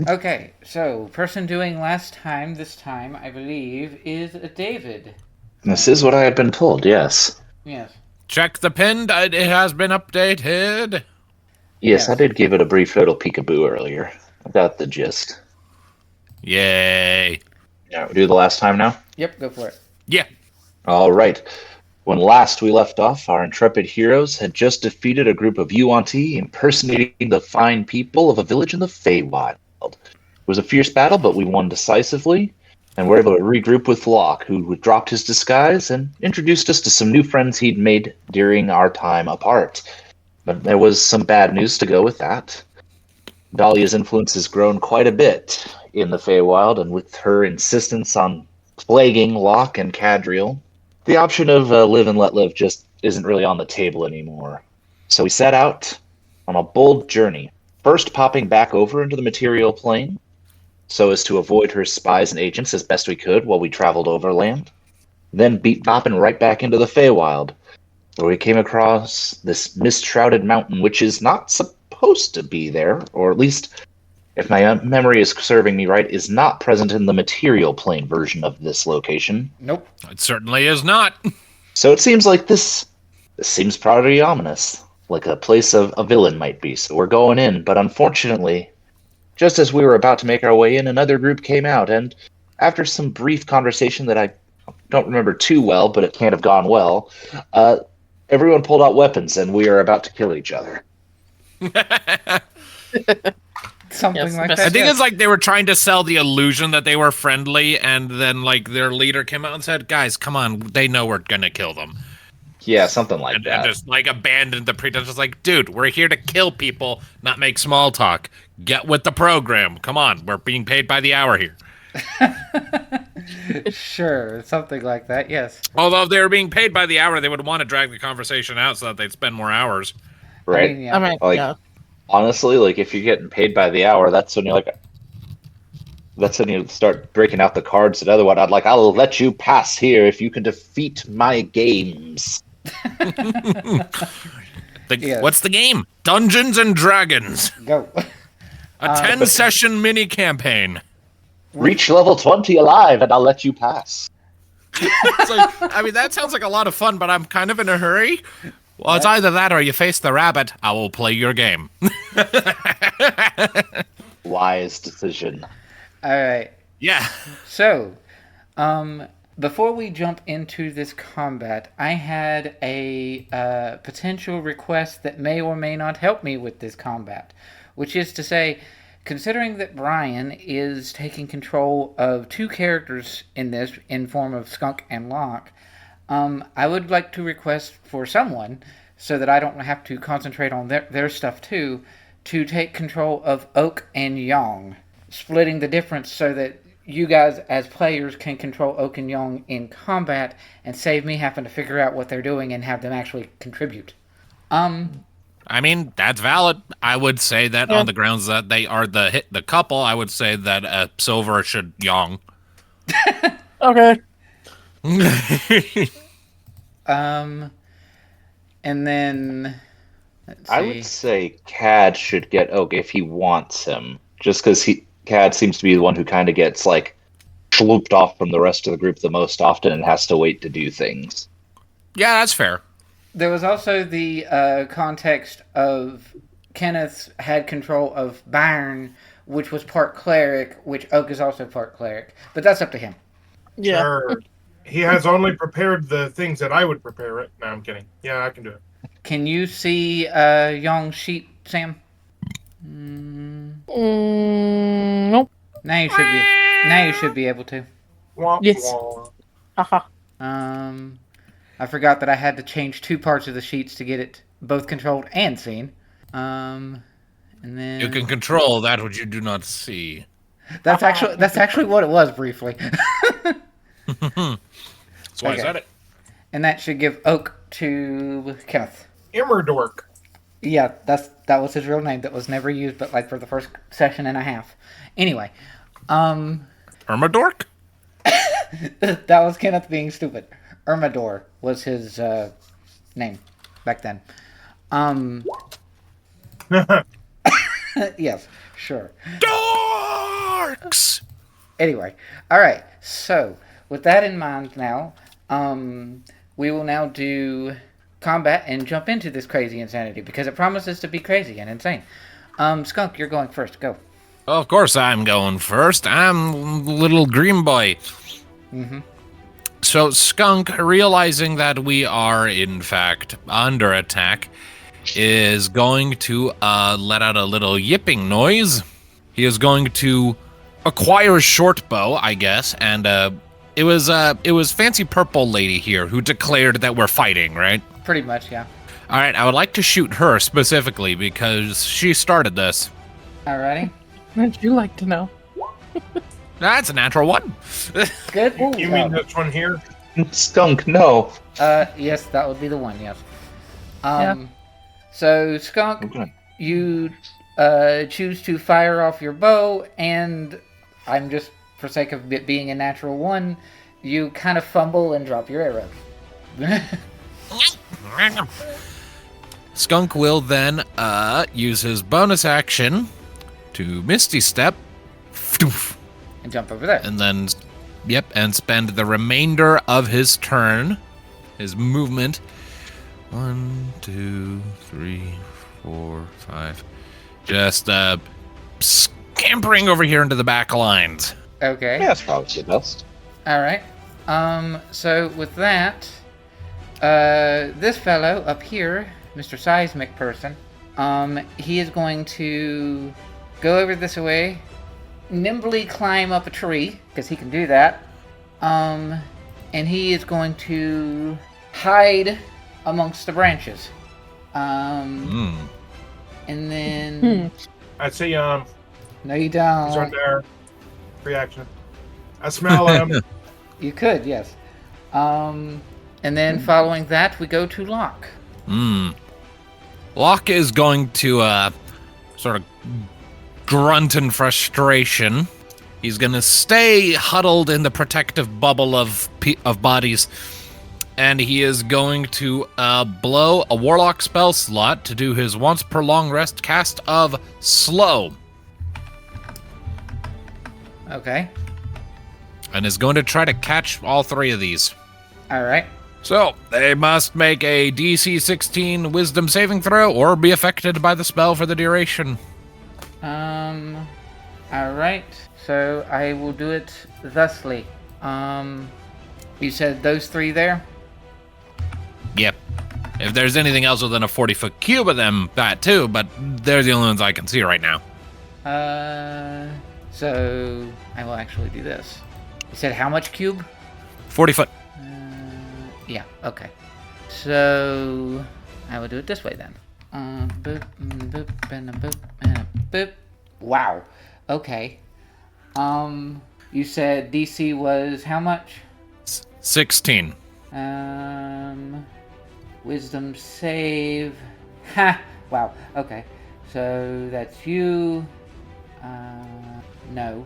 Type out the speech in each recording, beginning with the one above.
Okay, so person doing last time, this time, I believe, is David. This is what I had been told, yes. Yes. Check the pin. It has been updated. Yes, I Yes. did give it a brief little peekaboo earlier. I got the gist. Yay. Yeah, we do the last time now? Yep, go for it. Yeah. All right. When last we left off, our intrepid heroes had just defeated a group of Yuan-Ti impersonating the fine people of a village in the Feywild. It was a fierce battle, but we won decisively, and were able to regroup with Locke, who dropped his disguise and introduced us to some new friends he'd made during our time apart. But there was some bad news to go with that. Dahlia's influence has grown quite a bit in the Feywild, and with her insistence on plaguing Locke and Cadriel, the option of live and let live just isn't really on the table anymore. So we set out on a bold journey, first popping back over into the material plane so as to avoid her spies and agents as best we could while we traveled overland, then beat bopping right back into the Feywild, where we came across this mist-shrouded mountain, which is not supposed to be there, or at least, if my memory is serving me right, is not present in the material plane version of this location. Nope. It certainly is not. So it seems like this seems pretty ominous, like a place a villain might be. So we're going in, but unfortunately, just as we were about to make our way in, another group came out, and after some brief conversation that I don't remember too well, but it can't have gone well, everyone pulled out weapons, and we are about to kill each other. Something Yes, like best- that. I think yes. it's like they were trying to sell the illusion that they were friendly, and then like their leader came out and said, "Guys, come on, they know we're gonna kill them," Yeah, something like and that. just like abandoned the pretense. It's like, dude, we're here to kill people, not make small talk. Get with the program. Come on, we're being paid by the hour here. Sure, something like that, yes. Although if they were being paid by the hour, they would want to drag the conversation out so that they'd spend more hours. Right? I mean, yeah. I mean, Like, yeah. honestly, like if you're getting paid by the hour, that's when you start breaking out the cards and other one. I'd like, I'll let you pass here if you can defeat my games. Yeah. What's the game? Dungeons and Dragons. Go. A 10-session mini campaign. Reach level 20 alive, and I'll let you pass. It's like, I mean, that sounds like a lot of fun, but I'm kind of in a hurry. Well, it's either that or you face the rabbit. I will play your game. Wise decision. All right. Yeah. So, before we jump into this combat, I had a potential request that may or may not help me with this combat, which is to say, considering that Brian is taking control of two characters in this, in form of Skunk and Locke, I would like to request for someone, so that I don't have to concentrate on their stuff too, to take control of Oak and Yong, splitting the difference so that you guys as players can control Oak and Yong in combat and save me having to figure out what they're doing and have them actually contribute. I mean, that's valid. I would say that on the grounds that they are the couple, I would say that Silver should Yong. Okay. And then let's see. I would say Cad should get Oak if he wants him, just because Cad seems to be the one who kind of gets like slooped off from the rest of the group the most often and has to wait to do things. Yeah, that's fair. There was also the context of Kenneth had control of Bjorn, which was part cleric, which Oak is also part cleric. But that's up to him. Yeah. Sure. He has only prepared the things that I would prepare it. No, I'm kidding. Yeah, I can do it. Can you see Yong's sheet, Sam? Nope. Now you should be. Now you should be able to. Wah, Yes. wah. Haha. I forgot that I had to change two parts of the sheets to get it both controlled and seen. And then You can control that which you do not see. that's actually what it was briefly. That's why I Okay. said it. And that should give Oak to Kenneth. Immerdork. Yeah, that was his real name that was never used but like for the first session and a half. Anyway, Irmadork? that was Kenneth being stupid. Ermador was his name back then. Yes, sure. works. Anyway, all right. So with that in mind, now we will now do combat and jump into this crazy insanity because it promises to be crazy and insane. Skunk, you're going first. Go. Of course, I'm going first. I'm little green boy. Mm-hmm. So Skunk, realizing that we are in fact under attack, is going to let out a little yipping noise. He is going to acquire a short bow, I guess, and it was Fancy Purple Lady here who declared that we're fighting, right? Pretty much, yeah. All right, I would like to shoot her specifically because she started this. Alrighty. Would you like to know? That's a natural one. Good. You mean this one here? Skunk, no. Yes, that would be the one. Yes. Yeah. So Skunk, Okay. you choose to fire off your bow, and I'm just for sake of it being a natural one, you kind of fumble and drop your arrow. Skunk will then use his bonus action to Misty Step. And jump over there. And then, and spend the remainder of his turn, his movement. 1, 2, 3, 4, 5. Just scampering over here into the back lines. Okay. Yeah, that's probably the best. All right. So with that, this fellow up here, Mr. Seismic Person, he is going to go over this way, nimbly climb up a tree because he can do that. And he is going to hide amongst the branches. And then I'd say no, you he's don't. under reaction. I smell him. You could, yes. And then following that, we go to Locke. Locke is going to sort of grunt in frustration. He's going to stay huddled in the protective bubble of bodies, and he is going to blow a warlock spell slot to do his once per long rest cast of Slow. Okay. And is going to try to catch all three of these. All right. So, they must make a DC 16 wisdom saving throw or be affected by the spell for the duration. All right. So I will do it thusly. You said those three there? Yep. If there's anything else within a 40-foot cube of them, that too, but they're the only ones I can see right now. So I will actually do this. You said how much cube? 40 foot. Yeah, okay. So I will do it this way then. Boop, boop, and a boop, and a boop. Wow. Okay. You said DC was how much? 16. Wisdom save. Ha! Wow. Okay. So that's you. No.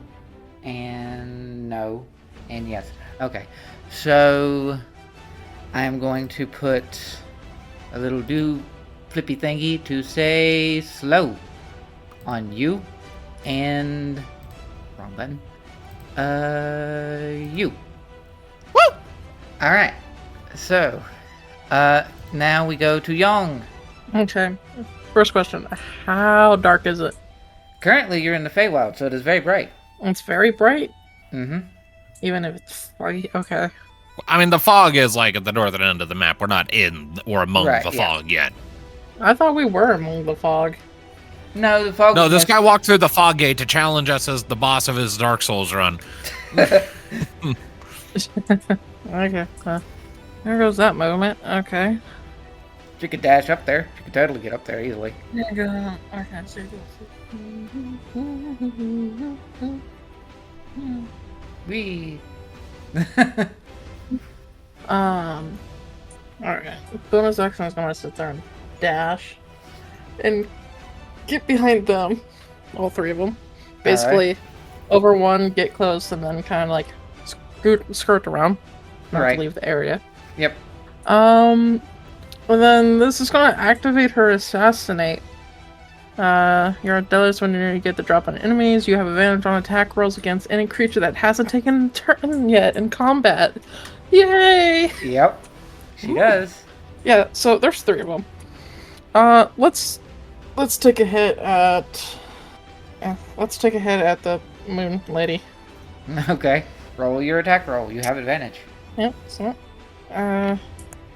And no. And yes. Okay. So I am going to put a little flippy thingy to say slow on you. And wrong button. You. Woo! Alright. So now we go to Young. Okay. First question. How dark is it? Currently you're in the Feywild, so it is very bright. It's very bright. Mm-hmm. Even if it's foggy. Okay. I mean, the fog is like at the northern end of the map. We're not in or among Right, the yeah. fog yet. I thought we were among the fog. No, the fog. No, this guy walked through the fog gate to challenge us as the boss of his Dark Souls run. Okay. There goes that moment. Okay. You could dash up there. You could totally get up there easily. Okay. Wee. Alright. Bonus action is gonna sit there and dash and get behind them. All three of them. Basically, over one, get close, and then kind of like skirt around. Not Right. to leave the area. Yep. And then this is gonna activate her assassinate. You're at Daila when you get the drop on enemies. You have advantage on attack rolls against any creature that hasn't taken a turn yet in combat. Yay! Yep, she does. Yeah, so there's 3 of them. Let's take a hit at... let's take a hit at the moon lady. Okay, roll your attack roll. You have advantage. Yep, so...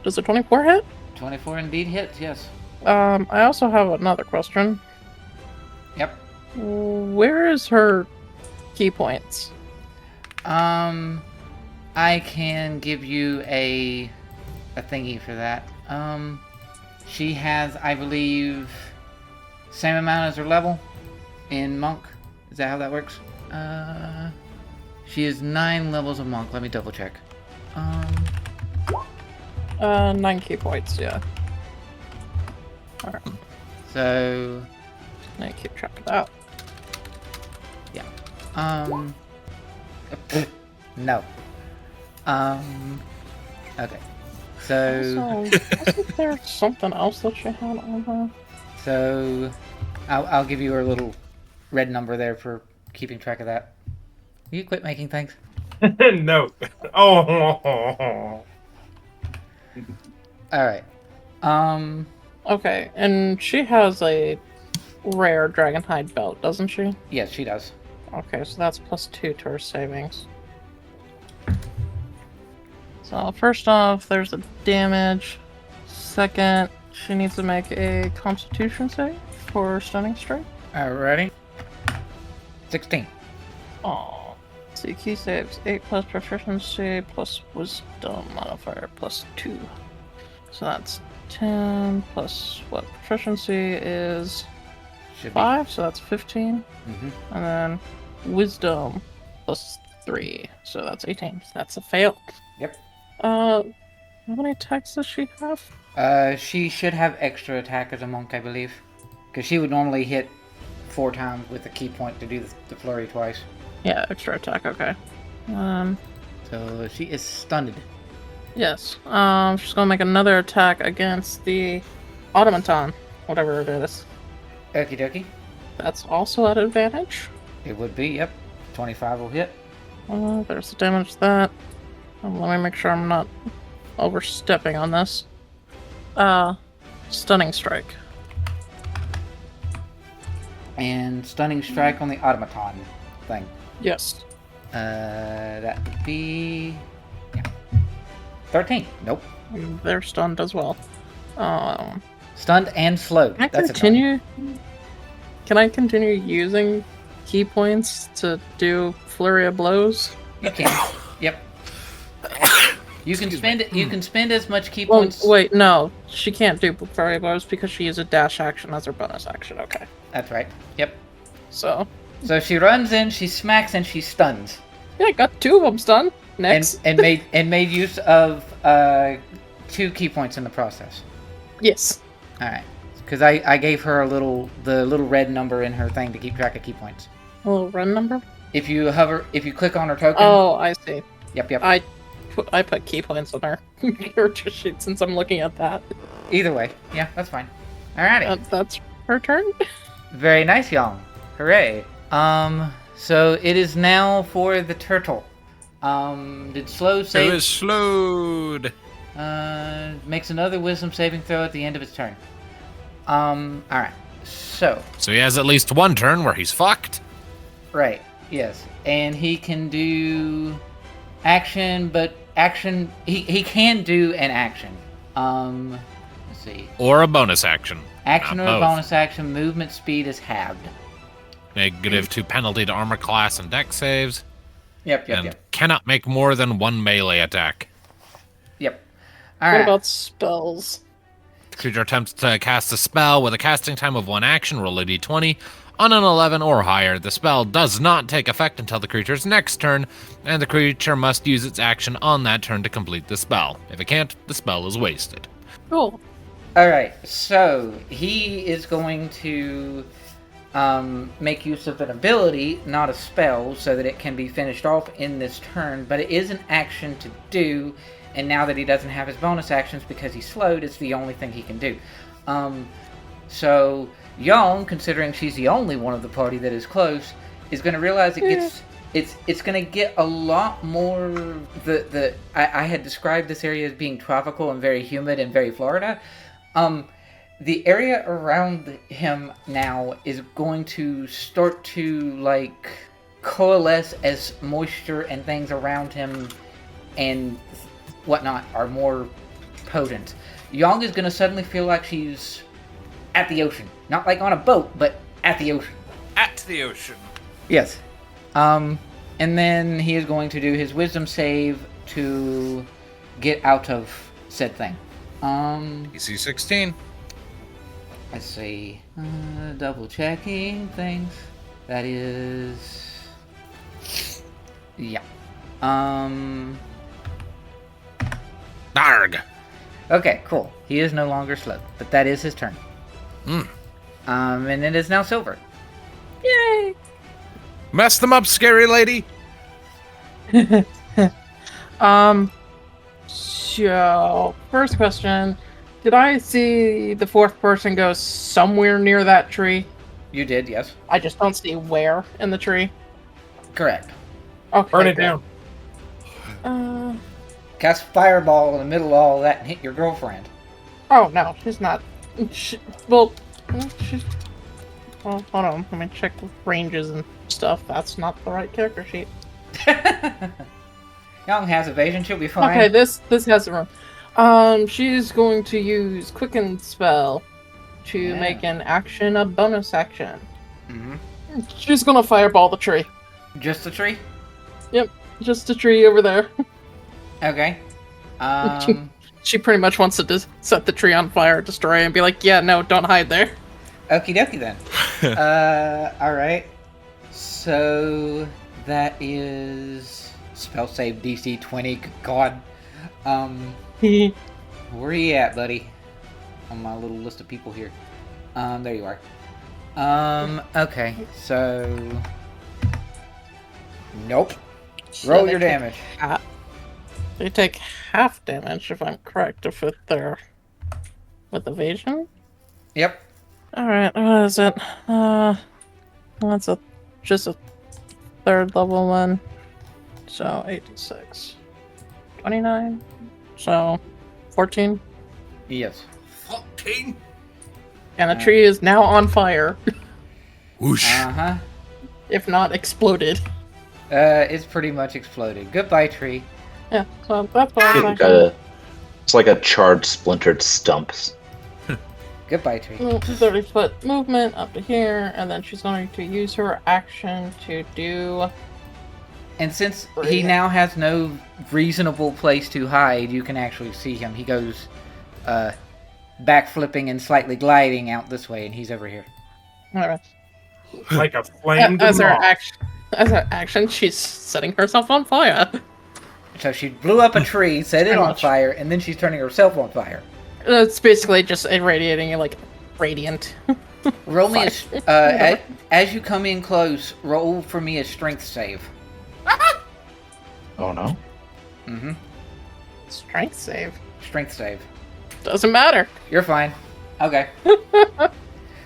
does a 24 hit? 24 indeed hits, yes. I also have another question. Yep. Where is her key points? I can give you a thingy for that. She has, I believe, same amount as her level in monk. Is that how that works? She is 9 levels of monk. Let me double check. 9 key points, yeah. Alright. So, I keep track of that. yeah. No. Okay. So, Wasn't there something else that she had on her? so I'll give you her little red number there for keeping track of that. Will you quit making things? No. Oh. All right. Okay, and she has a rare dragonhide belt, doesn't she? Yes, she does. Okay, so that's +2 to her savings. So first off, there's the damage. Second, she needs to make a Constitution save for stunning strike. Alrighty. 16. Oh. See, key saves 8 plus proficiency plus wisdom modifier +2. So that's 10 plus what proficiency is Should 5, so that's 15. Mm-hmm. And then wisdom +3, so that's 18. That's a fail. Yep. How many attacks does she have? She should have extra attack as a monk, I believe. Because she would normally hit 4 times with a key point to do the flurry twice. Yeah, extra attack, okay. So she is stunned. Yes. She's gonna make another attack against the automaton, whatever it is. Okie dokie. That's also at advantage. It would be, yep. 25 will hit. There's the damage to that. Let me make sure I'm not overstepping on this. Stunning strike. And stunning strike on the automaton thing. Yes. That would be... yeah. 13. Nope. They're stunned as well. Stunned and slowed. Can I That's continue? Can I continue using key points to do flurry of blows? You can. Yep. You can spend it. You can spend as much key Well, points. wait, no. She can't do flurry of blows because she used a dash action as her bonus action. Okay. That's right. Yep. So, So she runs in, she smacks, and she stuns. yeah, I got 2 of them stunned. Next. And made use of 2 key points in the process. Yes. All right. Because I gave her the little red number in her thing to keep track of key points. A little run number? If you click on her token. Oh, I see. Yep. I put key points on her character sheet since I'm looking at that. Either way, yeah, that's fine. Alrighty. That's her turn. Very nice, Young. Hooray. So it is now for the turtle. Did slow It save? is slowed. Makes another wisdom saving throw at the end of its turn. Alright. So, So he has at least one turn where he's fucked. right. Yes. And he can do action, but he can do an action. Let's see. Or a bonus action. Action or Both. bonus action, movement speed is halved. -2 penalty to armor class and dex saves. Yep. And cannot make more than 1 melee attack. Yep. What Alright. about spells? Creature attempts to cast a spell with a casting time of 1 action, roll a d20. On an 11 or higher, the spell does not take effect until the creature's next turn, and the creature must use its action on that turn to complete the spell. If it can't, the spell is wasted. Cool. Alright, so he is going to make use of an ability, not a spell, so that it can be finished off in this turn, but it is an action to do, and now that he doesn't have his bonus actions because he's slowed, it's the only thing he can do. So Young, considering she's the only one of the party that is close, is going to realize it's going to get a lot more. I had described this area as being tropical and very humid and very Florida. The area around him now is going to start to like coalesce as moisture and things around him and whatnot are more potent. Young is going to suddenly feel like she's at the ocean. Not like on a boat, but at the ocean. At the ocean. Yes. And then he is going to do his wisdom save to get out of said thing. DC 16. Let's see. Double checking things. That is... Yeah. Darg. Okay, cool. He is no longer slow, but that is his turn. And it is now Silver. Yay! Mess them up, scary lady. So, first question. Did I see the fourth person go somewhere near that tree? You did, yes. I just don't see where in the tree. Correct. Okay, Burn it good. down. Cast Fireball in the middle of all that and hit your girlfriend. Oh, no, she's not. She's... Well, hold on. Let me check the ranges and stuff. That's not the right character sheet. Young has evasion, she'll be fine. Okay, this has the room. She's going to use Quicken Spell to make an action a bonus action. Mm-hmm. She's gonna fireball the tree. Just the tree? Yep, just a tree over there. Okay. She pretty much wants to just set the tree on fire, destroy it, and be like, yeah, no, don't hide there. Okie dokie then. Alright. So, that is... Spell save DC 20, good God. Where are you at, buddy? On my little list of people here. There you are. Okay, so... Nope. Roll your damage. They take half damage, if I'm correct, if they're with evasion. Yep. Alright, what is it? That's just a third level one. So, 86. 29. So, 14. Yes. 14. And the tree is now on fire. Whoosh. Uh-huh. If not exploded. It's pretty much exploded. Goodbye, tree. Yeah, so that's why It's like a charred, splintered stump. Goodbye, tree. 30-foot movement up to here, and then she's going to use her action to do... And since he now has no reasonable place to hide, you can actually see him. He goes backflipping and slightly gliding out this way, and he's over here. Alright. Like a flamed As her moth. action, she's setting herself on fire. So she blew up a tree, set it Pretty on much. fire, and then she's turning herself on fire. It's basically just irradiating, like, radiant. Roll me a... as you come in close, roll for me a strength save. Oh no. Mm-hmm. Strength save. Strength save. Doesn't matter. You're fine. Okay.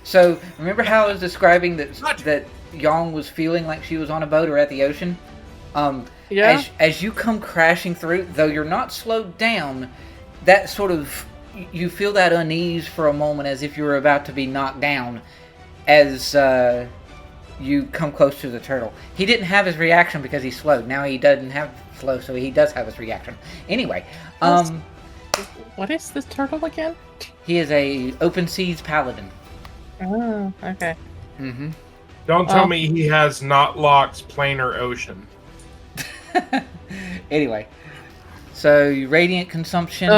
So, remember how I was describing that Yang was feeling like she was on a boat or at the ocean? Yeah. As you come crashing through, though you're not slowed down, that sort of... You feel that unease for a moment as if you were about to be knocked down as you come close to the turtle. He didn't have his reaction because he's slowed. Now he doesn't have slow, so he does have his reaction. Anyway, What is this turtle again? he is a open seas paladin. Oh, okay. Mm-hmm. Don't tell me he has not Locke's planar ocean. Anyway, so radiant consumption.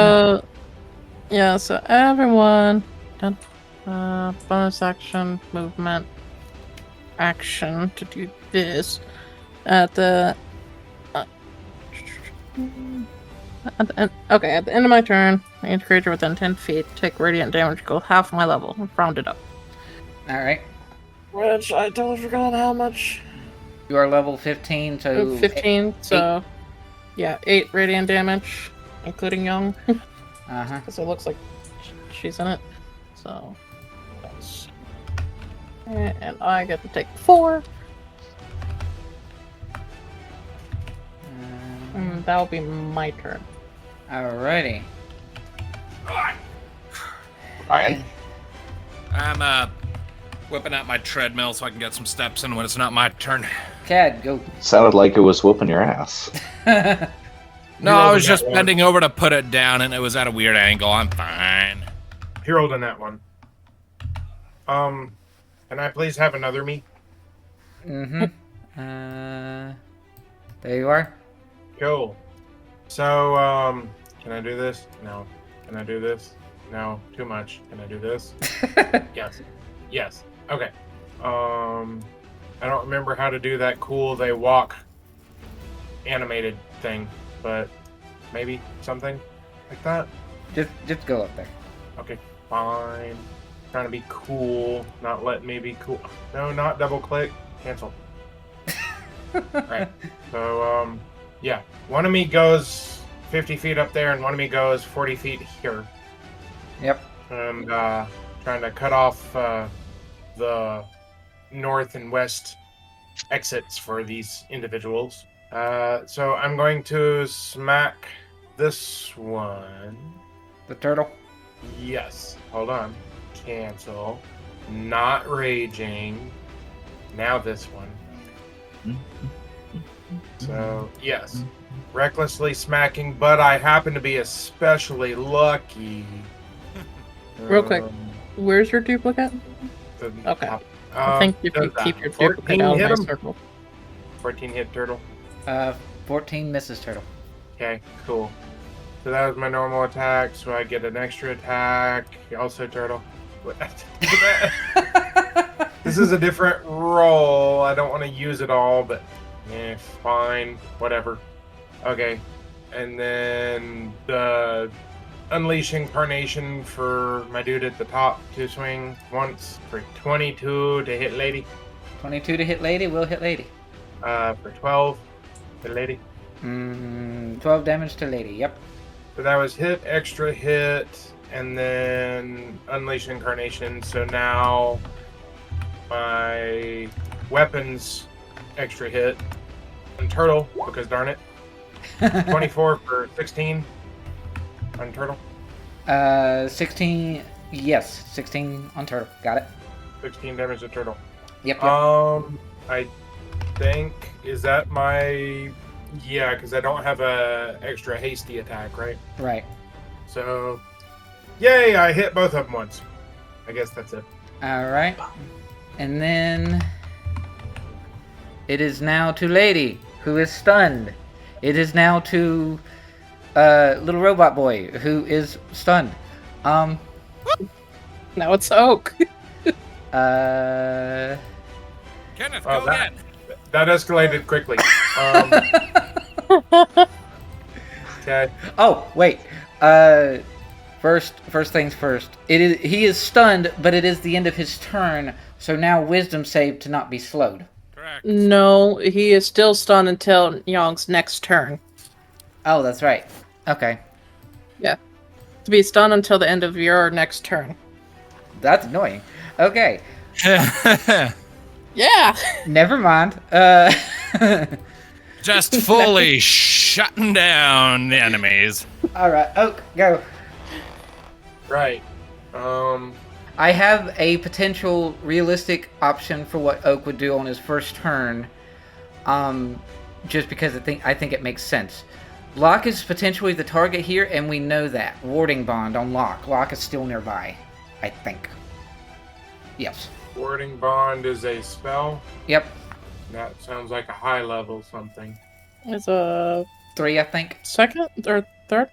Yeah, so everyone, bonus action, movement, action to do this at the at the end of my turn, each creature within 10 feet take radiant damage, go half my level, round it up. All right, Which I totally forgot how much. you are level 15, so 15, so yeah, 8 radiant damage, including Young. Uh-huh. Because it looks like she's in it. So that's And I get to take 4. And that'll be my turn. Alrighty. Ryan. I'm whipping out my treadmill so I can get some steps in when it's not my turn. Cad, go. Sounded like it was whooping your ass. No, I was just bending over to put it down and it was at a weird angle. I'm fine. He rolled in that one. Can I please have another me? Mm-hmm. There you are. Cool. So, can I do this? No. Can I do this? No. Too much. Can I do this? Yes. Yes. Okay. I don't remember how to do that cool they walk animated thing, but maybe something like that. Just go up there. Okay, fine. Trying to be cool, not letting me be cool. No, not double click. Cancel. Right. So, yeah. One of me goes 50 feet up there, and one of me goes 40 feet here. Yep. And trying to cut off the north and west exits for these individuals. So I'm going to smack this one. The turtle. Yes. Hold on. Cancel. Not raging. Now this one. So, yes. Recklessly smacking, but I happen to be especially lucky. Real quick. Where's your duplicate? Okay. I think if you keep your duplicate out of my circle. 14 hit turtle. 14 misses turtle. Okay, cool. So that was my normal attack, so I get an extra attack. Also turtle. This is a different roll. I don't want to use it all, but fine. Whatever. Okay. And then the Unleash Incarnation for my dude at the top to swing once for 22 to hit lady. 22 to hit lady, will hit lady. For 12 to lady. 12 damage to lady, yep. So that was hit, extra hit, and then Unleash Incarnation. So now my weapons extra hit on turtle, because darn it. 24 for 16 on turtle. 16, yes, 16 on turtle. Got it. 16 damage to turtle. Yep. I think, is that my... Yeah, because I don't have a extra hasty attack, right? Right. So, yay, I hit both of them once. I guess that's it. Alright. And then it is now to lady, who is stunned. It is now to little robot boy, who is stunned. Now it's Oak. Kenneth, go again. That escalated quickly. Okay. Oh, wait. First things first. He is stunned, but it is the end of his turn, so now wisdom save to not be slowed. Correct. No, he is still stunned until Young's next turn. Oh, that's right. Okay. Yeah. To be stunned until the end of your next turn. That's annoying. Okay. Yeah! Never mind. Just fully shutting down the enemies. Alright, Oak, go. Right. I have a potential realistic option for what Oak would do on his first turn. Just because I think it makes sense. Locke is potentially the target here, and we know that. Warding Bond on Locke. Locke is still nearby, I think. Yes. Warding Bond is a spell. Yep. That sounds like a high level something. It's a 3, I think. second or third?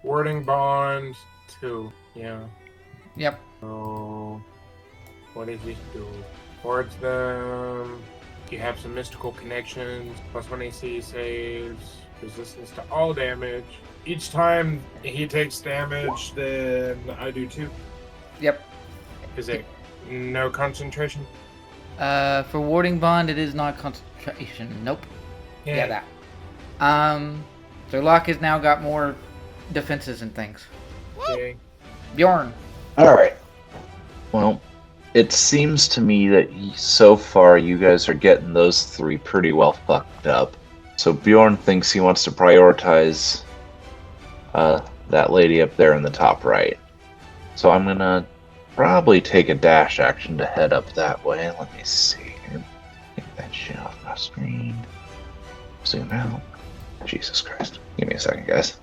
Warding Bond 2. Yeah. Yep. So, what does this do? Wards them. You have some mystical connections. +1 AC saves. Resistance to all damage. Each time he takes damage, then I do 2. Yep. Is it no concentration? For Warding Bond, it is not concentration. Nope. Yeah, that. So Locke has now got more defenses and things. Okay. Bjorn. All right. Well, it seems to me that so far you guys are getting those three pretty well fucked up. So Bjorn thinks he wants to prioritize that lady up there in the top right. So I'm gonna probably take a dash action to head up that way. Let me see here. Get that shit off my screen. Zoom out. Jesus Christ. Give me a second, guys.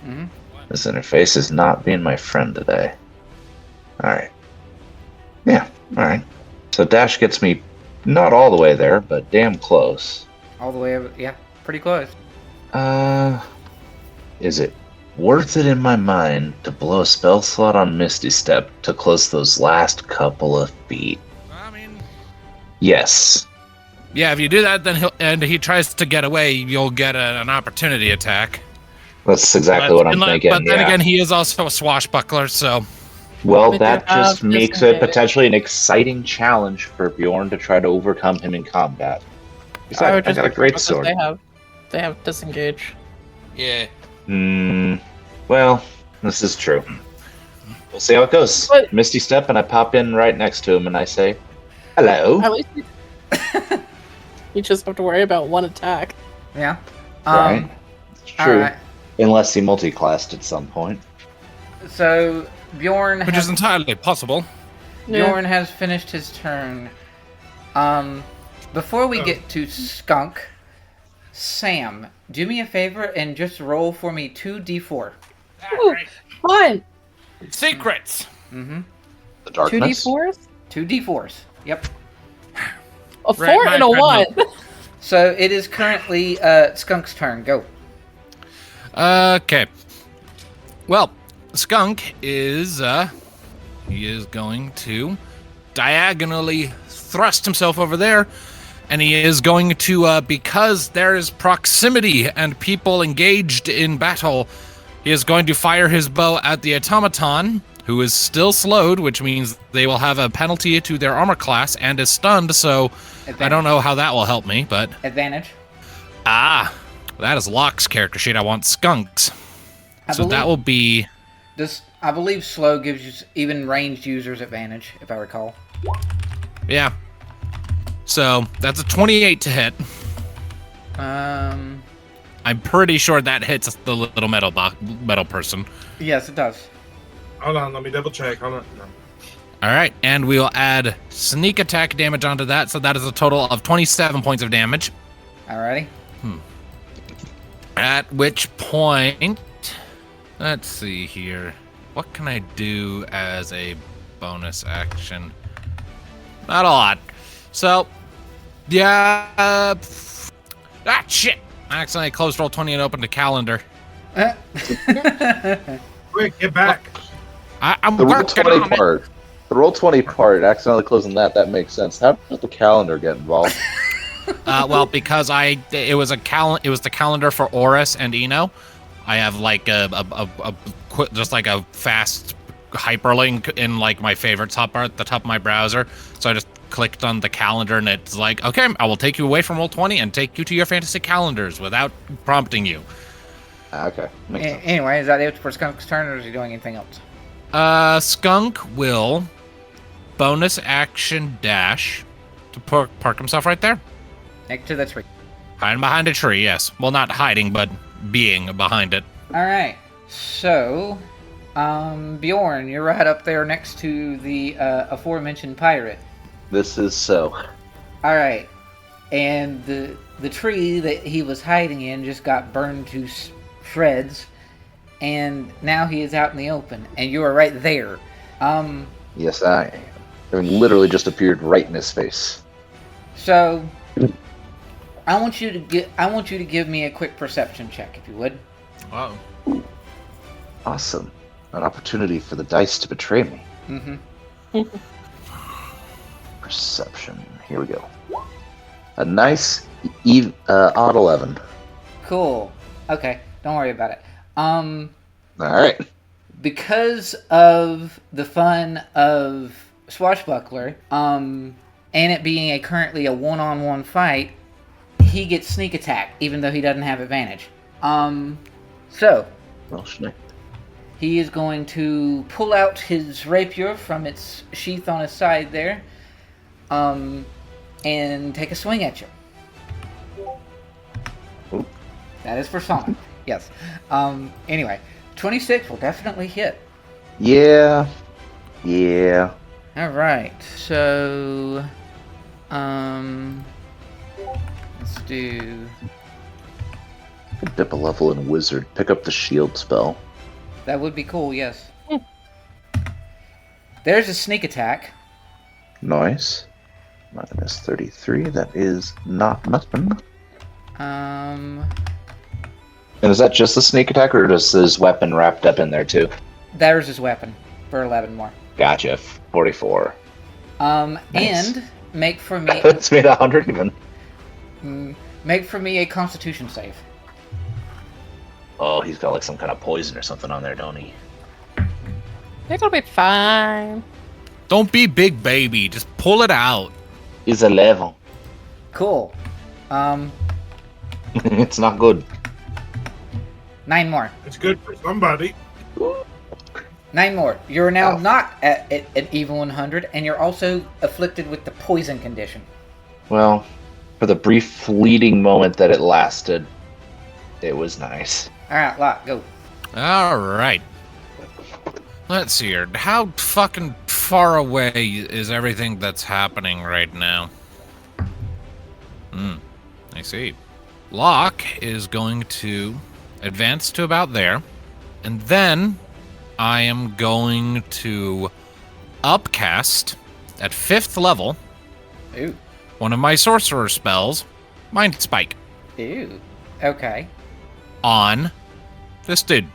Mm-hmm. This interface is not being my friend today. Alright. Yeah, alright. So dash gets me not all the way there, but damn close. All the way over, yeah, pretty close. Is it worth it in my mind to blow a spell slot on Misty Step to close those last couple of feet? I mean, Yes. yeah, if you do that, then he tries to get away, you'll get an opportunity attack. That's exactly what I'm thinking. But then yeah. again, he is also a swashbuckler, so Well, But that you just have makes it disengage. potentially an exciting challenge for Bjorn to try to overcome him in combat. I Besides, would I just got a be great because sword. They have disengage. yeah. Well, this is true. We'll see how it goes. But- Misty Step, and I pop in right next to him, and I say, "Hello." At least you just have to worry about one attack. Yeah. Right. It's true. Alright. Unless he multi-classed at some point. So Bjorn Which has, is entirely possible. Bjorn has finished his turn. Before we get to Skunk, Sam, do me a favor and just roll for me 2d4. Ooh, fun. Secrets. Mm-hmm. The darkness. 2d4s? 2d4s. Yep. A Right, 4 and a my 1. So it is currently Skunk's turn. Go. Okay. Well, Skunk is he is going to diagonally thrust himself over there, and he is going to because there is proximity and people engaged in battle, he is going to fire his bow at the automaton, who is still slowed, which means they will have a penalty to their armor class and is stunned, so I don't know how that will help me, but Advantage. that is Locke's character sheet. I want Skunk's. I So that believe- will be I believe slow gives you even ranged users advantage, if I recall. yeah. So that's a 28 to hit. Um. I'm pretty sure that hits the little metal person. Yes, it does. Hold on, let me double check. Hold on. No. All right, and we will add sneak attack damage onto that, so that is a total of 27 points of damage. Alrighty. At which point, let's see here. What can I do as a bonus action? Not a lot. So, yeah. Shit! I accidentally closed roll 20 and opened a calendar. Quick, get back. I'm The roll working 20 on it. part. The roll 20 part, accidentally closing that makes sense. How did the calendar get involved? Well, because it was the calendar for Oris and Eno. I have like just like a fast hyperlink in like my favorite top bar at the top of my browser. So I just clicked on the calendar and it's like, okay, I will take you away from Roll20 and take you to your fantasy calendars without prompting you. Okay. Makes sense. Anyway, is that it for Skunk's turn, or is he doing anything else? Skunk will bonus action dash to park himself right there. Next to the tree. Hiding behind a tree, yes. Well, not hiding, but being behind it. Alright. So, Bjorn, you're right up there next to the aforementioned pirate. This is so. Alright. And the tree that he was hiding in just got burned to shreds. And now he is out in the open. And you are right there. Yes, I am. I mean, literally just appeared right in his face. So, I want you to give me a quick perception check, if you would. Wow. Awesome. An opportunity for the dice to betray me. Mm-hmm. Perception. Here we go. A nice odd 11. Cool. Okay, don't worry about it. All right. Because of the fun of Swashbuckler, and it being currently a one-on-one fight, he gets sneak attack, even though he doesn't have advantage. So, Well, Schneck. he is going to pull out his rapier from its sheath on his side there, and take a swing at you. Ooh. That is for Sonic. Yes. Anyway, 26 will definitely hit. Yeah. All right. So, let's do. Dip a level in Wizard. Pick up the shield spell. That would be cool. Yes. There's a sneak attack. Nice. Minus 33. That is not nothing. Um, And is that just the sneak attack, or is his weapon wrapped up in there too? there's his weapon for 11 more. Gotcha. 44. Nice. And make for me. That's made 100 even. Make for me a Constitution save. Oh, he's got like some kind of poison or something on there, don't he? It'll be fine. Don't be big baby. Just pull it out. He's 11. Cool. It's not good. 9 more. It's good for somebody. 9 more. You're now Oh. not at an evil 100, and you're also afflicted with the poison condition. Well, for the brief fleeting moment that it lasted, it was nice. All right, Locke, go. All right. Let's see here. How fucking far away is everything that's happening right now? I see. Locke is going to advance to about there, and then I am going to upcast at 5th level Ooh. one of my sorcerer spells, Mind Spike, Ew. Okay. on this dude.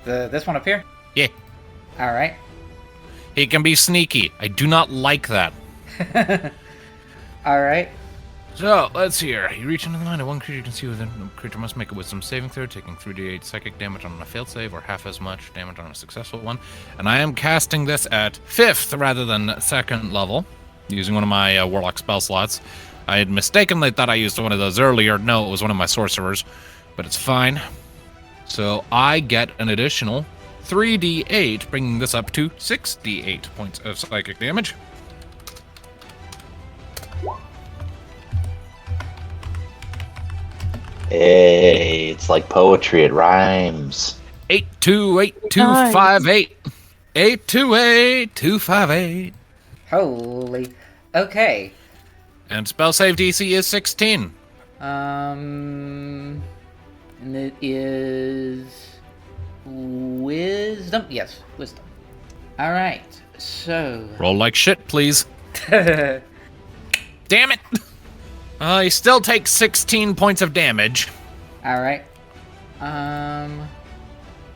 This one up here? Yeah, All right. he can be sneaky. I do not like that. All right. So, let's see here. You reach into the mind of one creature you can see within. The creature must make a wisdom saving throw, taking 3d8 psychic damage on a failed save, or half as much damage on a successful one. And I am casting this at 5th rather than 2nd level, using one of my warlock spell slots. I had mistakenly thought I used one of those earlier. No, it was one of my sorcerers, but it's fine. So I get an additional 3d8, bringing this up to 6d8 points of psychic damage. Hey, it's like poetry. It rhymes. 828258. 828258. Holy. Okay. And spell save DC is 16. And it is wisdom. Yes, wisdom. All right. So. Roll like shit, please. Damn it! He still takes 16 points of damage. All right.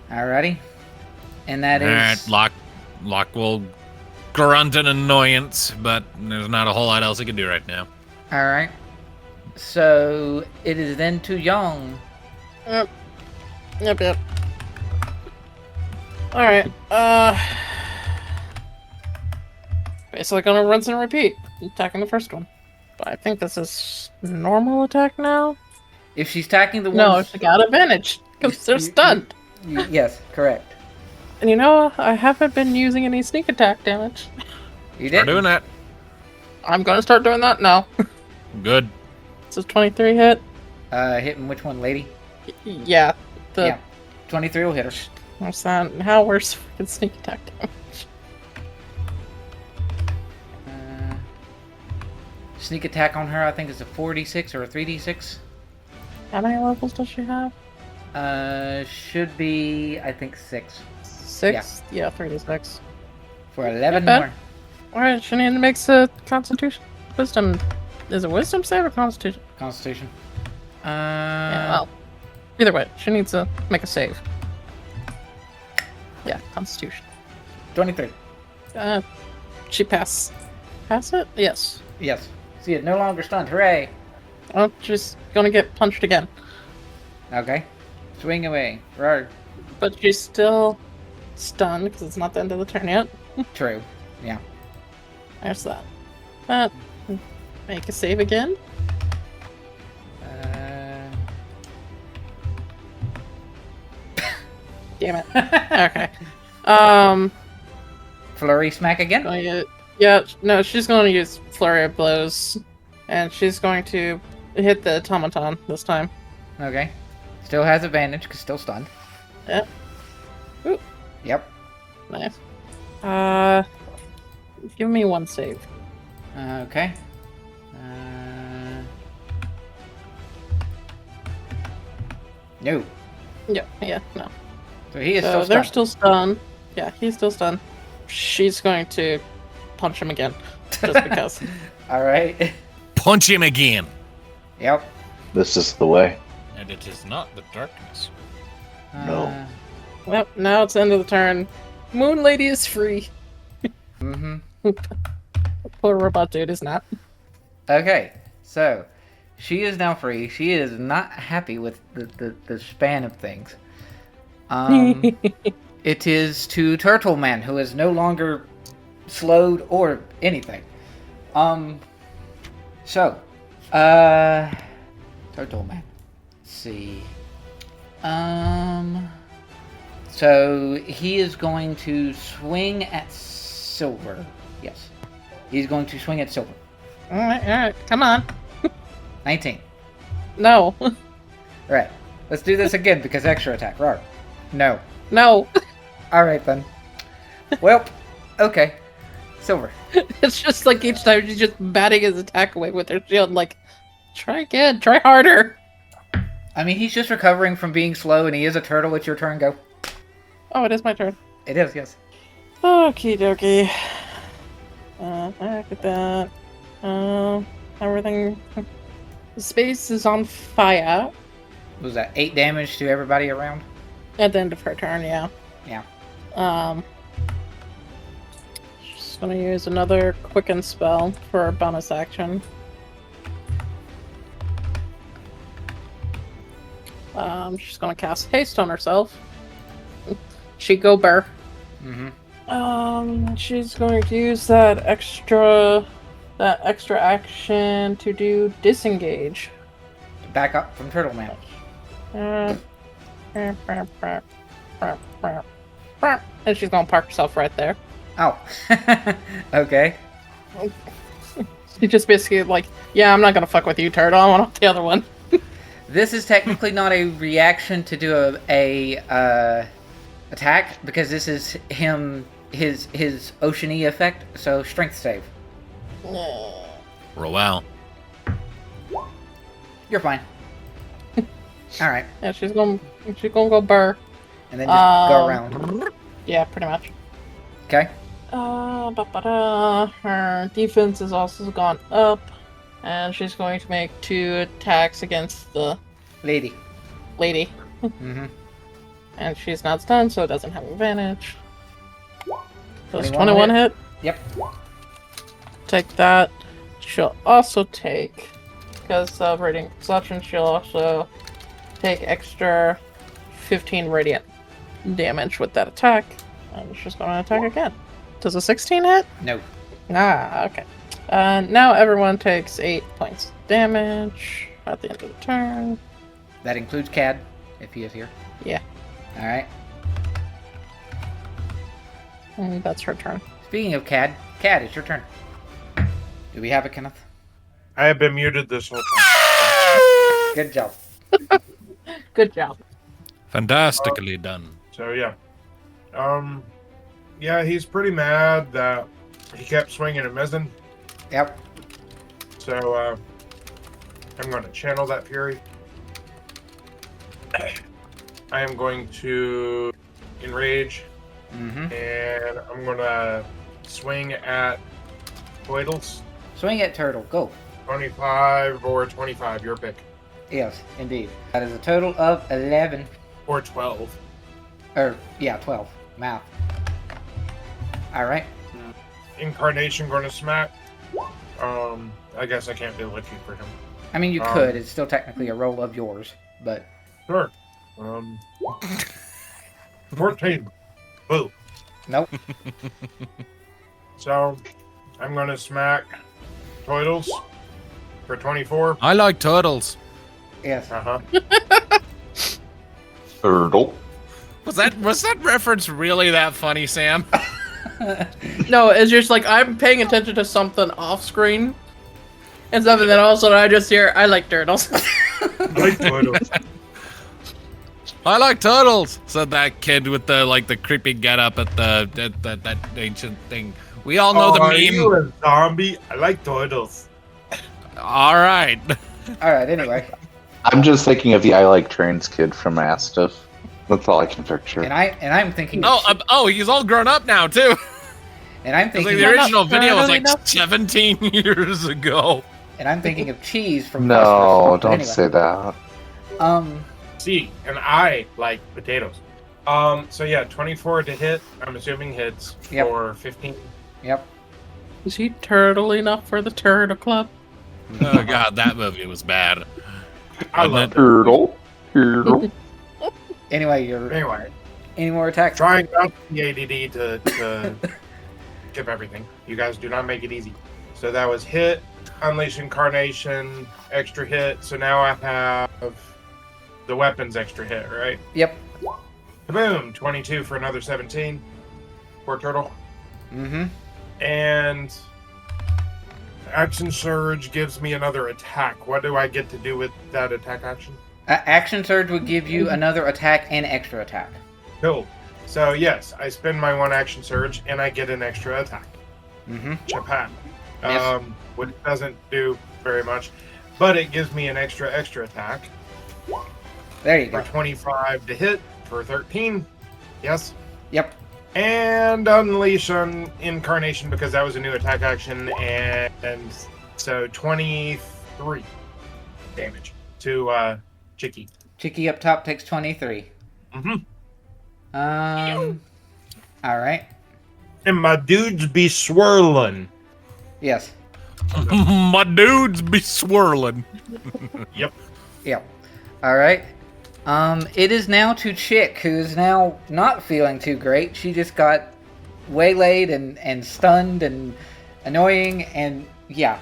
Alrighty. And that is. Alright, Locke will grunt an annoyance, but there's not a whole lot else he can do right now. All right. So it is then to Young. Yep. Alright, basically gonna rinse and repeat, attacking the first one. But I think this is normal attack now? If she's attacking the No, ones. she got advantage, because they're stunned. Yes, correct. And you know, I haven't been using any sneak attack damage. You We're did. doing that. I'm gonna start doing that now. Good. This is 23 hit. Hitting which one, lady? Yeah. Yeah. 23 will hit her. What's that? How worse freaking sneak attack damage? Sneak attack on her, I think, is a 4d6 or a 3d6. How many levels does she have? Should be, I think, 6. 6? Yeah, 3d6. For 11 Not more. bad. Alright, Shannon makes a Constitution. Wisdom. Is it Wisdom save or Constitution? Constitution. Yeah, well. Either way, she needs to make a save. Yeah, Constitution. 23. She pass it? Yes. Yes. See it no longer stunned. Hooray. Oh, she's gonna get punched again. Okay. Swing away. Roar. But she's still stunned because it's not the end of the turn yet. True. Yeah. There's that. Make a save again. Damn it. Okay. Flurry smack again? No, she's going to use Flurry of Blows. And she's going to hit the automaton this time. Okay. Still has advantage, because still stunned. Yep. Ooh. Yep. Nice. Give me one save. Okay. No. Yeah, no. So he is So still stunned. they're still stunned. Yeah, he's still stunned. She's going to punch him again, just because. All right. Punch him again. Yep. This is the way. And it is not the darkness. No. Well, now it's the end of the turn. Moon Lady is free. Mm-hmm. Poor robot dude is not. Okay. So, she is now free. She is not happy with the span of things. It is to Turtle Man, who is no longer slowed or anything. So, Turtle Man. Let's see. So he is going to swing at Silver. Yes. He's going to swing at Silver. Alright, come on. 19. No. Right. Let's do this again because extra attack. Rawr. No. No. Alright then. Well, okay. Silver. It's just like each time she's just batting his attack away with her shield, like, try again, try harder. I mean, he's just recovering from being slow and he is a turtle. It's your turn, go. Oh, it is my turn. It is, yes. Okie dokie. Look at that. Everything. The space is on fire. Was that 8 damage to everybody around? At the end of her turn, yeah. Yeah. Just gonna use another quicken spell for a bonus action. She's gonna cast haste on herself. She go bear. Mm-hmm. She's going to use that extra action to do disengage. Back up from Turtle Man. And she's gonna park herself right there. Oh. Okay. She just basically like, yeah, I'm not gonna fuck with you, turtle. I want the other one. This is technically not a reaction to do a attack because this is his Ocean-y effect. So strength save. Roll out. You're fine. All right, Yeah, she's gonna go burr. and then just go around. Yeah, pretty much. Okay. Her defense has also gone up, and she's going to make 2 attacks against the Lady. lady. Mm-hmm. And she's not stunned, so it doesn't have advantage. Does 21 21 hit? Yep. Take that. She'll also take, because of radiant consumption, she'll also take extra 15 radiant damage with that attack. And she's going to attack again. Does a 16 hit? No. Ah, okay. Now everyone takes 8 points damage at the end of the turn. That includes Cad, if he is here. Yeah. All right. And that's her turn. Speaking of Cad, it's your turn. Do we have it, Kenneth? I have been muted this whole time. Good job. Good job. Fantastically done. So yeah. Yeah, he's pretty mad that he kept swinging and missing. Yep. So I'm going to channel that fury. I am going to enrage, Mm-hmm. and I'm going to swing at Toidles. Swing at Turtle. Go. 25 or 25, your pick. Yes, indeed. That is a total of 11. Or 12. Or, yeah, 12. Math. Alright. Incarnation going to smack. I guess I can't do Licky for him. I mean, you could. It's still technically a roll of yours, but... Sure. 14. Boo. Nope. So, I'm going to smack Toidles for 24. I like turtles. Yes. Uh-huh. Turtle. Was that reference really that funny, Sam? No, it's just like I'm paying attention to something off screen and stuff, and then all of a sudden I just hear, I like turtles. I like turtles. I like turtles, said that kid with the creepy getup at that ancient thing. We all know the Are meme. you a zombie? I like turtles. All right. All right. Anyway, I'm just thinking of the I Like Trains kid from Mastiff. That's all I can picture. and I'm thinking. He's all grown up now too. And I'm 'Cause, like, thinking. the original Grown up video was early like enough. 17 years ago. And I'm thinking of cheese from. No, Christmas. don't Anyway, say that. See, and I like potatoes. So yeah, 24 to hit. I'm assuming hits Yep. for 15. Yep. Is he turtle enough for the Turtle Club? Oh god, that movie was bad. I Wasn't love it? Turtle. Turtle. Anyway, you're. Anyway, Any more attacks? trying not to be ADD to skip everything. You guys do not make it easy. So that was hit, unleash incarnation, extra hit. So now I have the weapons extra hit, right? Yep. Boom! 22 for another 17. Poor turtle. Mm-hmm. And action surge gives me another attack. What do I get to do with that attack action? Action surge would give you another attack and extra attack. Cool. So yes, I spend my one action surge and I get an extra attack. Mm-hmm. Japan. Yes. Which doesn't do very much, but it gives me an extra attack There you for go. 25 to hit for 13. Yes. Yep. And unleash on incarnation because that was a new attack action, and so 23 damage to Chicky. Chicky up top takes 23. Mm-hmm. All right. And my dudes be swirling. Yes. My dudes be swirling. Yep. Yep. All right. It is now to Chick, who is now not feeling too great. She just got waylaid and stunned and annoying and yeah.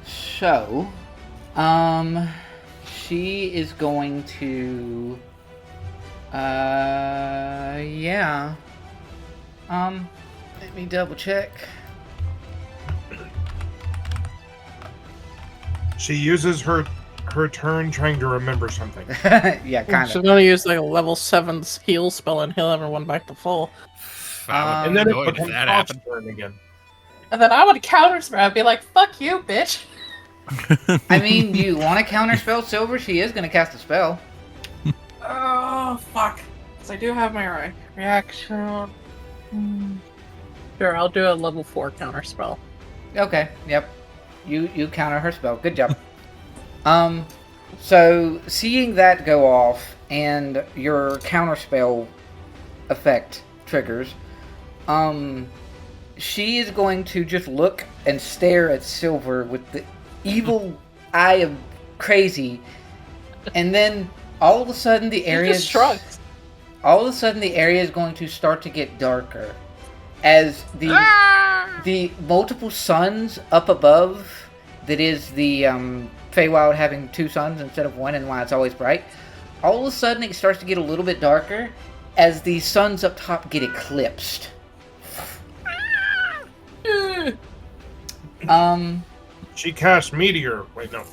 So, she is going to, yeah. Let me double check. She uses her turn trying to remember something. Yeah, kind She's of. gonna use like a level 7 heal spell and heal everyone back to full. I would And then be it annoyed if becomes that Hawk's happened. turn again. And then I would counterspell and be like, fuck you, bitch. I mean, do you want to counterspell Silver? She is going to cast a spell. Oh, fuck. Because I do have my reaction. Sure, I'll do a level 4 counterspell. Okay, yep. You counter her spell. Good job. So seeing that go off and your counterspell effect triggers, she is going to just look and stare at Silver with the evil eye of crazy, and then all of a sudden the area Just shrugs. all of a sudden the area is going to start to get darker as the multiple suns up above, that is the Feywild having two suns instead of one and why it's always bright, all of a sudden it starts to get a little bit darker as the suns up top get eclipsed. She cast meteor. Wait, no.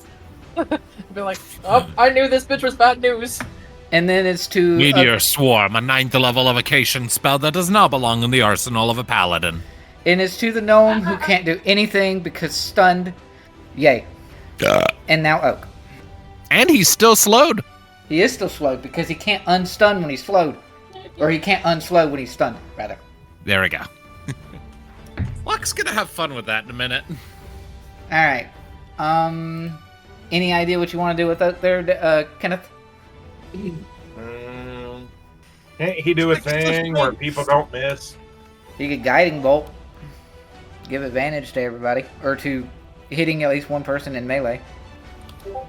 Be like, oh, I knew this bitch was bad news. And then it's to Meteor Swarm, a 9th level evocation spell that does not belong in the arsenal of a paladin. and it's to the gnome who can't do anything because stunned. Yay. And now Oak. And he's still slowed. He is still slowed because he can't unstun when he's slowed. Or he can't unslow when he's stunned, rather. There we go. Locke's gonna have fun with that in a minute. Alright. Any idea what you want to do with that there, Kenneth? Can't he do a thing where people don't miss? You could Guiding Bolt. Give advantage to everybody. Or to hitting at least one person in melee.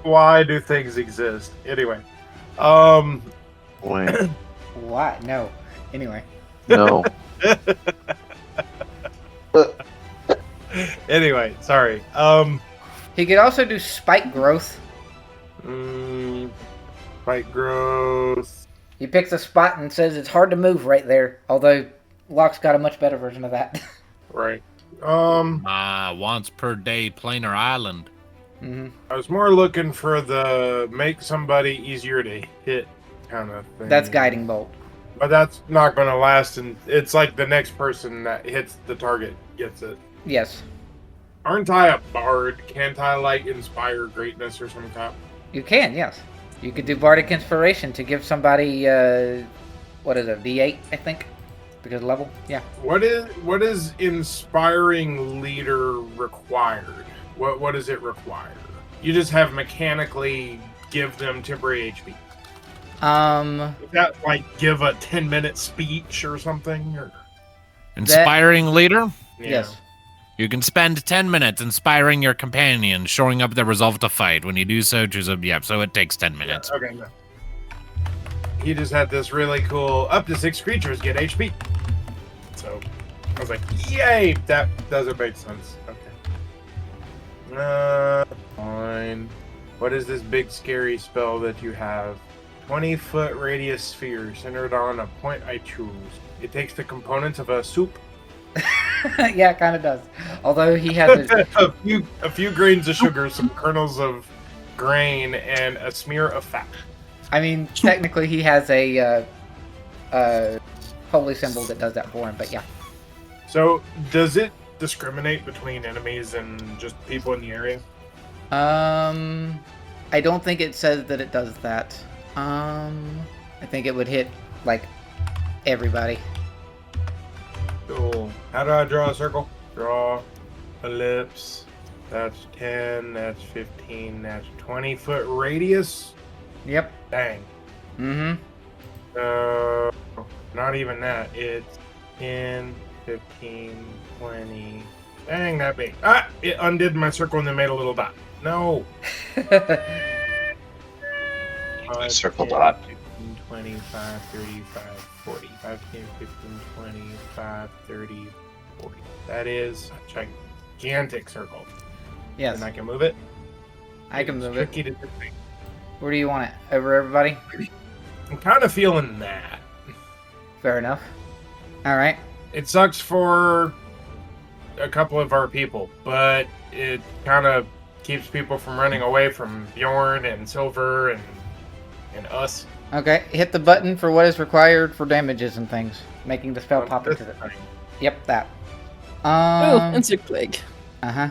Why do things exist? Anyway. Wait. Why? No. Anyway. No. Anyway, sorry. He could also do Spike Growth. Fight growth. He picks a spot and says it's hard to move right there. Although Locke's got a much better version of that. Right. Once per day, planar island. Mm-hmm. I was more looking for the make somebody easier to hit kind of thing. That's guiding bolt. But that's not going to last, and it's like the next person that hits the target gets it. Yes. Aren't I a bard? Can't I, like, inspire greatness or some kind? You can, yes. You could do Bardic Inspiration to give somebody, what is it, V8, I think? Because level? Yeah. What is inspiring leader required? What does it require? You just have mechanically give them temporary HP. Is that like give a 10-minute speech or something? Or? Inspiring leader? Yeah. Yes. You can spend 10 minutes inspiring your companion, shoring up the resolve to fight. When you do so, choose a... Yep, so it takes 10 minutes. Yeah, okay, no. He just had this really cool, up to 6 creatures get HP. So, I was like, yay! That doesn't make sense. Okay. Fine. What is this big scary spell that you have? 20-foot radius sphere centered on a point I choose. It takes the components of a soup. Yeah, it kind of does. Although he has a few grains of sugar, some kernels of grain, and a smear of fat. I mean, technically he has a holy symbol that does that for him, but yeah. So, does it discriminate between enemies and just people in the area? I don't think it says that it does that. I think it would hit, like, everybody. Cool. How do I draw a circle? Draw ellipse. That's 10, that's 15, that's 20-foot radius? Yep. Dang. Mm-hmm. Not even that. It's 10, 15, 20. Dang, that big. Ah! It undid my circle and then made a little dot. No. Circle dot. 15, 25, 35, 40. 5, 10, 15, 20, 5, 30, 40. That is a gigantic circle. Yes. And I can move it? I can move it. Tricky to do things. Where do you want it? Over everybody? I'm kind of feeling that. Fair enough. Alright. It sucks for a couple of our people, but it kind of keeps people from running away from Bjorn and Silver and us. Okay, hit the button for what is required for damages and things. Making the spell pop into the... Yep, that. Oh, insect plague. Uh-huh.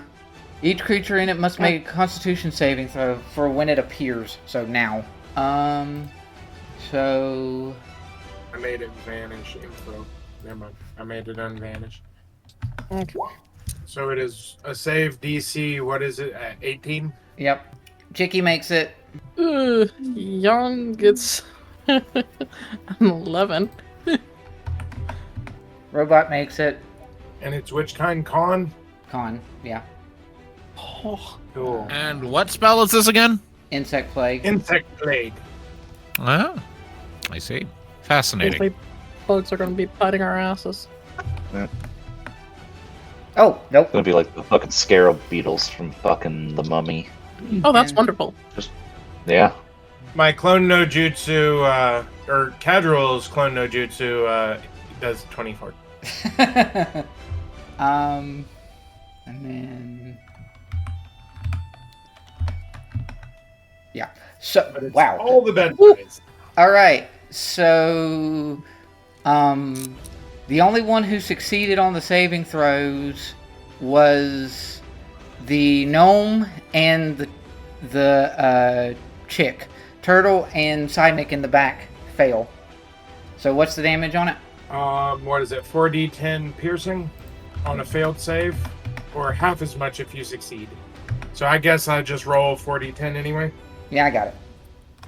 Each creature in it must make a Constitution saving throw for when it appears. So now. So... I made it vanish info. Never mind. I made it unvanish. Okay. So it is a save DC, what is it, at 18? Yep. Chicky makes it. Young gets an 11. Robot makes it. And it's which kind? Con? Con, yeah. Oh, Cool. And what spell is this again? Insect plague. Insect plague. Ah, I see. Fascinating. basically, bugs are going to be biting our asses. Oh, nope. It's gonna be like the fucking scarab beetles from fucking the Mummy. Oh, that's And- wonderful. Yeah. My clone no jutsu, or Cadril's clone no jutsu, does 24. And then... Yeah. So, But it's wow. all the bad guys. Alright, so... the only one who succeeded on the saving throws was the gnome and the chick. Turtle and Sidenick in the back fail. So what's the damage on it? What is it, 4d10 piercing on a failed save? Or half as much if you succeed. So I guess I just roll 4d10 anyway? Yeah, I got it.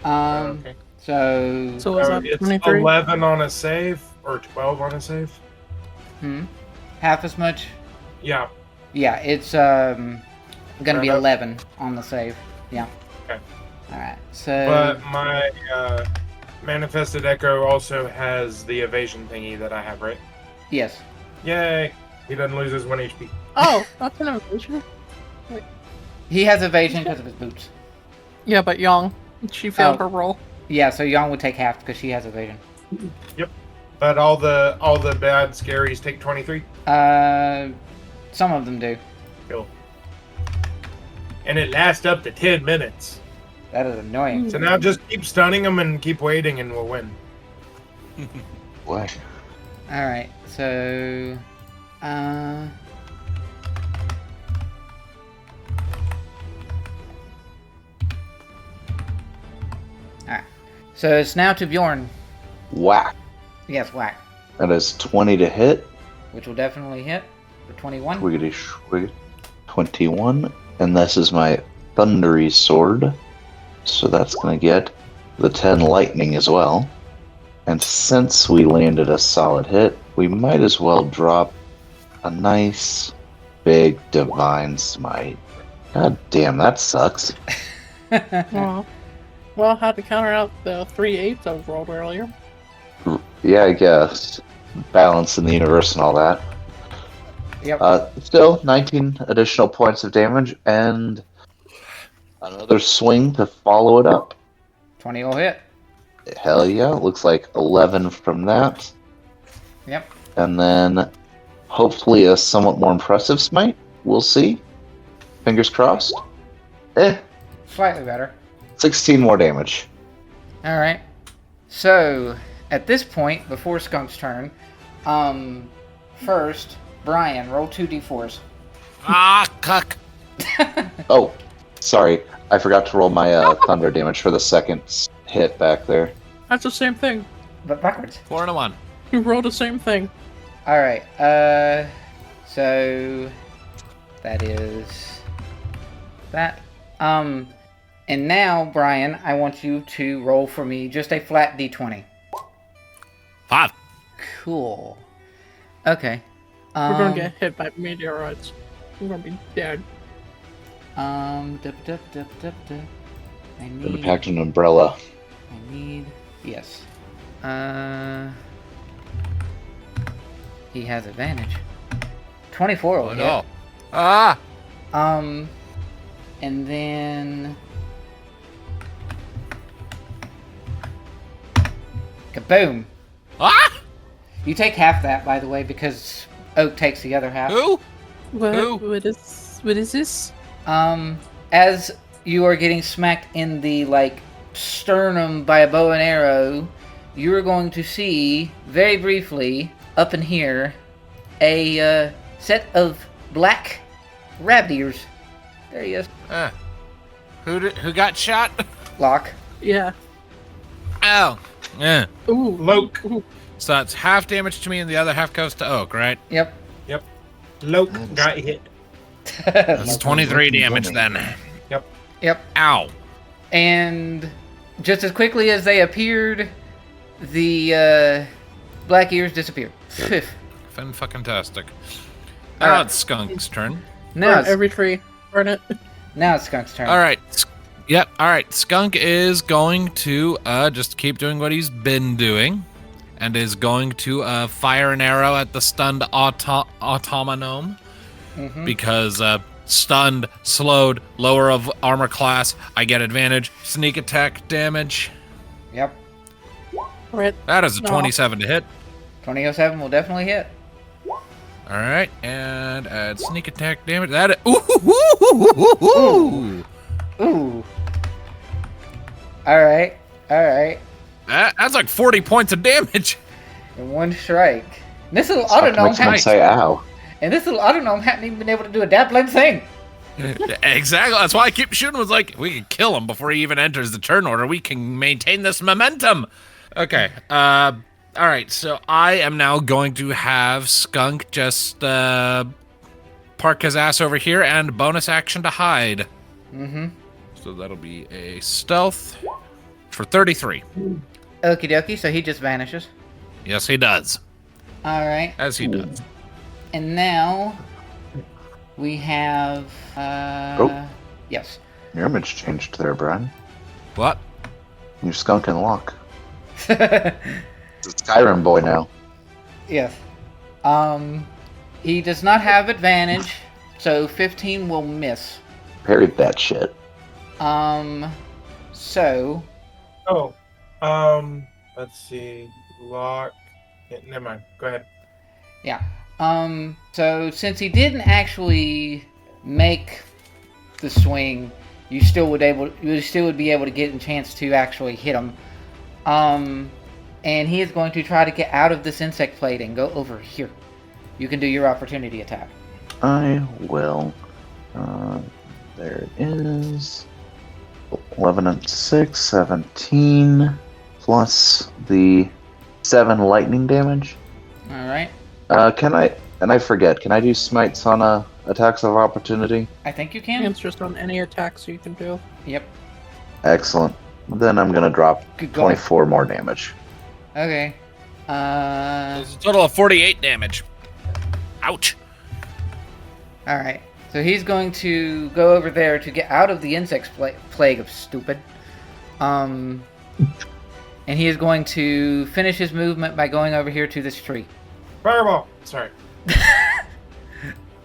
Okay. So... So is that it's 23? 11 on a save, or 12 on a save? half as much? Yeah. Yeah, it's gonna be Fair 11 on the save. Yeah. Okay. Alright, so... But my Manifested Echo also has the evasion thingy that I have, right? Yes. Yay! He doesn't lose his 1 HP. Oh, that's an evasion. He has evasion because of his boots. Yeah, but Young, she failed Oh. her roll. Yeah, so Yang would take half because she has evasion. But all the bad scaries take 23. Some of them do. Cool. And it lasts up to 10 minutes. That is annoying. So now just keep stunning them and keep waiting, and we'll win. What? All right, so Alright. So it's now to Bjorn. Whack. Yes, whack. That is 20 to hit. Which will definitely hit for 21. Wiggity swig. 21. And this is my thundery sword. So that's going to get the 10 lightning as well. And since we landed a solid hit, we might as well drop a nice big divine smite. God damn, that sucks. Well, how to counter out the 3 8s I was rolled earlier. Yeah, I guess. Balance in the universe and all that. Yep. Still, 19 additional points of damage and another swing to follow it up. 20 will hit. Hell yeah, looks like 11 from that. Yep. And then hopefully a somewhat more impressive smite. We'll see. Fingers crossed. Slightly better. 16 more damage. Alright. So, at this point, before Skunk's turn, first, Brian, roll 2d4s. Ah, cuck. Oh, sorry. I forgot to roll my thunder damage for the second hit back there. That's the same thing. But backwards. 4 and a 1. You rolled the same thing. Alright, so that is that. And now, Brian, I want you to roll for me just a flat d20. 5. Cool. Okay. We're gonna get hit by meteorites. We're gonna be dead. I Gonna need. pack an umbrella. I need. Yes. He has advantage. 24 will Oh hit. no. Ah! And then. Kaboom! Ah! You take half that, by the way, because Oak takes the other half. Who? What is this? As you are getting smacked in the, sternum by a bow and arrow, you are going to see, very briefly, up in here, a set of black rabbit ears. There he is. Who got shot? Locke. Yeah. Oh. Yeah. Ooh. Locke. Ooh. So that's half damage to me and the other half goes to Oak, right? Yep. Locke got hit. That's 23 damage then. Yep. Ow. And just as quickly as they appeared, the black ears disappeared. Fan-fucking-tastic. All Now right. it's Skunk's turn. Now Burn it's, every tree. Burn it. now it's Skunk's turn. All right. Yep. All right. Skunk is going to just keep doing what he's been doing, and is going to fire an arrow at the stunned automaton because stunned, slowed, lower of armor class. I get advantage. Sneak attack damage. Yep. Right. That is a No. 27 to hit. 2007 will definitely hit. All right, and add sneak attack damage. That ooh. Ooh. Alright. That's like 40 points of damage. In one strike. And this little It's not to autonome make someone hadn't, say ow. and this little autonome hadn't even been able to do a dabbling thing. Exactly. That's why I keep shooting. Was like, we can kill him before he even enters the turn order. We can maintain this momentum. Okay. All right. So I am now going to have Skunk just park his ass over here and bonus action to hide. Mm-hmm. So that'll be a stealth for 33. Okie dokie, so he just vanishes. Yes, he does. Alright. As he does. And now we have yes. Your image changed there, Brian. What? You're Skunk and Locke. It's a Skyrim boy now. Yes. He does not have advantage, so 15 will miss. Parried that shit. So Oh, Let's see. Locke. Yeah, never mind. Go ahead. Yeah. So since he didn't actually make the swing, you still would be able to get a chance to actually hit him. And he is going to try to get out of this insect plate and go over here. You can do your opportunity attack. I will. There it is. 11 and 6, 17, plus the 7 lightning damage. Alright. Can I forget, can I do smites on attacks of opportunity? I think you can. It's just on any attacks you can do. Yep. Excellent. Then I'm going to drop Good going. 24 more damage. Okay. It's a total of 48 damage. Ouch. Alright. So he's going to go over there to get out of the insect plague of stupid. And he is going to finish his movement by going over here to this tree. Fireball. Sorry.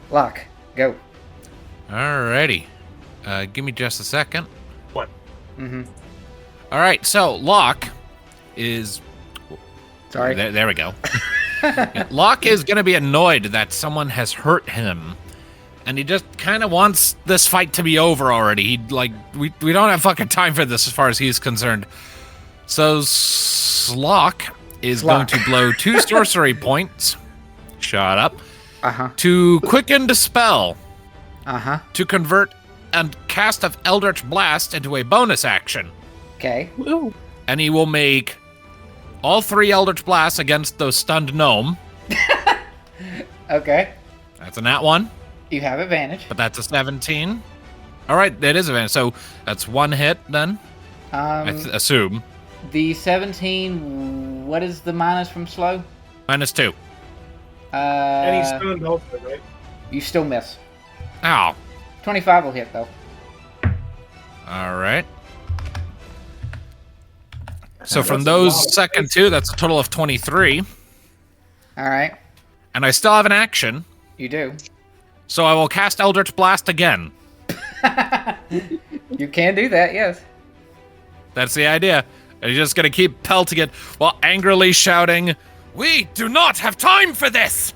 Locke, go. Alrighty. Give me just a second. What? Mm-hmm. Alright, so Locke is... Sorry. There we go. Yeah, Locke is going to be annoyed that someone has hurt him. And he just kind of wants this fight to be over already. We don't have fucking time for this as far as he's concerned. So Locke is going to blow 2 sorcery points. Shut up. Uh-huh. To quicken dispel. Uh-huh. To convert and cast of Eldritch Blast into a bonus action. Okay. Ooh. And he will make all 3 Eldritch Blasts against the stunned gnome. Okay. That's a nat 1. You have advantage. But that's a 17. All right, that is advantage. So that's 1 hit then, I assume. The 17, what is the minus from slow? -2. And he's stunned also, right? You still miss. Ow. 25 will hit, though. All right. So from those second 2, that's a total of 23. All right. And I still have an action. You do. So I will cast Eldritch Blast again. You can do that, yes. That's the idea. And he's just going to keep pelting it while angrily shouting, "We do not have time for this!"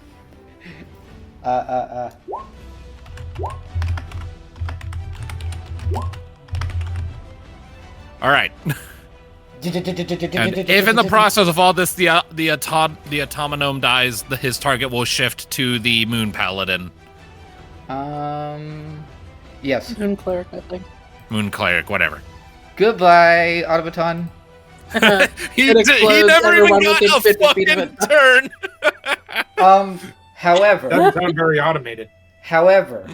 All right. And if in the process of all this the Automanome dies, his target will shift to the Moon Paladin. Yes. Moon Cleric, I think. Moon Cleric, whatever. Goodbye, Automaton. He never even got a fucking turn. However. Doesn't sound very automated. However,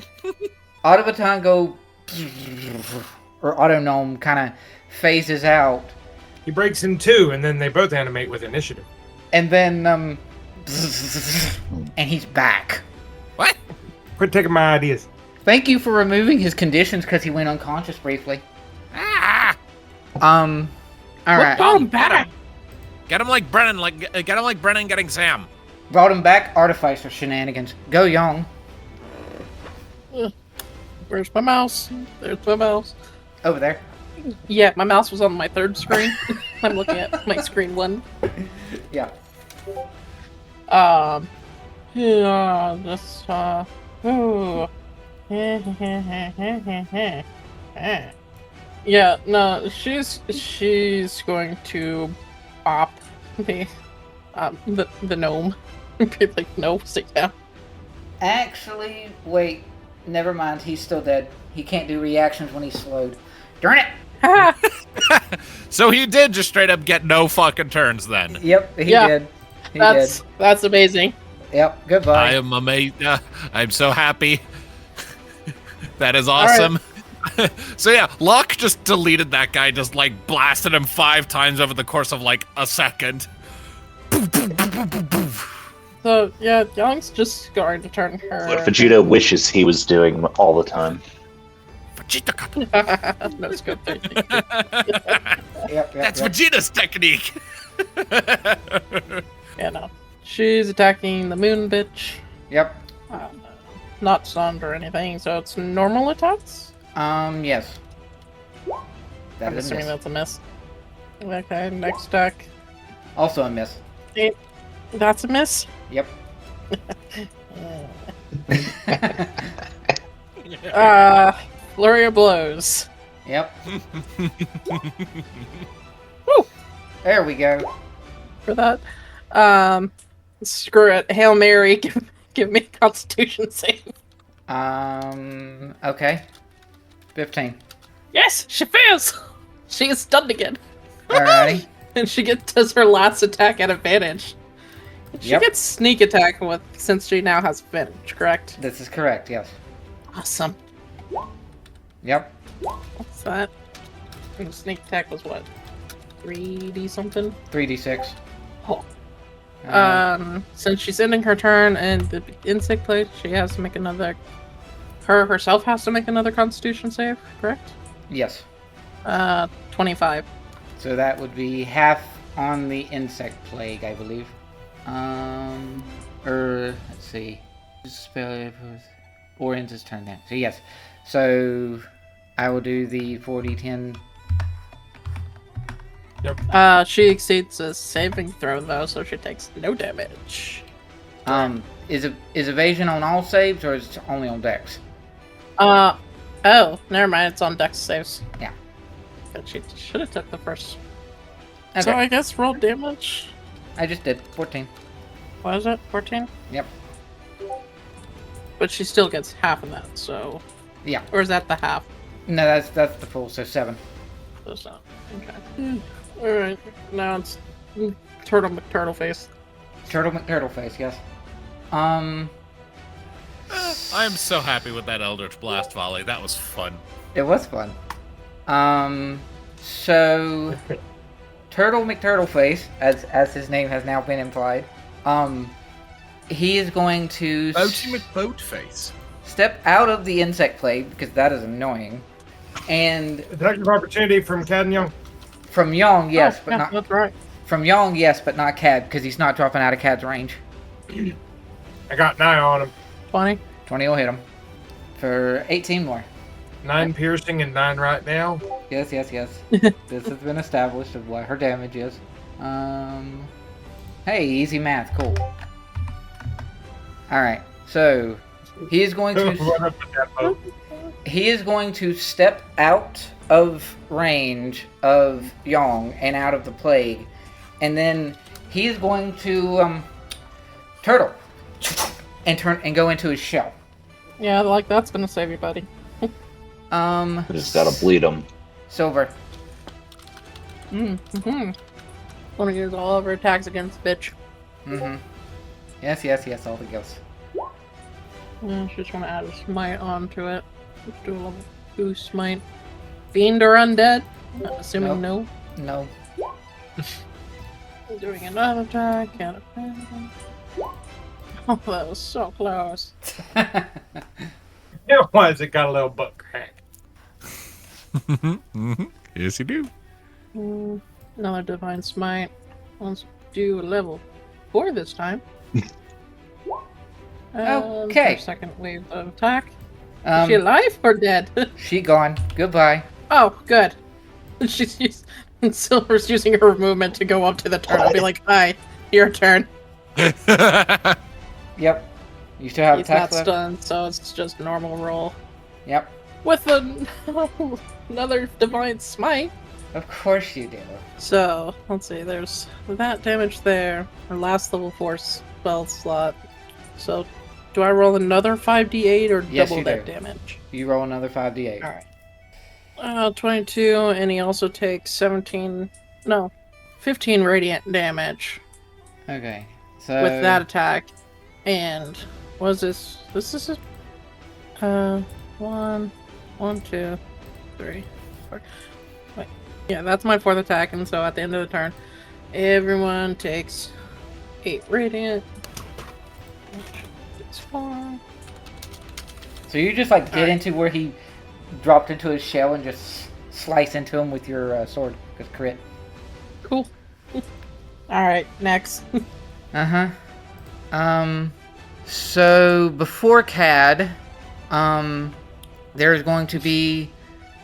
Automaton or Autonome kind of phases out. He breaks in 2, and then they both animate with initiative. And then, and he's back. What? Quit taking my ideas. Thank you for removing his conditions because he went unconscious briefly. Ah! All right. Brought him back. Get him like Brennan getting Sam. Brought him back. Artificer shenanigans. Go Young. Where's my mouse? There's my mouse. Over there. Yeah, my mouse was on my 3rd screen. I'm looking at my screen 1. Yeah. Yeah, this, ooh. Yeah, no, she's going to bop the gnome. Be like, no, sit down. Actually, wait. Never mind. He's still dead. He can't do reactions when he's slowed. Darn it! So he did just straight up get no fucking turns then. Yep, he did. He did. That's amazing. Yep, goodbye. I am amazed. I'm so happy. That is awesome. Right. So yeah, Locke just deleted that guy, just like blasted him 5 times over the course of like a second. So yeah, Young's just going to turn her. What Vegeta wishes he was doing all the time. Vegeta cut. That's good. Yep, That's Vegeta's technique. Yeah, no. She's attacking the moon bitch. Yep. Not stunned or anything, so it's normal attacks? Yes. I'm assuming that's a miss. Okay, next attack. Also a miss. That's a miss. Yep. Flurry of blows. Yep. Woo! There we go. For that. Screw it. Hail Mary. Give me a Constitution save. Okay. 15. Yes, she fails. She is stunned again. Alrighty. And she does her last attack at advantage. She Yep. gets sneak attack with since she now has advantage, correct? This is correct, yes. Awesome. Yep. What's that? And sneak attack was what? 3D something? 3d6. Oh. Um, Since she's ending her turn and the insect plate, she has to make another. Herself has to make another Constitution save, correct? yes. 25. So that would be half on the insect plague, I believe. Let's see. Spell or ends his turn then. So yes. So I will do the 40-10. She exceeds a saving throw though, so she takes no damage. Is evasion on all saves or is it only on dex? Oh, never mind. It's on Dex saves. Yeah. But she should have took the first. Okay. So I guess roll damage. I just did 14. What is it? 14? Yep. But she still gets half of that. So. Yeah. Or is that the half? No, that's the full. So 7. That's not. Okay. All right. Now it's Turtle McTurtleface. Turtle McTurtleface. Yes. I am so happy with that Eldritch Blast volley. That was fun. It was fun. So Turtle McTurtleface, as his name has now been implied, he is going to Boaty McBoatface. step out of the insect plague because that is annoying, and Attack of opportunity from Cad and Young. from Young, yes, Oh, but yeah, not that's right. from Young, yes, but not Cad because he's not dropping out of Cad's range. I got 9 on him. 20. 20 will hit him for 18 more. 9 piercing and 9 right now. Yes. This has been established of what her damage is. Hey, easy math, cool. All right, so he is going to Run up with that boat. step out of range of Yong and out of the plague, and then he is going to turtle and turn and go into his shell. Yeah, like that's gonna save you, buddy. I just gotta bleed him. Silver. Mm-hmm. Wanna use all of her attacks against bitch. Mm-hmm. Yes, all the gifts. Yeah, she's gonna add a smite onto it. Let's do a level 2 smite. Fiend or undead? Assuming no. No. Doing another attack. Oh, that was so close. It was. It got a little butt crack. Yes, you do. Another divine smite. Let's do level 4 this time. Okay. Second wave of attack. Is Um, she alive or dead? she gone. Goodbye. Oh, good. Silver's using her movement to go up to the turn. I'll be like, hi, your turn. Yep. You still have He's attack not left? stunned, so it's just normal roll. Yep. With another divine smite. Of course you do. So, let's see, there's that damage there. Our last level 4 spell slot. So, do I roll another 5d8 or Yes, double you that do. damage? You roll another 5d8. Alright. 22, and he also takes 15 radiant damage Okay. So with that attack. And, what is this? This is a... 1, 2, 3, 4... Wait. Yeah, that's my 4th attack, and so at the end of the turn, everyone takes 8 radiant. 6, 4... So you just like get Alright. into where he dropped into his shell and just slice into him with your sword. Because crit. Cool. Alright, next. Uh-huh. So before Cad, there's going to be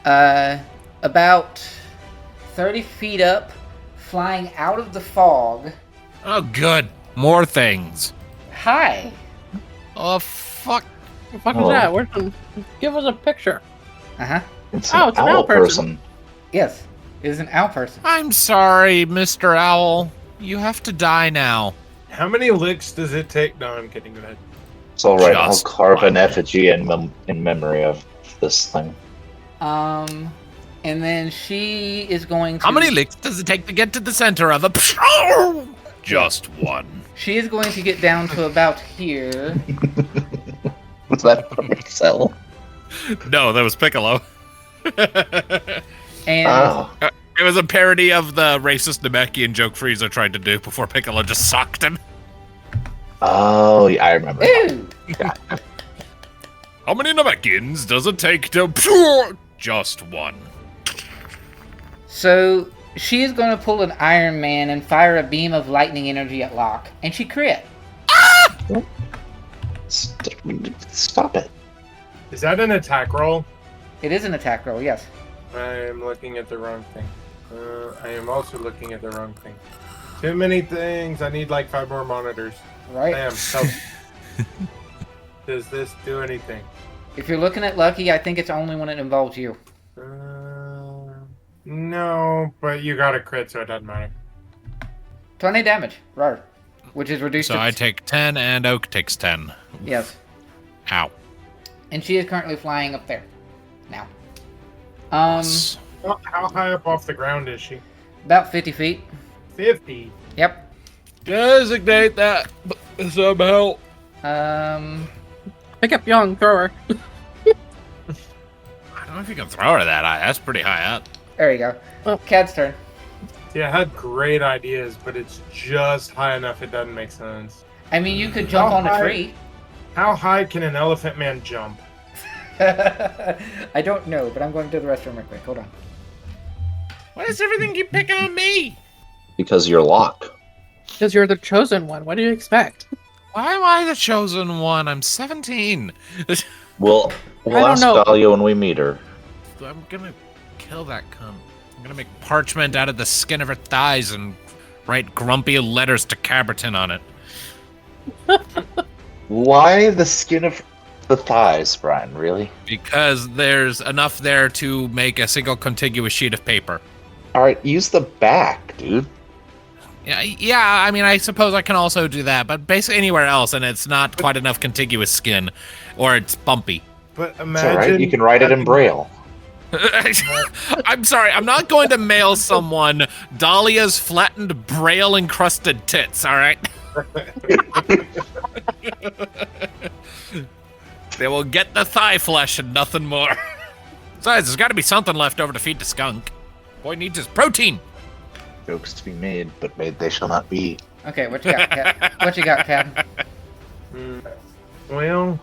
about 30 feet up flying out of the fog. Oh, good. More things. Hi. Oh, fuck. What the fuck is Hello. that? Give us a picture. Uh-huh. It's Oh, an it's an owl owl person. Yes, it is an owl person. I'm sorry, Mr. Owl. You have to die now. How many licks does it take? No, I'm kidding. Go ahead. It's all right. I'll Just carve an one. effigy in memory of this thing. And then she is going to... How many licks does it take to get to the center of a... Just one. She is going to get down to about here. Was that from Excel? No, that was Piccolo. And Oh, It was a parody of the racist Namekian joke Frieza tried to do before Piccolo just socked him. oh, yeah, I remember. ooh, How many Namekians does it take to... Just one. so she is going to pull an Iron Man and fire a beam of lightning energy at Locke, and she crit. Stop it. Is that an attack roll? It is an attack roll, yes. I am looking at the wrong thing. I am also looking at the wrong thing. Too many things. I need like 5 more monitors. Right? Damn. So, does this do anything? If you're looking at Lucky, I think it's only when it involves you. No, but you got a crit, so it doesn't matter. 20 damage, right? Which is reduced So to... I take 10 and Oak takes 10. Yes. Ow. And she is currently flying up there. Now. How high up off the ground is she? About 50 feet. 50. Yep. Designate that somehow. Pick up Young, throw her. I don't know if you can throw her that high. That's pretty high up. There you go. Oh. Cad's turn. See, I had great ideas, but it's just high enough it doesn't make sense. I mean, you could jump How on a high? tree. How high can an elephant man jump? I don't know, but I'm going to the restroom real quick. Hold on. Why does everything keep picking on me? Because you're Locke. Because you're the chosen one. What do you expect? Why am I the chosen one? I'm 17. We'll I don't ask know. Dahlia when we meet her. I'm gonna kill that cunt. I'm gonna make parchment out of the skin of her thighs and write grumpy letters to Caberton on it. Why the skin of the thighs, Brian? Really? Because there's enough there to make a single contiguous sheet of paper. All right, use the back, dude. Yeah, I mean, I suppose I can also do that, but basically anywhere else, and it's not quite enough contiguous skin, or it's bumpy. But It's imagine. all right. You can write it in Braille. I'm sorry, I'm not going to mail someone Dahlia's flattened braille-encrusted tits, all right? They will get the thigh flesh and nothing more. Besides, there's got to be something left over to feed the skunk. Boy needs his protein. Jokes to be made, but made they shall not be. Okay, what you got, Cad? What you got, Cad? Well,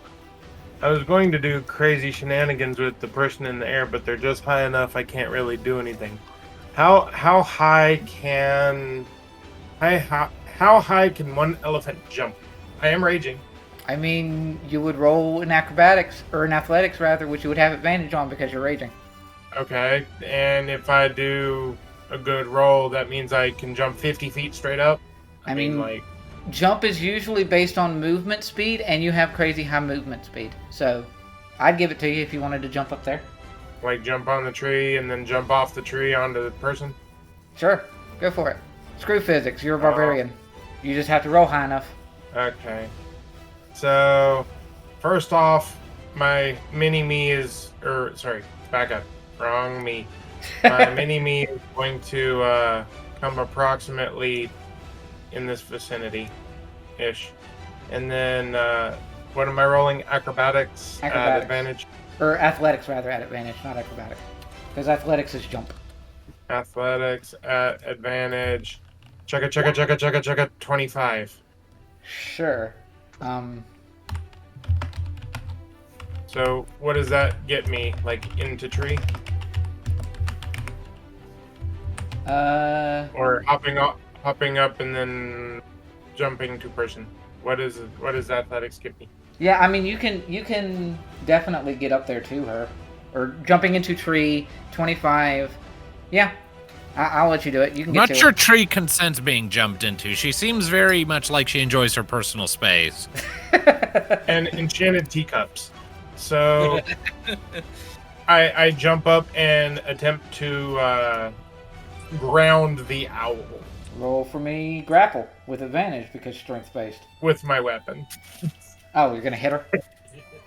I was going to do crazy shenanigans with the person in the air, but they're just high enough I can't really do anything. How high can how high can one elephant jump? I am raging. I mean, you would roll in acrobatics, or in athletics rather, which you would have advantage on because you're raging. Okay, and if I do a good roll, that means I can jump 50 feet straight up. I mean, like, jump is usually based on movement speed, and you have crazy high movement speed. So, I'd give it to you if you wanted to jump up there. jump on the tree and then jump off the tree onto the person. Sure, go for it. Screw physics, you're a barbarian. You just have to roll high enough. Okay. So, first off, my mini-me is... back up. Wrong me. My mini-me is going to come approximately in this vicinity-ish. And then, what am I rolling? Acrobatics at Acrobatics. advantage? Or athletics rather at advantage, not acrobatics. Because athletics is jump. Athletics at advantage. Chugga, 25. Sure. So, what does that get me? Into tree? Or hopping up and then jumping to person. What does athletics give me? Yeah, I mean, you can definitely get up there to her. Or jumping into tree, 25. Yeah. I'll let you do it. You can get Not to sure it. Tree consents being jumped into. She seems very much like she enjoys her personal space. And enchanted teacups. So I jump up and attempt to ground the owl Roll for me grapple with advantage because strength based. with my weapon. Oh, you're gonna hit her?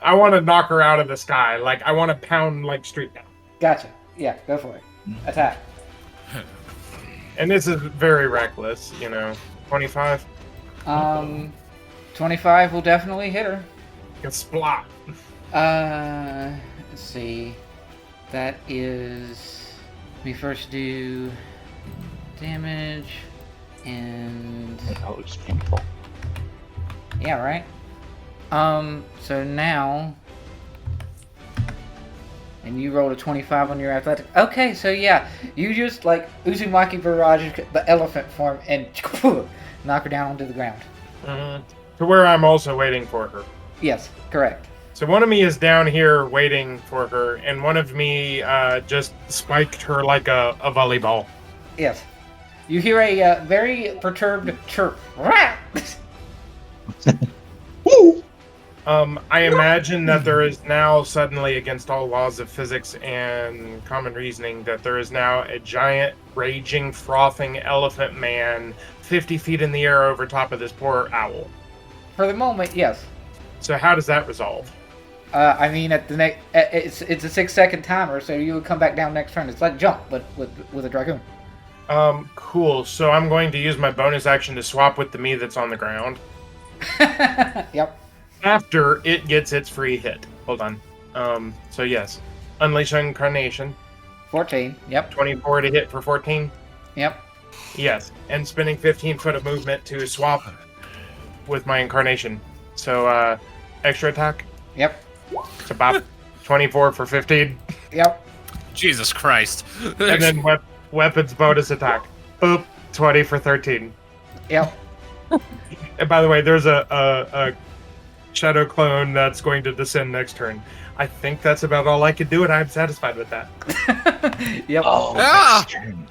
I want to knock her out of the sky. Like, I want to pound, like, straight down. Gotcha. Yeah, go for it. Attack. And this is very reckless, 25? 25 will definitely hit her. A splot. Let's see. That is. Let me first do damage and. That looks painful. Yeah, right? So now. And you rolled a 25 on your athletic. Okay, so yeah, you just like Uzumaki barrage the elephant form and knock her down onto the ground. To where I'm also waiting for her. Yes, correct. So one of me is down here waiting for her, and one of me just spiked her like a volleyball. Yes. You hear a very perturbed chirp. I imagine that there is now suddenly, against all laws of physics and common reasoning, that there is now a giant, raging, frothing elephant man 50 feet in the air over top of this poor owl. For the moment, yes. So how does that resolve? I mean, at the next, it's a 6-second timer, so you would come back down next turn. It's like jump, but with a dragoon. Cool. So I'm going to use my bonus action to swap with the me that's on the ground. Yep. After it gets its free hit. Hold on. So yes. Unleash Incarnation. 14. Yep. 24 to hit for 14. Yep. Yes. And spending 15 foot of movement to swap with my Incarnation. So, extra attack. Yep. It's about 24 for 15. Yep. Jesus Christ. And then weapons bonus attack. Boop. 20 for 13. Yep. And by the way, there's a shadow clone that's going to descend next turn. I think that's about all I could do, and I'm satisfied with that. Yep. Oh, Ah! next turn.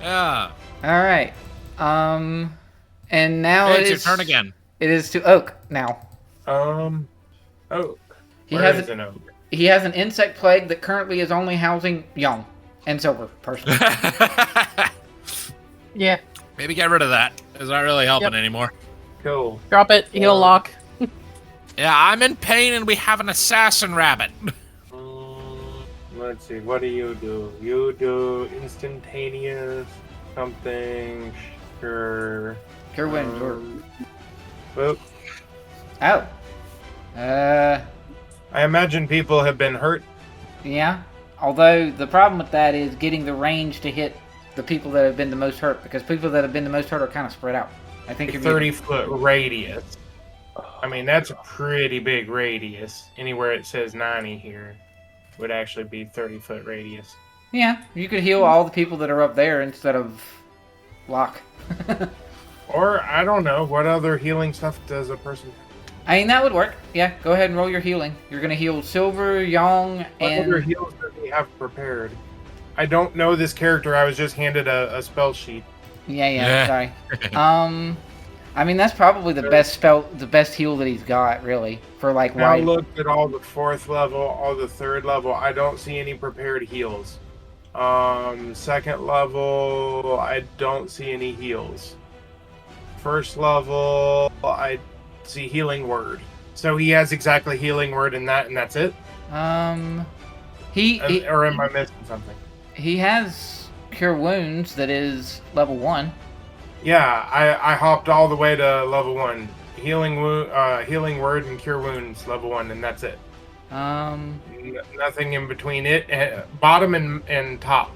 Yeah. All right. And now Hey, it's your turn again. It is to Oak now. Oak. He Where has is an oak? He has an insect plague that currently is only housing young and silver, personally. Yeah. Maybe get rid of that. It's not really helping anymore. Cool. Drop it. Heal Locke. Yeah, I'm in pain and we have an assassin rabbit. Let's see. What do? You do instantaneous something. Sure. Cure wounds or Boop. oh. I imagine people have been hurt. Yeah. Although the problem with that is getting the range to hit the people that have been the most hurt, because people that have been the most hurt are kind of spread out. I think A you're 30-foot radius. I mean, that's a pretty big radius. Anywhere it says 90 here would actually be 30-foot radius. Yeah, you could heal all the people that are up there instead of Locke. Or, I don't know, what other healing stuff does a person... I mean, that would work. Yeah, go ahead and roll your healing. You're going to heal Silver, Yang, What and... other heals does he have prepared? I don't know this character. I was just handed a spell sheet. Yeah, sorry. I mean, that's probably the best heal that he's got, really, for like Now wide. look at all the 4th level, all the 3rd level. I don't see any prepared heals. 2nd level, I don't see any heals. 1st level, I see healing word. So he has exactly healing word in that, and that's it. Or am I missing something? He has Cure Wounds that is level 1. Yeah, I hopped all the way to level 1. Healing word and cure wounds level 1, and that's it. Nothing in between it, bottom and top.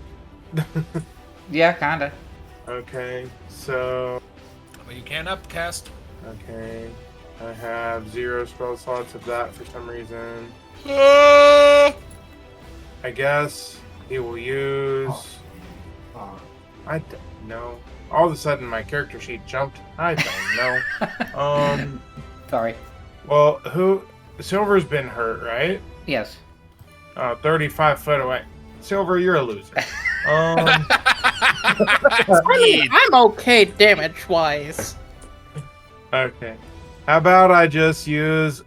Yeah, kinda. Okay, so Well, you can't upcast. okay, I have 0 spell slots of that for some reason. I guess he will use. I don't know. All of a sudden, my character sheet jumped. I don't know. Sorry. Well, Silver's been hurt, right? Yes. 35 foot away. Silver, you're a loser. I'm okay damage-wise. Okay. How about I just use,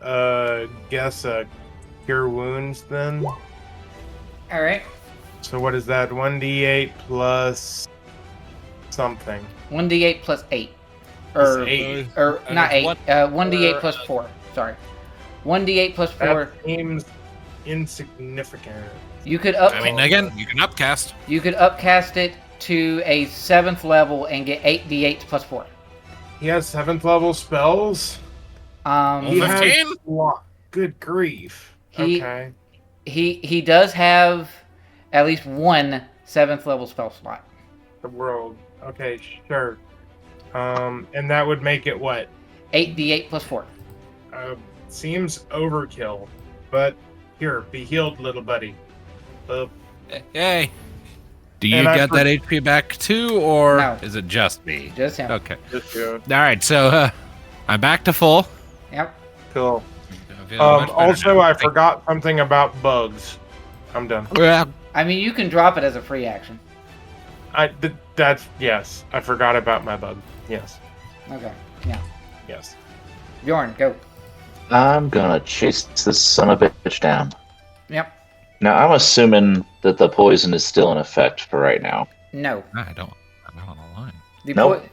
Cure Wounds then? All right. So what is that? 1d8 plus something. 1d8 plus 8. Plus Or 8. or And not it's 8. 1d8 plus 4. Sorry. 1d8 plus 4. That seems insignificant. You could I mean, again, you can upcast. You could upcast it to a 7th level and get 8d8 plus 4. He has 7th level spells? He 15? has Locke. Good grief. He- Okay. He does have at least one 7th level spell slot. The world. Okay, sure. And that would make it what? 8d8 plus 4. Seems overkill. But here, be healed, little buddy. Hey. Do you And I get that HP back too, or No. is it just me? Just him. Okay. Just go. All right, so I'm back to full. Yep. Cool. I'm feeling much better Also, now. I forgot something about bugs. I'm done. Well, I mean, you can drop it as a free action. Yes. I forgot about my bug. Yes. Okay. Yeah. Yes. Bjorn, go. I'm gonna chase this son of a bitch down. Yep. Now, I'm assuming that the poison is still in effect for right now. No. I don't know the line.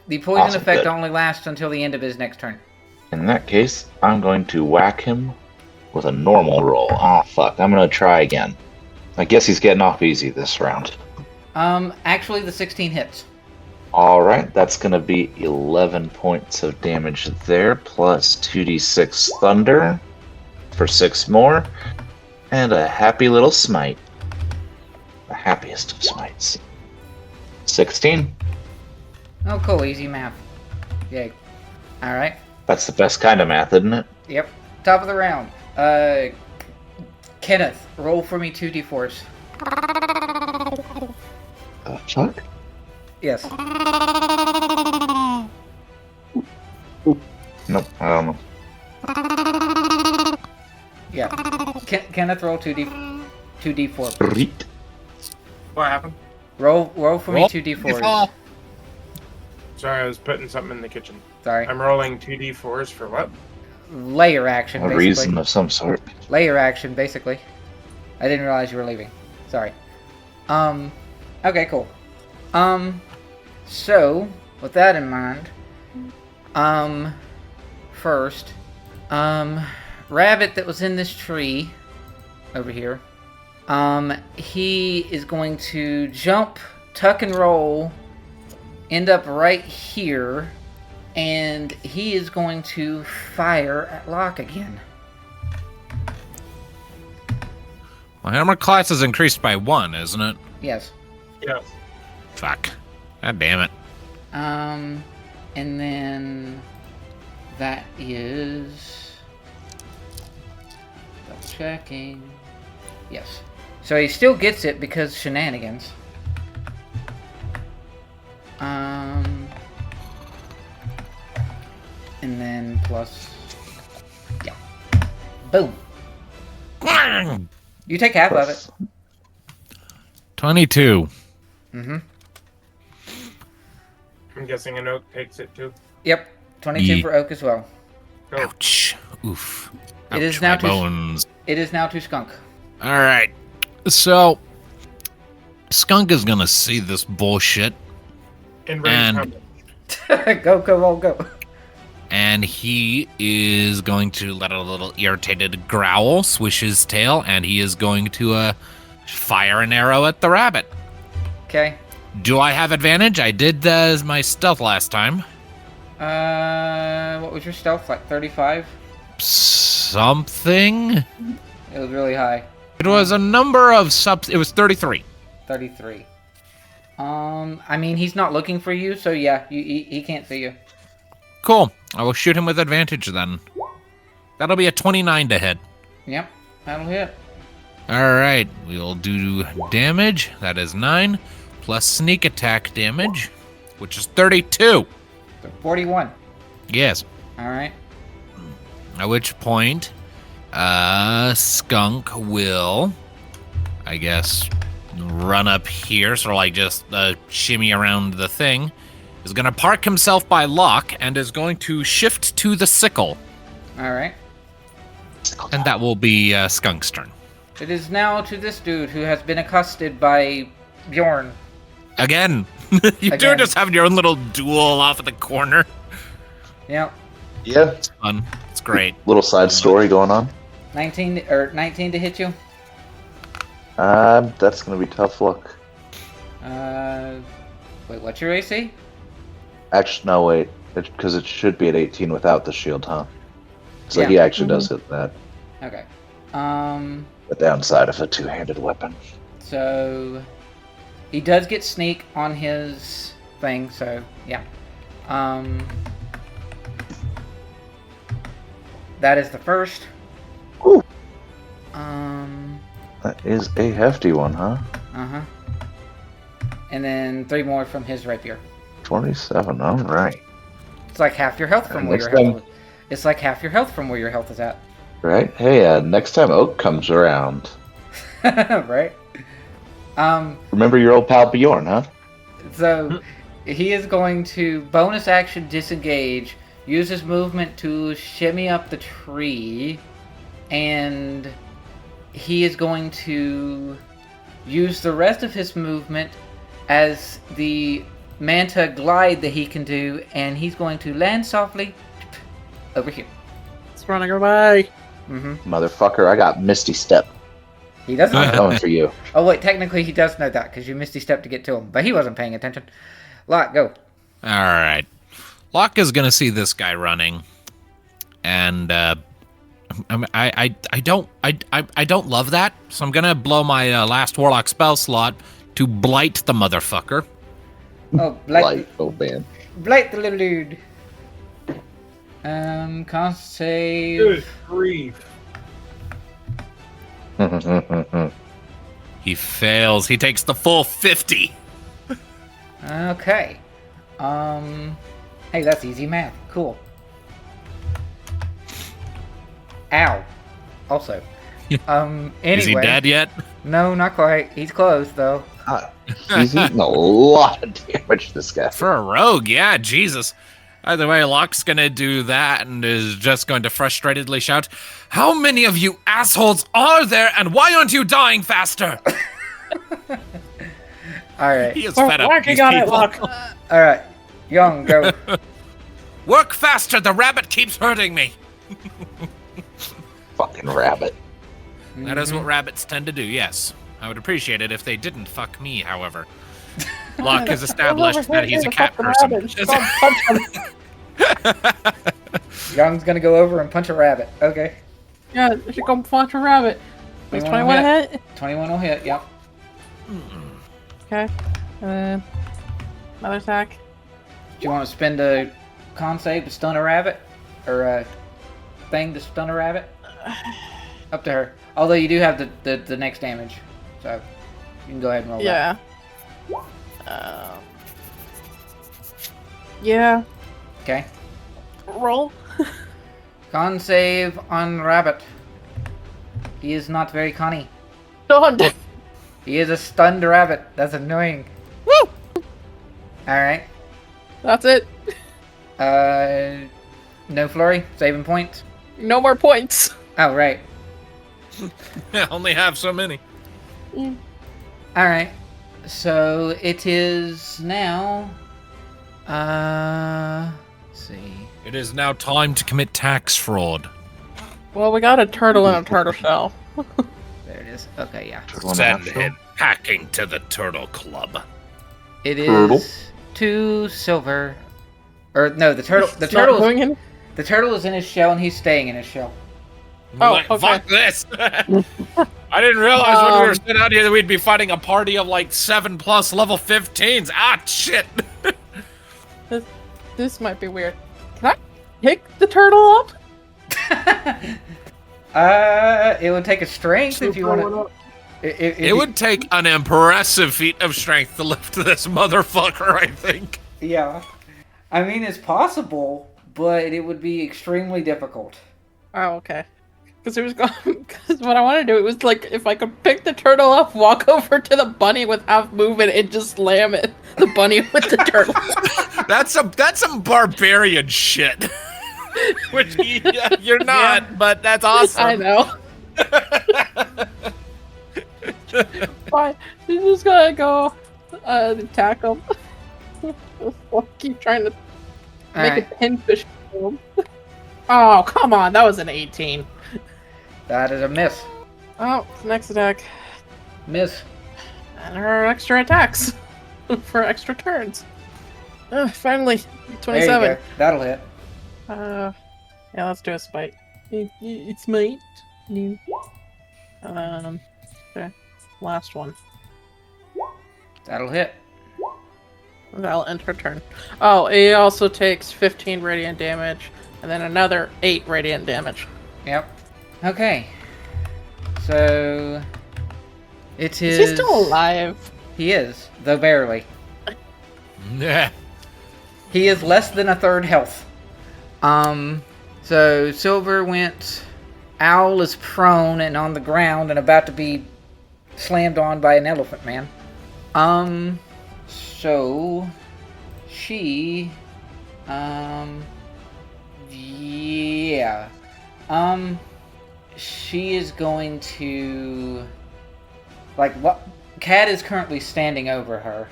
The poison Awesome, effect good. only lasts until the end of his next turn. In that case, I'm going to whack him with a normal roll. Ah, fuck. I'm gonna try again. I guess he's getting off easy this round. Actually, the 16 hits. Alright, that's gonna be 11 points of damage there, plus 2d6 thunder for 6 more, and a happy little smite. The happiest of smites. 16. Oh, cool. Easy math. Yay. All right. That's the best kind of math, isn't it? Yep. Top of the round. Kenneth, roll for me 2d4s. Fuck. Yes. Nope, I don't know. Yeah. Kenneth, roll 2d4. Reet. What happened? Roll for me Roll 2d4s. Sorry, I was putting something in the kitchen. Sorry. I'm rolling 2d4s for what? Layer action, A basically. reason of some sort. Layer action, basically. I didn't realize you were leaving. Sorry. Okay, cool. So, with that in mind, first, Rabbit that was in this tree, over here, he is going to jump, tuck and roll, end up right here, and he is going to fire at Locke again. My armor class is increased by 1, isn't it? Yes. Yes. Fuck. God damn it. And then that is double checking. Yes. So he still gets it because shenanigans. And then plus, yeah. Boom. You take half of it. 22. Mm-hmm. I'm guessing an oak takes it too. Yep. 22 Ye- for Oak as well. Go. Ouch. Oof. Ouch, It is my now to- bones. It is now to Skunk. All right. So, Skunk is gonna see this bullshit, In range And- combat. Go, roll, go. and he is going to let out a little irritated growl, swish his tail, and he is going to fire an arrow at the rabbit. Okay. Do I have advantage? I did as my stealth last time. What was your stealth? Like 35? Something. It was really high. It was a number of It was 33. 33. I mean, he's not looking for you, so yeah, he can't see you. Cool. I will shoot him with advantage then. That'll be a 29 to hit. Yep, that'll hit. All right, we'll do damage. That is 9 plus sneak attack damage, which is 32. So 41. Yes. Alright. At which point, Skunk will, I guess, run up here, sort of like just shimmy around the thing. Is going to park himself by Locke and is going to shift to the sickle. All right. And that will be Skunk's turn. It is now to this dude who has been accosted by Bjorn. Again. You two are just having your own little duel off at the corner. Yep. Yeah. It's fun. It's great. Little side story going on. 19 to hit you. That's gonna be tough luck. Wait, what's your AC? Actually, no, wait. Because it should be at 18 without the shield, huh? So Yeah. he actually does hit that. Okay. The downside of a two-handed weapon. So he does get sneak on his thing, so yeah. That is the first. Ooh. That is a hefty one, huh? Uh-huh. And then 3 more from his rapier. 27, alright. It's like half your health from where your health is. It's like half your health from where your health is at. Right? Hey, next time Oak comes around. Right? Remember your old pal Bjorn, huh? So he is going to bonus action disengage, use his movement to shimmy up the tree, and he is going to use the rest of his movement as the manta glide that he can do, and he's going to land softly over here. It's running away. Mm-hmm. Motherfucker, I got Misty Step. He doesn't I'm know. coming for you. Oh wait, technically he does know that because you Misty Step to get to him, but he wasn't paying attention. Locke, go. All right. Locke is going to see this guy running, and I don't love that, so I'm going to blow my last Warlock spell slot to blight the motherfucker. Oh, blight. Oh, man. Blight the little dude. Con save. Good grief. He fails. He takes the full 50. Okay. Hey, that's easy math. Cool. Ow. Also. Anyway. Is he dead yet? No, not quite. He's close though. He's eating a lot of damage, this guy. For a rogue, yeah, Jesus. Either way, Locke's gonna do that and is just going to frustratedly shout, "How many of you assholes are there, and why aren't you dying faster?" Alright. He is fed up with these on it, people. Locke. Alright. Young, go. Work faster, the rabbit keeps hurting me. Fucking rabbit. That is what rabbits tend to do, yes. I would appreciate it if they didn't fuck me, however. Locke has established that he's a cat person. Young's gonna go over and punch a rabbit. Okay. Yeah, I should go punch a rabbit. Is 21 a hit? 21 will hit, yep. Okay. Another attack. Do you want to spend a con save to stun a rabbit? Or a thing to stun a rabbit? Up to her. Although you do have the next damage. So you can go ahead and roll that. Yeah. Yeah. Okay. Roll. Con save on rabbit. He is not very conny. Done. He is a stunned rabbit. That's annoying. Woo! Alright. That's it. No flurry? Saving points? No more points. Oh, right. I only have so many. Alright. So it is now. Let's see. It is now time to commit tax fraud. Well, we got a turtle in a turtle shell. There it is. Okay, yeah. Send him packing to the Turtle Club. It Turtle? is 2 silver. Or no, the turtle. The It's not turtle. going in? The turtle is in his shell, and he's staying in his shell. Oh, Like, okay. fuck this! I didn't realize when we were sitting out here that we'd be fighting a party of like 7+ level 15s. Ah, shit! This might be weird. Can I pick the turtle up? It would take a strength if you want to. It would take an impressive feat of strength to lift this motherfucker, I think. Yeah. I mean, it's possible, but it would be extremely difficult. Oh, okay. Because it was going. Because what I want to do, it was like if I could pick the turtle up, walk over to the bunny with half movement, and just slam it. The bunny with the turtle. That's some barbarian shit. Which you're not, but that's awesome. I know. Fine. You just gotta go attack him. Keep trying to make a pinfish for him. Oh, come on. That was an 18. That is a miss. Oh, next attack. Miss. And her extra attacks for extra turns. Finally, 27. There you go. That'll hit. Yeah, let's do a spite. It's mate. Okay. Last one. That'll hit. That'll end her turn. Oh, he also takes 15 radiant damage, and then another 8 radiant damage. Yep. Okay. So it is. Is he still alive? He is, though barely. Yeah. He is less than a third health. So Silver went. Owl is prone and on the ground and about to be slammed on by an elephant man. So she, yeah, she is going to, like, what? Cat is currently standing over her.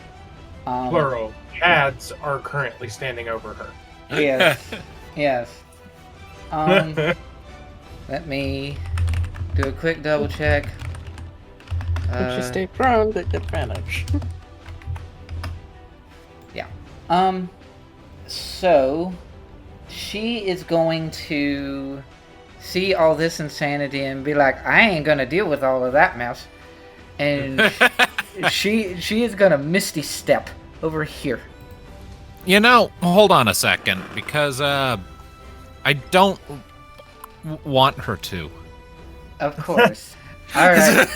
Plural. Cads are currently standing over her. Yes. Yes. Let me do a quick double check. If you stay prone, they get advantage. Yeah. So she is going to see all this insanity and be like, I ain't gonna deal with all of that mess. And she is gonna Misty Step over here. You know, hold on a second, because I don't want her to. Of course. Alright.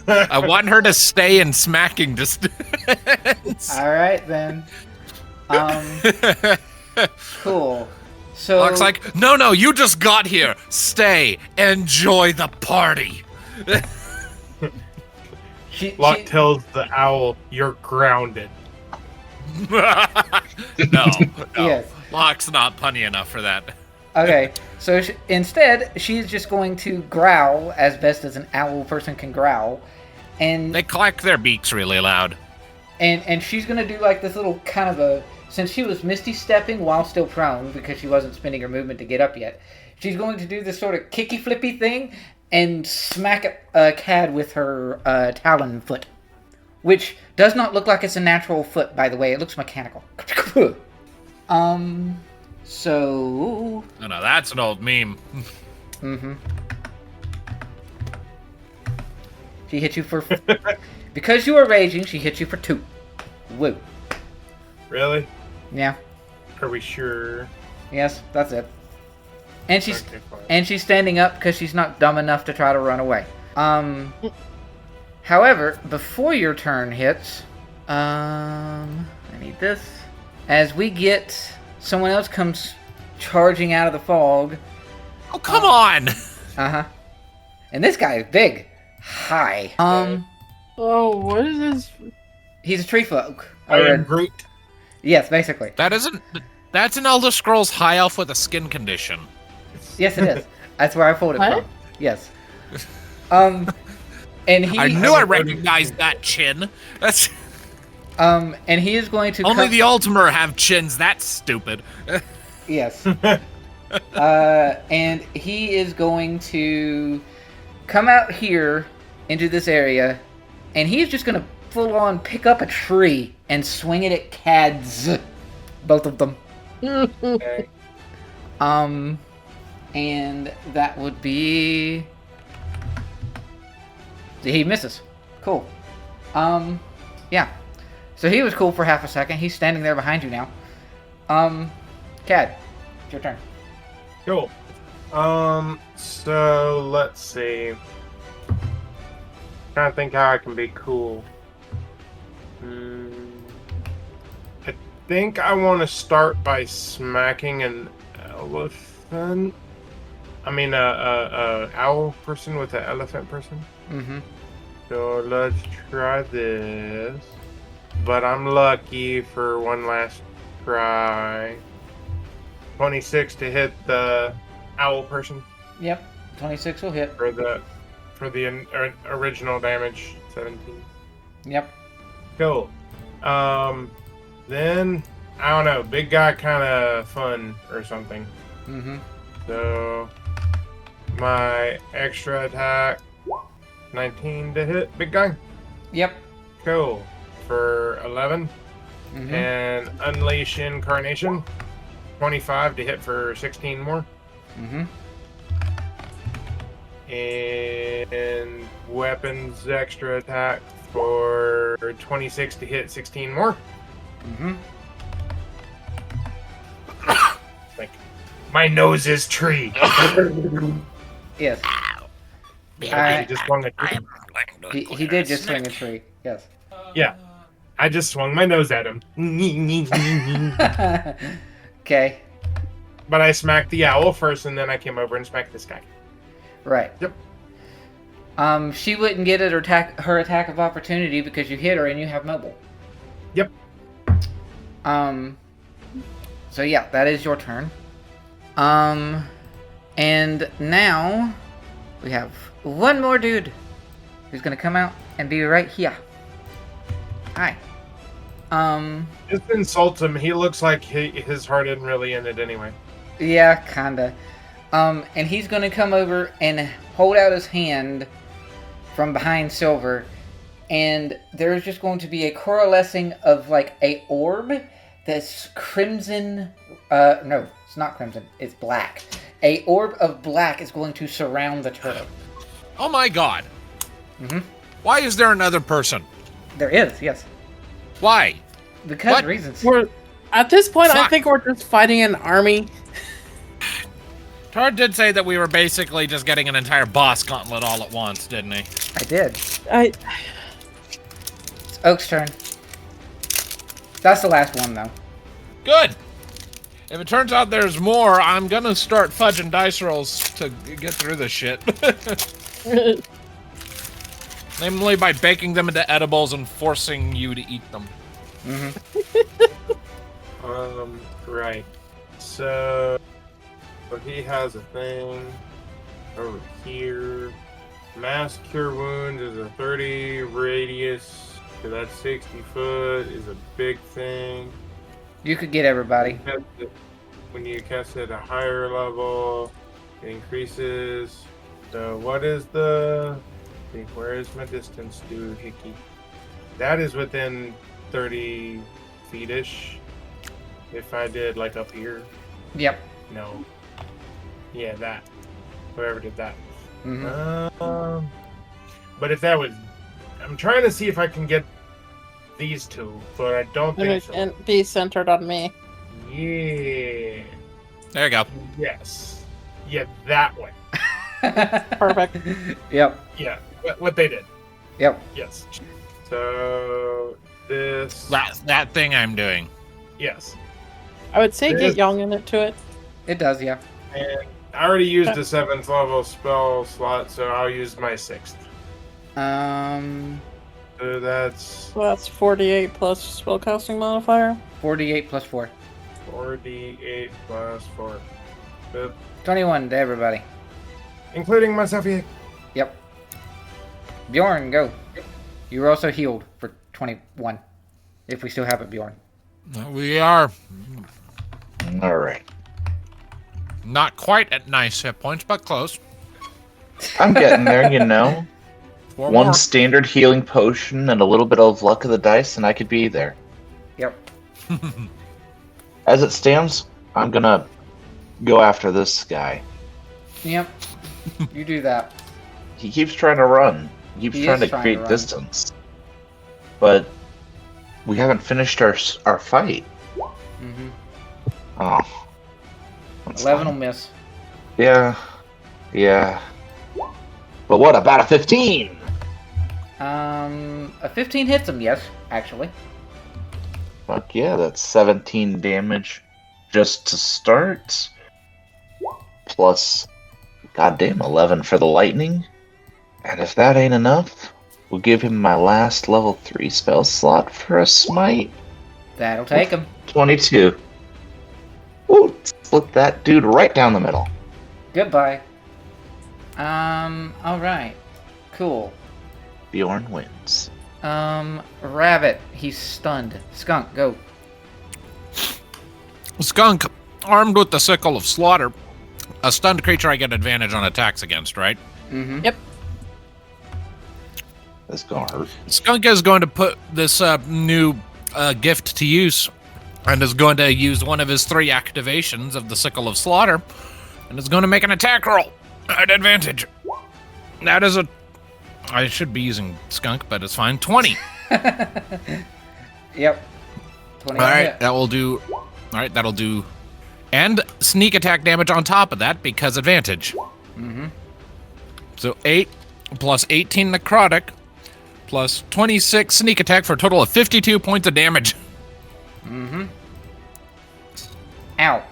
I want her to stay in smacking distance. Alright then. Cool. So Locke's like, no, you just got here. Stay. Enjoy the party. Locke tells the owl, you're grounded. No. Yes. Locke's not punny enough for that. Okay, so instead, she's just going to growl as best as an owl person can growl, and They clack their beaks really loud. and she's gonna do like this little kind of a, since she was Misty stepping while still prone because she wasn't spending her movement to get up yet, she's going to do this sort of kicky flippy thing and smack a Cad with her talon foot, which does not look like it's a natural foot, by the way. It looks mechanical. So... Oh, no, that's an old meme. Mm-hmm. She hit you for... because you were raging, she hit you for 2. Woo. Really? Yeah. Are we sure? Yes, that's it. And she's Okay, fine. and she's standing up because she's not dumb enough to try to run away. However, before your turn hits, I need this. As we get... someone else comes charging out of the fog. Oh, come on! Uh-huh. And this guy is big. Hi. Oh, what is this? He's a tree folk. I am Groot. Yes, basically. That's an Elder Scrolls high elf with a skin condition. Yes, it is. That's where I pulled it What? from. Yes. And he... I knew I recognized that chin. That's and he is going to... only the Ultimate have chins. That's stupid. Yes. And he is going to come out here into this area, and he's just going to full on pick up a tree and swing it at Cads. Both of them. Okay. And that would be... he misses. Cool. Yeah. So he was cool for half a second. He's standing there behind you now. Cad, it's your turn. Cool. So let's see. Trying to think how I can be cool. I think I want to start by smacking an elephant. I mean, owl person with an elephant person. Mm-hmm. So let's try this. But I'm lucky for one last try. 26 to hit the owl person Yep. 26 will hit. for the original damage. 17. Yep. Cool. Then I don't know. Big guy kind of fun or something. Mm-hmm. So my extra attack, 19 to hit big guy. Yep. Cool. For 11. Mm-hmm. And Unleash Incarnation, 25 to hit for 16 more. Mm-hmm. And Weapons extra attack for 26 to hit 16 more. Mm-hmm. Like, my nose is tree. Yes. I just swung a tree. He did just swing a tree. Yes. Yeah. I just swung my nose at him. Okay. But I smacked the owl first, and then I came over and smacked this guy. Right. Yep. She wouldn't get her attack of opportunity because you hit her and you have mobile. Yep. So yeah, that is your turn. And now we have one more dude who's gonna come out and be right here. Hi. Just insult him. He looks like his heart isn't really in it anyway. Yeah, kinda. And he's gonna come over and hold out his hand from behind Silver, and there's just going to be a coalescing of like a orb that's crimson. No, it's not crimson. It's black. A orb of black is going to surround the turtle. Oh my god. Mm-hmm. Why is there another person? There is, yes. Why? Because What? reasons. At this point, I Fuck. think we're just fighting an army. Tard did say that we were basically just getting an entire boss gauntlet all at once, didn't he? I did. It's Oak's turn. That's the last one, though. Good. If it turns out there's more, I'm gonna start fudging dice rolls to get through this shit. Namely by baking them into edibles and forcing you to eat them. Right. So he has a thing over here. Mass Cure Wounds is a 30 radius, so that's 60 foot is a big thing. You could get everybody. When you cast it at a higher level, it increases. So what is the... Where is my distance doohickey? That is within 30 feet-ish. If I did like up here. Yep. No. Yeah, that. Whoever did that. Mm-hmm. But if that was... I'm trying to see if I can get these two, but I don't think so. and be centered on me. Yeah. There you go. Yes. Yeah, that way. Perfect. Yep. Yeah, what they did. Yep. Yes. So, this... That thing I'm doing. Yes. I would say This- get young in it to it. It does, yeah. And I already used the 7th level spell slot, so I'll use my 6th. So that's So that's 48 plus spellcasting modifier. 48 plus 4. 4d8 plus 4. But 21 to everybody. including myself. Yep. Bjorn, go. You were also healed for 21. If we still have it, Bjorn. We are All right. not quite at nice hit points, but close. I'm getting there, you know. Four One more. standard healing potion and a little bit of luck of the dice, and I could be there. Yep. As it stands, I'm gonna go after this guy. Yep. You do that. He keeps trying to run. He keeps He trying is to trying create to run. distance. But we haven't finished our fight. Mm-hmm. Oh. That's 11 will fine. miss. Yeah. Yeah. But what about a 15? A 15 hits him, yes, actually. Fuck yeah, that's 17 damage just to start. Plus Goddamn, 11 for the lightning. And if that ain't enough, we'll give him my last level 3 spell slot for a smite. That'll take him. 22. Ooh, split that dude right down the middle. Goodbye. Alright. Cool. Bjorn wins. Rabbit, he's stunned. Skunk, go. Skunk, armed with the sickle of slaughter. A stunned creature I get advantage on attacks against, right? Mm-hmm. Yep. That's gonna hurt. Skunk is going to put this new gift to use and is going to use one of his 3 activations of the Sickle of Slaughter and is going to make an attack roll at advantage. That is I should be using Skunk, but it's fine. 20. Yep. 20. All right, that will do. All right, that'll do. And sneak attack damage on top of that because advantage. Mm-hmm. So 8 plus 18 necrotic plus 26 sneak attack for a total of 52 points of damage. Mm-hmm. Ow.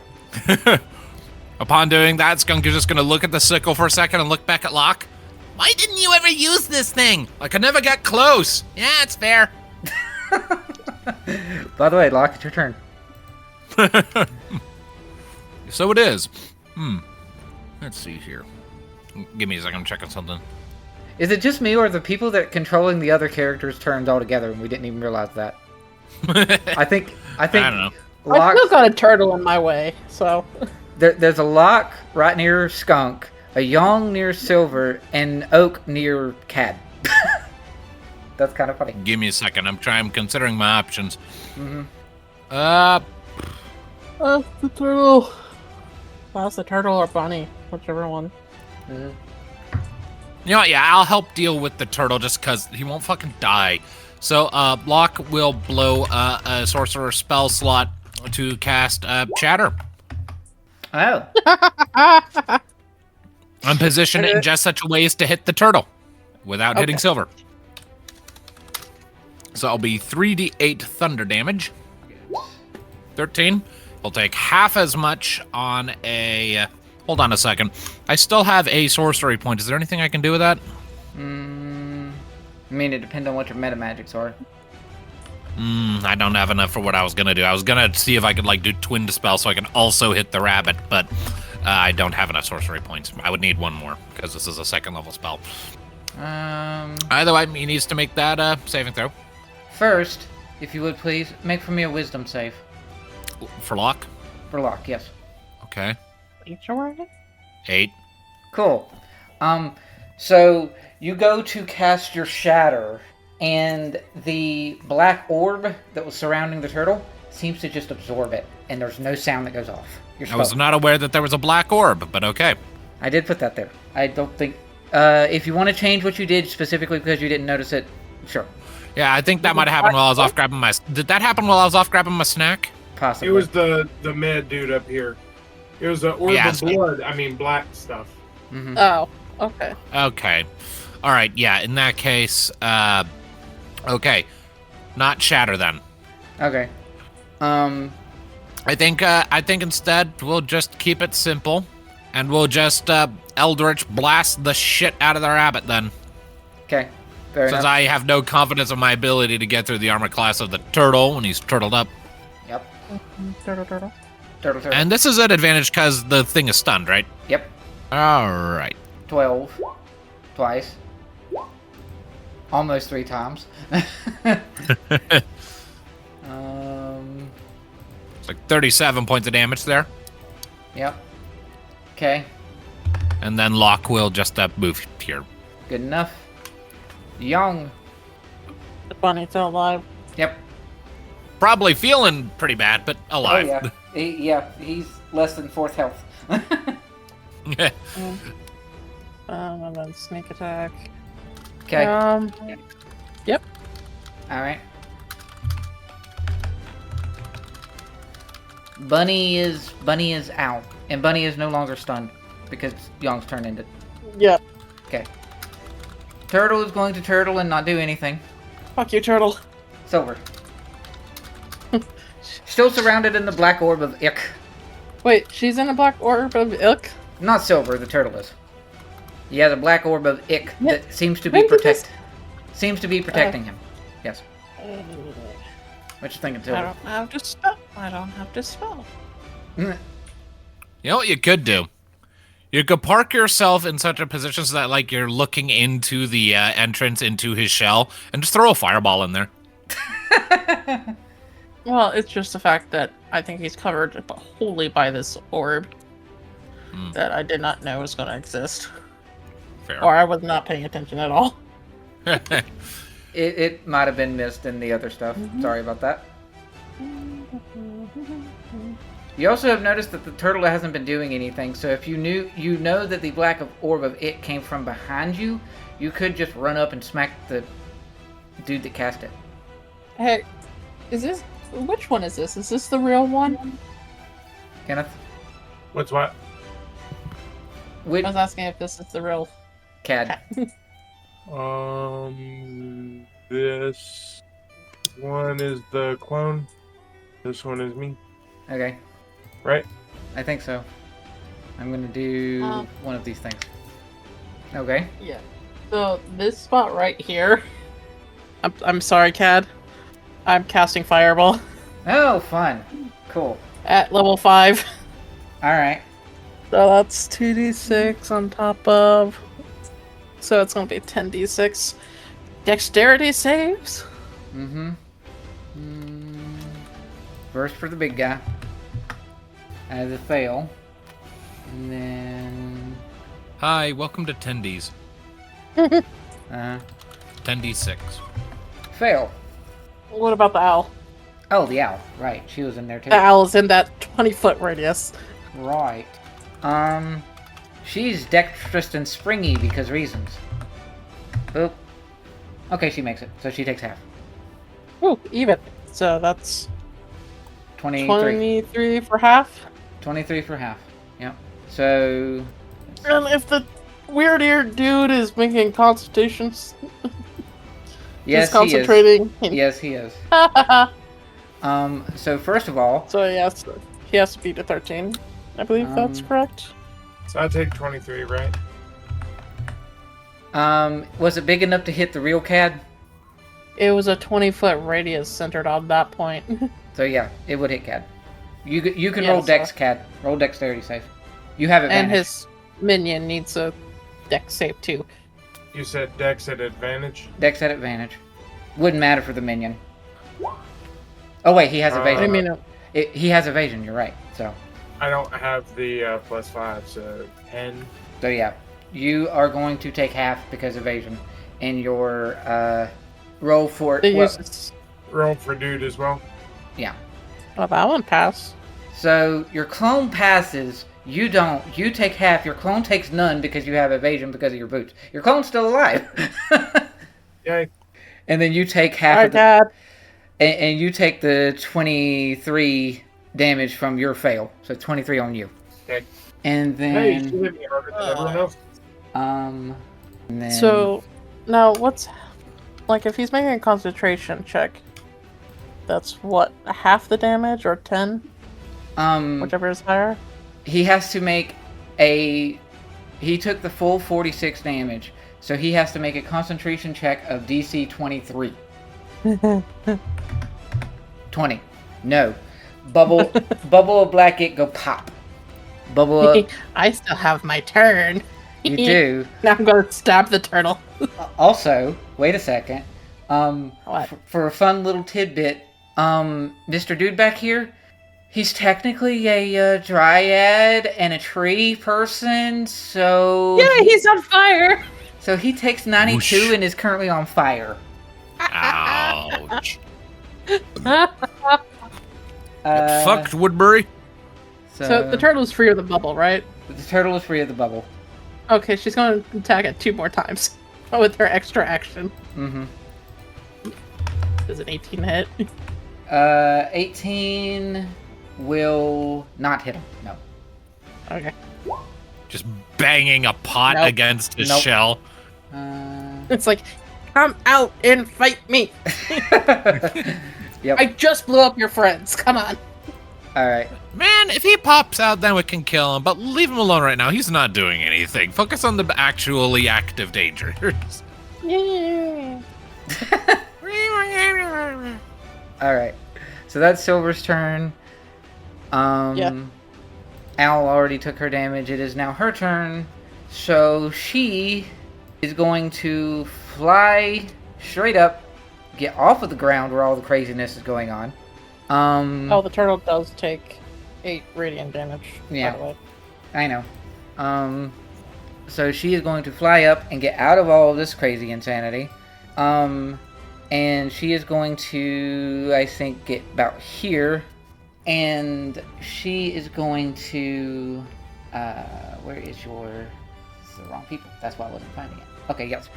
Upon doing that, Skunk is just going to look at the sickle for a second and look back at Locke. Why didn't you ever use this thing? I could never get close. Yeah, it's fair. By the way, Locke, it's your turn. So it is. Let's see here. Give me a second, I'm checking something. Is it just me, or are the people that controlling the other characters turned all together and we didn't even realize that? I think. I don't know. I still got a turtle in my way, so. There's a Locke right near Skunk, a Yong near Silver, and Oak near Cad. That's kind of funny. Give me a second. I'm considering my options. Mm-hmm. The turtle. That's the turtle or bunny, whichever one. Mm-hmm. You know what? Yeah, I'll help deal with the turtle just because he won't fucking die. So, Locke will blow a sorcerer spell slot to cast Shatter. Oh. And position it in just such a way as to hit the turtle without hitting Silver. So it'll be 3d8 thunder damage. 13. He'll take half as much on a... hold on a second. I still have a sorcery point. Is there anything I can do with that? I mean, it depends on what your meta magics are. I don't have enough for what I was going to do. I was going to see if I could, like, do Twin Dispel so I can also hit the rabbit, but I don't have enough sorcery points. I would need one more, because this is a 2nd level spell. Either way, he needs to make that saving throw. First, if you would please, make for me a wisdom save. For Locke? For Locke, yes. Okay. 8. Cool. So you go to cast your shatter, and the black orb that was surrounding the turtle seems to just absorb it, and there's no sound that goes off. I was not aware that there was a black orb, but okay. I did put that there. I don't think... if you want to change what you did specifically because you didn't notice it, sure. Yeah, I think that might have happened while I was off grabbing my... Did that happen while I was off grabbing my snack? Possibly. It was the med dude up here. It was the orb of blood. I mean, black stuff. Mm-hmm. Oh, okay. Okay. All right, yeah, in that case, okay. Not shatter then. Okay. I think instead we'll just keep it simple, and we'll just Eldritch blast the shit out of the rabbit then. Okay. Fair Since enough. I have no confidence in my ability to get through the armor class of the turtle when he's turtled up. Yep. Turtle. Turtle. And this is at advantage because the thing is stunned, right? Yep. All right. 12. Twice. Almost 3 times. It's like 37 points of damage there. Yep. Okay. And then Locke will just move here. Good enough. Young. The bunny's still alive. Yep. Probably feeling pretty bad, but alive. Oh, yeah. He's less than 4th health. And then sneak attack. Okay. Yep. Alright. Bunny is out. And Bunny is no longer stunned because Young's turn ended. Yep. Okay. Turtle is going to turtle and not do anything. Fuck you, turtle. Silver. Still surrounded in the black orb of ick. Wait, she's in a black orb of ilk? Not Silver, the turtle is. He has a black orb of ick that seems to be protecting him. Yes. What you thinking, Tilda? I don't have to spell. I don't have to spell. You know what you could do? You could park yourself in such a position so that, like, you're looking into the entrance into his shell, and just throw a fireball in there. Well, it's just the fact that I think he's covered wholly by this orb that I did not know was going to exist. Fair. Or I was not paying attention at all. It might have been missed in the other stuff. Sorry about that. You also have noticed that the turtle hasn't been doing anything, so if you know that the black orb of it came from behind you, you could just run up and smack the dude that cast it. Hey, which one is this? Is this the real one? Kenneth? What's what? I was asking if this is the real Cad. This one is the clone. This one is me. Okay. Right? I think so. I'm gonna do one of these things. Okay. Yeah. So this spot right here. I'm sorry, Cad. I'm casting Fireball Oh, fun. Cool. at level 5. Alright. So that's 2d6 on top of. So it's gonna be 10d6. Dexterity saves. First for the big guy. As a fail. And then... Hi, welcome to 10Ds. 10D6. Fail. What about the owl? Oh, the owl. Right. She was in there too. The owl is in that 20-foot radius. Right. She's dexterous and springy because reasons. Oop. Okay, she makes it. So she takes half. Ooh, even. So that's 23. 23 for half. 23 for half. Yep. So... And if the weird-eared dude is making consultations, Yes, he's concentrating. Yes, he is. So first of all... So he has to beat a 13. I believe that's correct. So I take 23, right? Was it big enough to hit the real Cad? It was a 20-foot radius centered on that point. So yeah, it would hit Cad. You can Yeah, roll so- Dex, Cad. Roll Dexterity save. You have advantage. And his minion needs a dex save too. You said Dex at advantage? Dex at advantage. Wouldn't matter for the minion. Oh wait, he has evasion. I mean, He has evasion, you're right. So I don't have the +5, so 10. So yeah, you are going to take half because evasion. And your roll for... they well, use this. Roll for dude as well. yeah. Oh, that one passed. So your clone passes, you don't. You take half, your clone takes none because you have evasion because of your boots. Your clone's still alive. Yay. And then you take half Alright, of the... Dad. And you take the 23 damage from your fail. So 23 on you. Okay. And Hey, you then... hit me harder than everyone else. and then... So, now what's... Like, if he's making a concentration check, that's what, half the damage or 10? Whichever is higher? He has to make a... He took the full 46 damage. So he has to make a concentration check of DC 23. 20. No. Bubble of black it go pop. Bubble of... I still have my turn. You do. Now I'm gonna stab the turtle. Also, wait a second. What? For a fun little tidbit, Mr. Dude back here, he's technically a dryad and a tree person, so... Yeah, he's on fire! So he takes 92 Whoosh. and is currently on fire. Ouch. Uh, Fucked, Woodbury. So the turtle's free of the bubble, right? The turtle is free of the bubble. Okay, she's gonna attack it 2 more times with her extra action. Mm-hmm. Does an 18 hit? 18 will not hit him. No. Okay. Just banging a pot Nope. against his Nope. shell. It's like, come out and fight me! Yep. I just blew up your friends, come on! Alright. Man, if he pops out, then we can kill him. But leave him alone right now. He's not doing anything. Focus on the actually active dangers. Yeah. Alright. So that's Silver's turn. Yeah. Owl already took her damage. It is now her turn. So she is going to fly straight up, get off of the ground where all the craziness is going on. Oh, the turtle does take 8 radiant damage. Yeah. By the way. I know. So she is going to fly up and get out of all of this crazy insanity. And she is going to, I think, get about here. And she is going to, where is your, this is the wrong people. That's why I wasn't finding it. Okay, yes.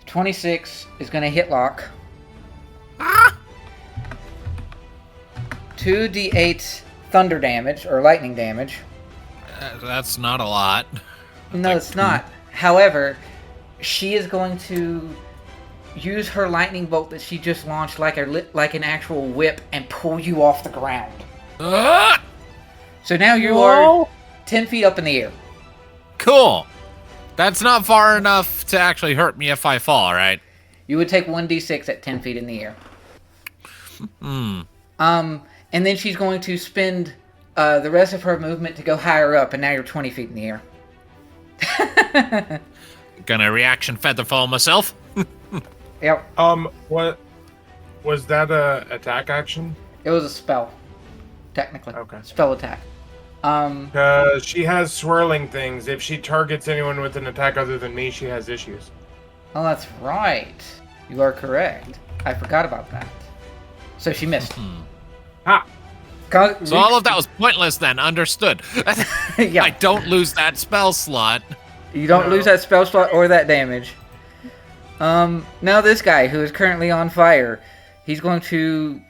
26 is going to hit Locke. 2d8 thunder damage, or lightning damage. That's not a lot. No, it's not. However, she is going to use her lightning bolt that she just launched like an actual whip and pull you off the ground. So now you are 10 feet up in the air. Cool. That's not far enough to actually hurt me if I fall, right? You would take 1d6 at 10 feet in the air. And then she's going to spend the rest of her movement to go higher up, and now you're 20 feet in the air. Gonna reaction feather fall myself. Yep. What was that? A attack action? It was a spell, technically. Okay. Spell attack. She has swirling things. If she targets anyone with an attack other than me, she has issues. Oh, that's right. You are correct. I forgot about that. So she missed. Ha! So all of that was pointless then. Understood. Yeah. I don't lose that spell slot. You don't lose that spell slot or that damage. Now this guy, who is currently on fire, he's going to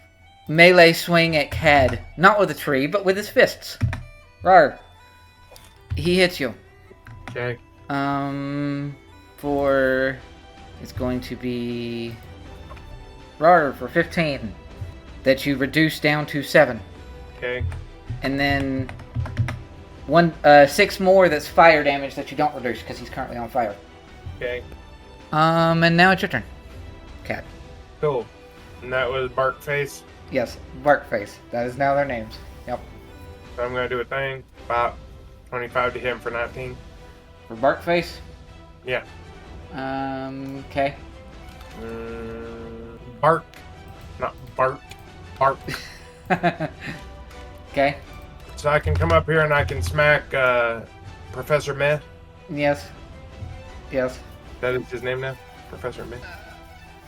melee swing at Cad. Not with a tree, but with his fists. Rar. He hits you. Okay. It's going to be Rar for 15. That you reduce down to 7. Okay. And then 6 more that's fire damage that you don't reduce because he's currently on fire. Okay. And now it's your turn. Cat. Cool. And that was Bark Face. Yes, Barkface. That is now their names. Yep. So I'm gonna do a thing. About 25 to hit him for 19. For Barkface? Yeah. Okay. Bark. Not bark. Bark. Okay. So I can come up here and I can smack Professor Meh. Yes. Yes. That is his name now? Professor Meh.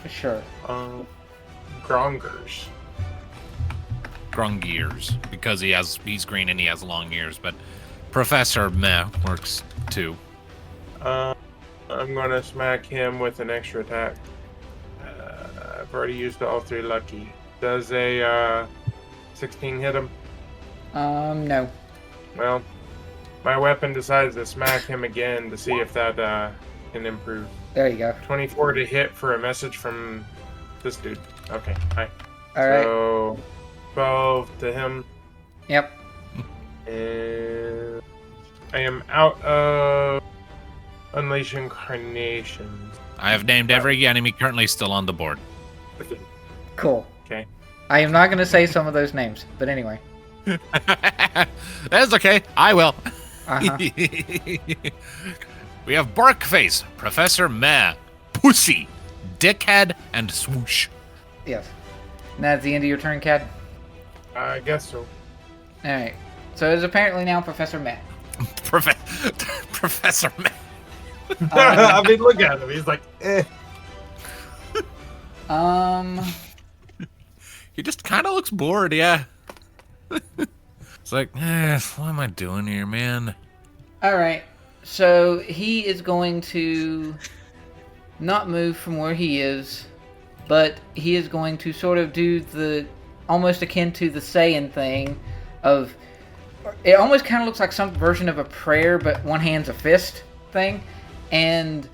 Sure. Grongers. Grung ears. Because he's green and he has long ears, but Professor Meh works too. I'm gonna smack him with an extra attack. I've already used all 3 lucky. Does a 16 hit him? No. Well, my weapon decides to smack him again to see if that can improve. There you go. 24 to hit for a message from this dude. Okay, hi. Alright. So, 12 to him. Yep. And I am out of Unleash Incarnations. I have named every enemy currently still on the board. Cool. Okay. I am not going to say some of those names, but anyway. That's okay. I will. Uh-huh. We have Barkface, Professor Meh, Pussy, Dickhead, and Swoosh. Yes. And that's the end of your turn, Cad? I guess so. Alright. So it is apparently now Professor Matt. Professor Meh. I mean, look at him. He's like, eh. He just kind of looks bored, yeah. It's like, what am I doing here, man? Alright. So he is going to not move from where he is, but he is going to sort of do the almost akin to the Saiyan thing of it almost kind of looks like some version of a prayer, but one hand's a fist thing, and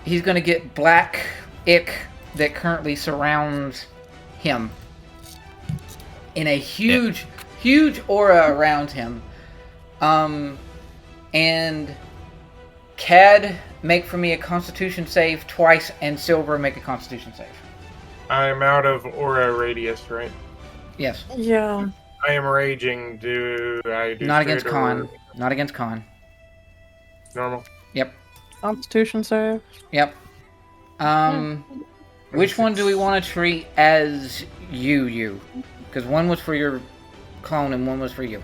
he's going to get black ick that currently surrounds him, in a huge aura around him. And Cad, make for me a Constitution save twice, and Silver, make a Constitution save. I'm out of aura radius, right? Yes. Yeah. I am raging. Do I do Not against straight or con. Not against con. normal? Yep. Constitution save. Yep. Which one do we want to treat as you? Because one was for your clone and one was for you.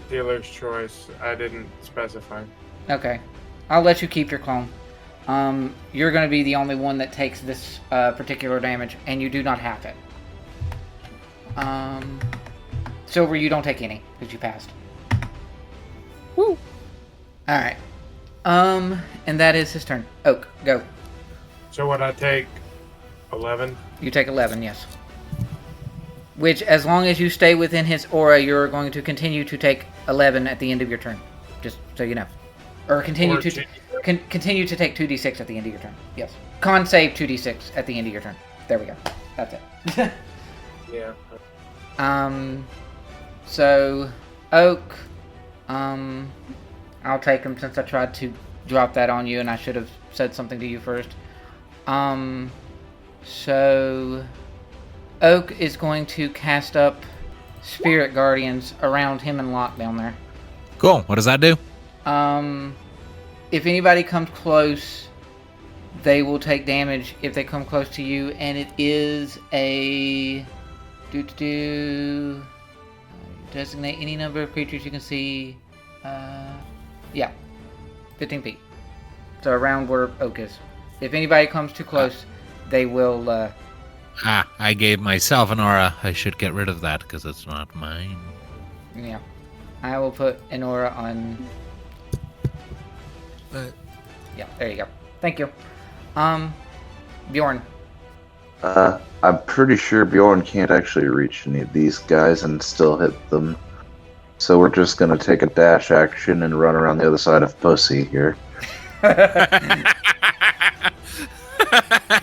Dealer's choice. I didn't specify. Okay. I'll let you keep your clone. You're going to be the only one that takes this particular damage, and you do not have it. Silver, you don't take any, because you passed. Woo. Alright. And that is his turn. Oak, go. So what I take? 11. You take 11, yes. Which, as long as you stay within his aura, you're going to continue to take 11 at the end of your turn. Just so you know. Or continue Or to continue to take 2d6 at the end of your turn. Yes. Con save 2d6 at the end of your turn. There we go. That's it. Yeah. So, Oak, I'll take him since I tried to drop that on you and I should have said something to you first. So, Oak is going to cast up Spirit Guardians around him and Locke down there. Cool. What does that do? If anybody comes close, they will take damage if they come close to you, and it is a... Designate any number of creatures you can see. Yeah. 15 feet. So around where Oak is. If anybody comes too close, they will... I gave myself an aura. I should get rid of that because it's not mine. Yeah. I will put an aura on... Yeah, there you go. Thank you. Bjorn. I'm pretty sure Bjorn can't actually reach any of these guys and still hit them. So we're just gonna take a dash action and run around the other side of Pussy here.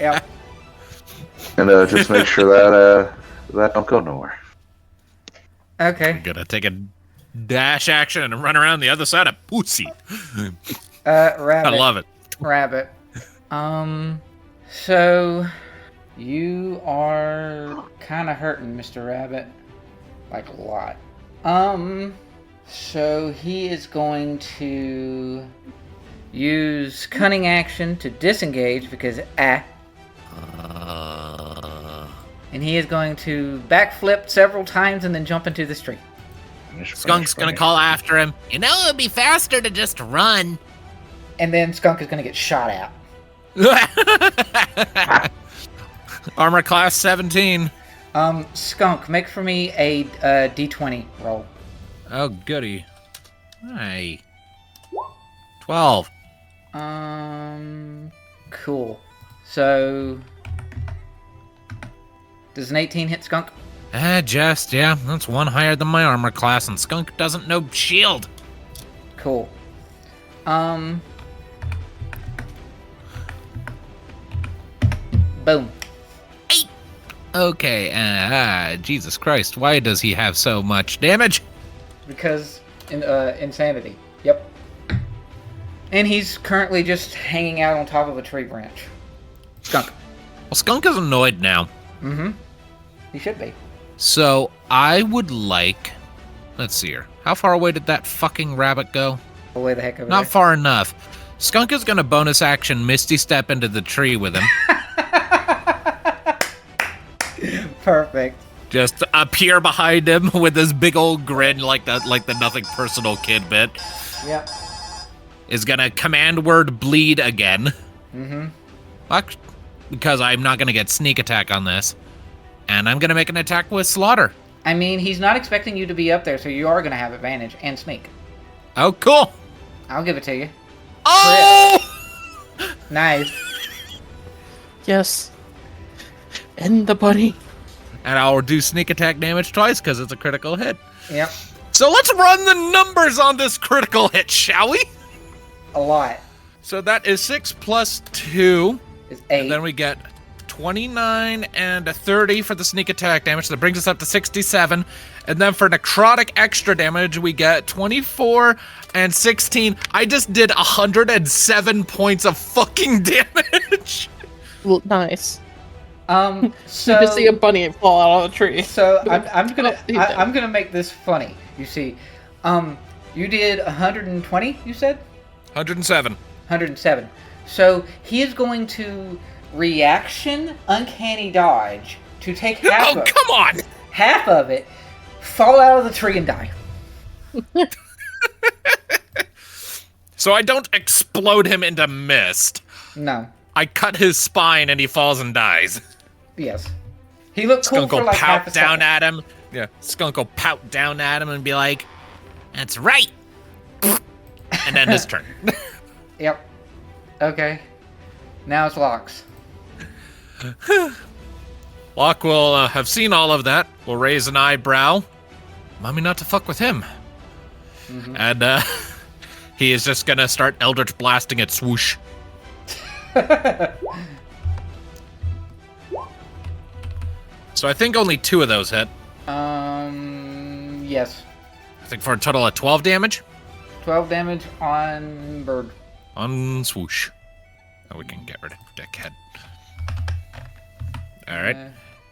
Yeah. And just make sure that that don't go nowhere. Okay. I'm gonna take a dash action and run around the other side of Pussy. Rabbit. I love it. Rabbit. So you are kind of hurting, Mr. Rabbit. Like a lot. So he is going to use cunning action to disengage because and he is going to backflip several times and then jump into this tree. Skunk's gonna call after him. You know, it'd be faster to just run. And then Skunk is going to get shot at. Armor class 17. Skunk, make for me a d20 roll. Oh, goody. Hey. 12. Cool. So, does an 18 hit Skunk? Yeah. That's one higher than my armor class, and Skunk doesn't know shield. Cool. Boom. Okay, Jesus Christ, why does he have so much damage? Because insanity. Yep. And he's currently just hanging out on top of a tree branch. Skunk. Well, Skunk is annoyed now. Mm-hmm. He should be. So, I would like... Let's see here. How far away did that fucking rabbit go? Away the heck over Not there. far enough. Skunk is gonna bonus action Misty Step into the tree with him. Perfect. Just appear behind him with this big old grin like the nothing personal kid bit. Yep. Is gonna command word bleed again. Mm-hmm. Because I'm not gonna get sneak attack on this. And I'm gonna make an attack with slaughter. I mean, he's not expecting you to be up there, so you are going to have advantage and sneak. Oh, cool. I'll give it to you. Oh! Nice. Yes. End the buddy. And I'll do sneak attack damage twice because it's a critical hit. Yep. So let's run the numbers on this critical hit, shall we? A lot. So that is 6 plus 2. Is 8. And then we get 29 and a 30 for the sneak attack damage. That brings us up to 67. And then for necrotic extra damage, we get 24 and 16. I just did 107 points of fucking damage. Well, nice. So You just see a bunny fall out of a tree. So I'm gonna make this funny. You see, you did 120. You said 107. 107. So he is going to reaction uncanny dodge to take half. Oh, come on! Half of it, fall out of the tree and die. So I don't explode him into mist. No. I cut his spine and he falls and dies. Yes. He looked cool Skunk for will like half pout a down second. at him. Yeah, Skunk will pout down at him and be like, "That's right." And then his turn. Yep. Okay. Now it's Locke's. Locke will have seen all of that. Will raise an eyebrow. Remind me not to fuck with him. Mm-hmm. And he is just gonna start Eldritch blasting at Swoosh. So I think only 2 of those hit. Yes. I think for a total of 12 damage 12 damage on bird. on Swoosh. Oh, we can get rid of Dickhead. All right.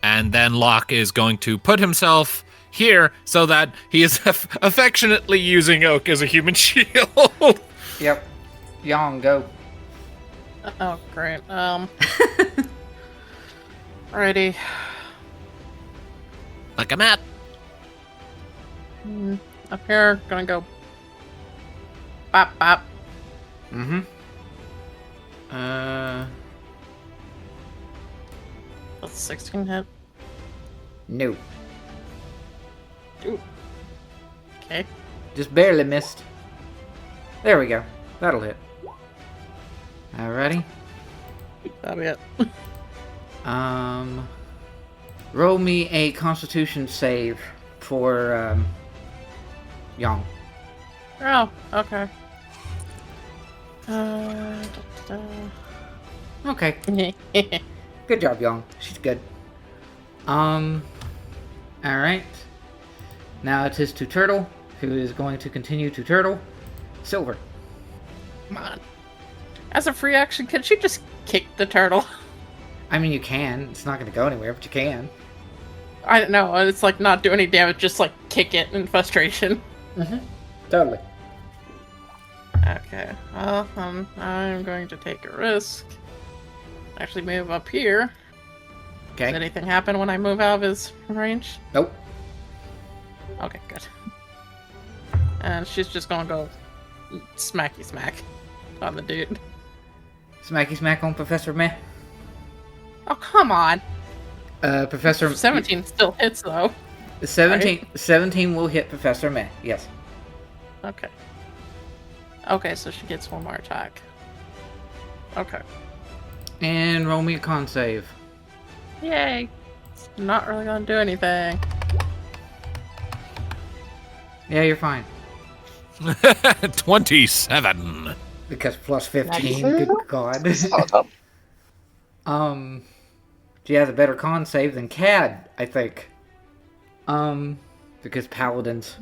And then Locke is going to put himself here so that he is affectionately using Oak as a human shield. Yep. Yang, go. Oh, great. Alrighty. Look him up. Up here, gonna go. Bop, bop. Mm-hmm. That's 16 hit. No. Ooh. Okay. Just barely missed. There we go. That'll hit. Alrighty. That'll be it. Roll me a Constitution save for Yang. Oh, okay. Okay. Good job, Yang. She's good. Alright. Now it is to Turtle, who is going to continue to Turtle. Silver. Come on. As a free action, can she just kick the turtle? I mean, you can. It's not going to go anywhere, but you can. I don't know. It's like not do any damage, just like kick it in frustration. Mm-hmm. Totally. Okay. Well, I'm going to take a risk. Actually, move up here. Okay. Does anything happen when I move out of his range? Nope. Okay, good. And she's just gonna go smacky smack on the dude. Smacky smack on Professor Meh. Oh, come on. Professor... 17 still hits, though. 17, right? 17 will hit Professor Meh, yes. Okay. Okay, so she gets one more attack. Okay. And roll me a con save. Yay. It's not really gonna do anything. Yeah, you're fine. 27. Because plus 15, good god. Top. She has a better con save than Cad, I think. Because Paladins.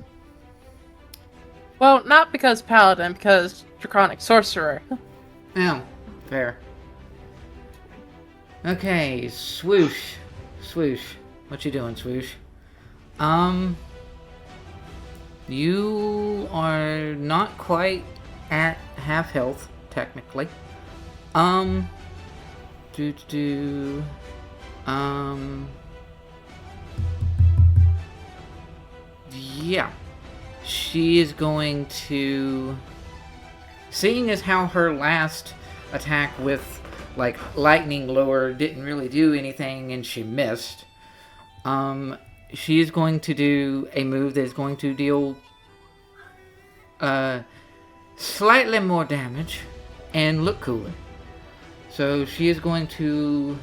Well, not because Paladin, because Draconic Sorcerer. Yeah, fair. Okay, Swoosh. Swoosh. What you doing, Swoosh? You are not quite at half health, technically. Yeah. She is going to... Seeing as how her last attack with, like, lightning lure didn't really do anything and she missed, she is going to do a move that is going to deal slightly more damage and look cooler. So she is going to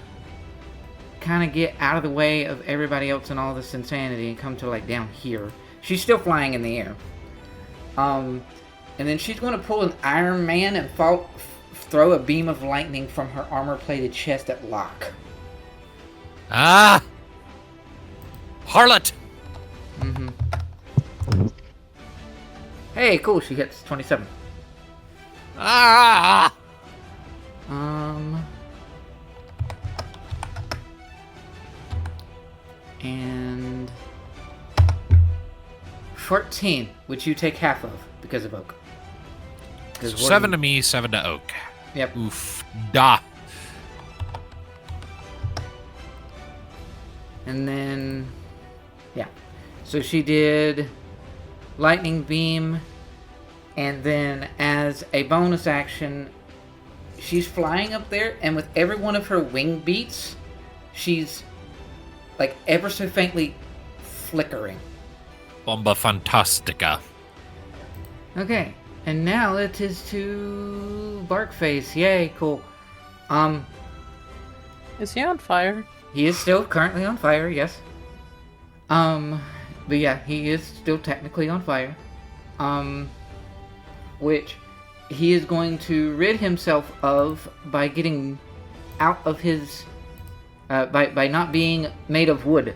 kind of get out of the way of everybody else and all this insanity and come to like down here. She's still flying in the air. And then she's going to pull an Iron Man and throw a beam of lightning from her armor-plated chest at Locke. Ah! Harlot! Mm-hmm. Hey, cool. She hits 27. Ah! And 14, which you take half of because of Oak. 'Cause what 7 do to me, 7 to Oak. Yep. Oof. Da. And then, yeah. So she did lightning beam, and then as a bonus action, she's flying up there, and with every one of her wing beats, she's like ever so faintly flickering. Bomba Fantastica. Okay, and now it is to Barkface. Yay, cool. Is he on fire? He is still currently on fire, yes. But yeah, he is still technically on fire. Which he is going to rid himself of by getting out of his, by not being made of wood.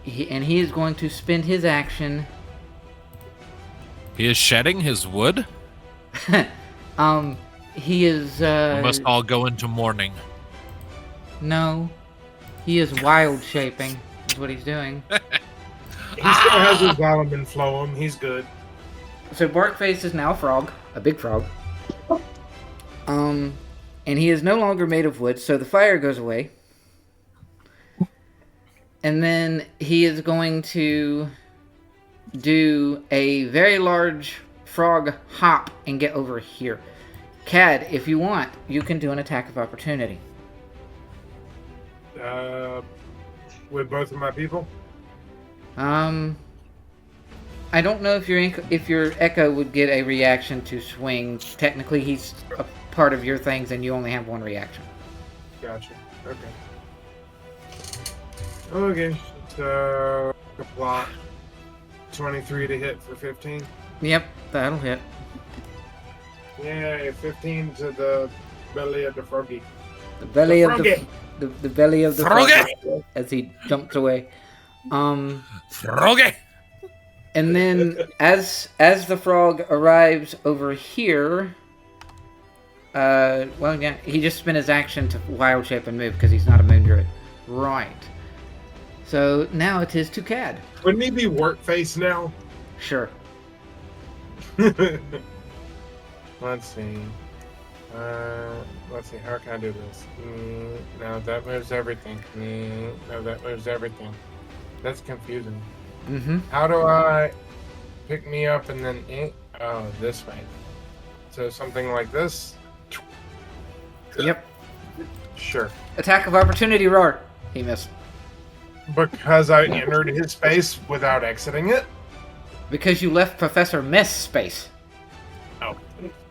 He is going to spend his action. He is shedding his wood? He is, We must all go into mourning. No. He is wild shaping, is what he's doing. He still has his element flow. He's good. So Barkface is now a frog, a big frog. And he is no longer made of wood, so the fire goes away. And then he is going to do a very large frog hop and get over here. Cad, if you want, you can do an attack of opportunity. With both of my people? I don't know if your Echo would get a reaction to swing. Technically, he's a part of your things, and you only have one reaction. Gotcha. Okay. So, block 23 to hit for 15. Yep, that'll hit. Yay, 15 to the belly of the froggy. The belly of froggy. the belly of the Froggy! frog as he jumps away. Froggy! And then as the frog arrives over here, well, yeah, he just spent his action to wild shape and move because he's not a moon druid. Right. So now it is to Cad. Wouldn't he be work face now? Sure. Let's see. How can I do this? No, that moves everything. No, that moves everything. That's confusing. Mm-hmm. How do I pick me up and then oh, this way. So something like this? Yep. Sure. Attack of opportunity, roar. He missed. Because I entered his space without exiting it? Because you left Professor Miss space. Oh,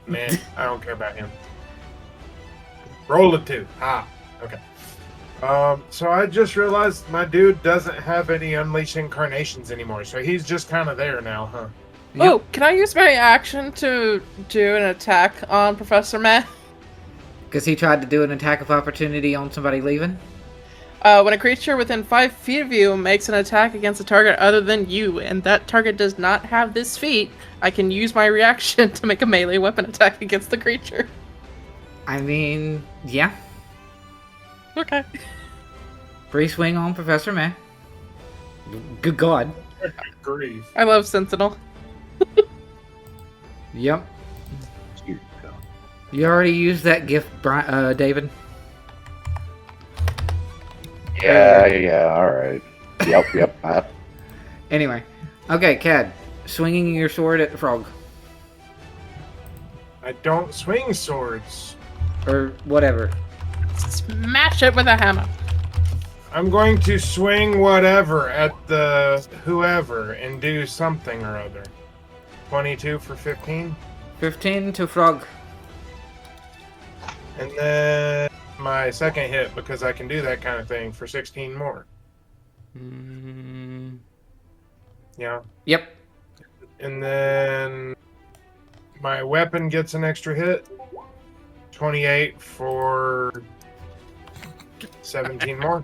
man. I don't care about him. Roll a 2. Okay. So I just realized my dude doesn't have any Unleash Incarnations anymore, so he's just kind of there now, huh? Yep. Oh, can I use my action to do an attack on Professor Meh? Because he tried to do an attack of opportunity on somebody leaving? When a creature within 5 feet of you makes an attack against a target other than you, and that target does not have this feat, I can use my reaction to make a melee weapon attack against the creature. I mean, yeah. Okay. Free swing on Professor Meh. Good God. Grief. I love Sentinel. Yep. Here you go. You already used that gift, David. Yeah, alright. Yep. Anyway. Okay, Cad. Swinging your sword at the frog. I don't swing swords. Or whatever. Smash it with a hammer. I'm going to swing whatever at the whoever and do something or other. 22 for 15. 15 to frog. And then my second hit, because I can do that kind of thing, for 16 more. Yeah. Yep. And then my weapon gets an extra hit. 28 for 17 more.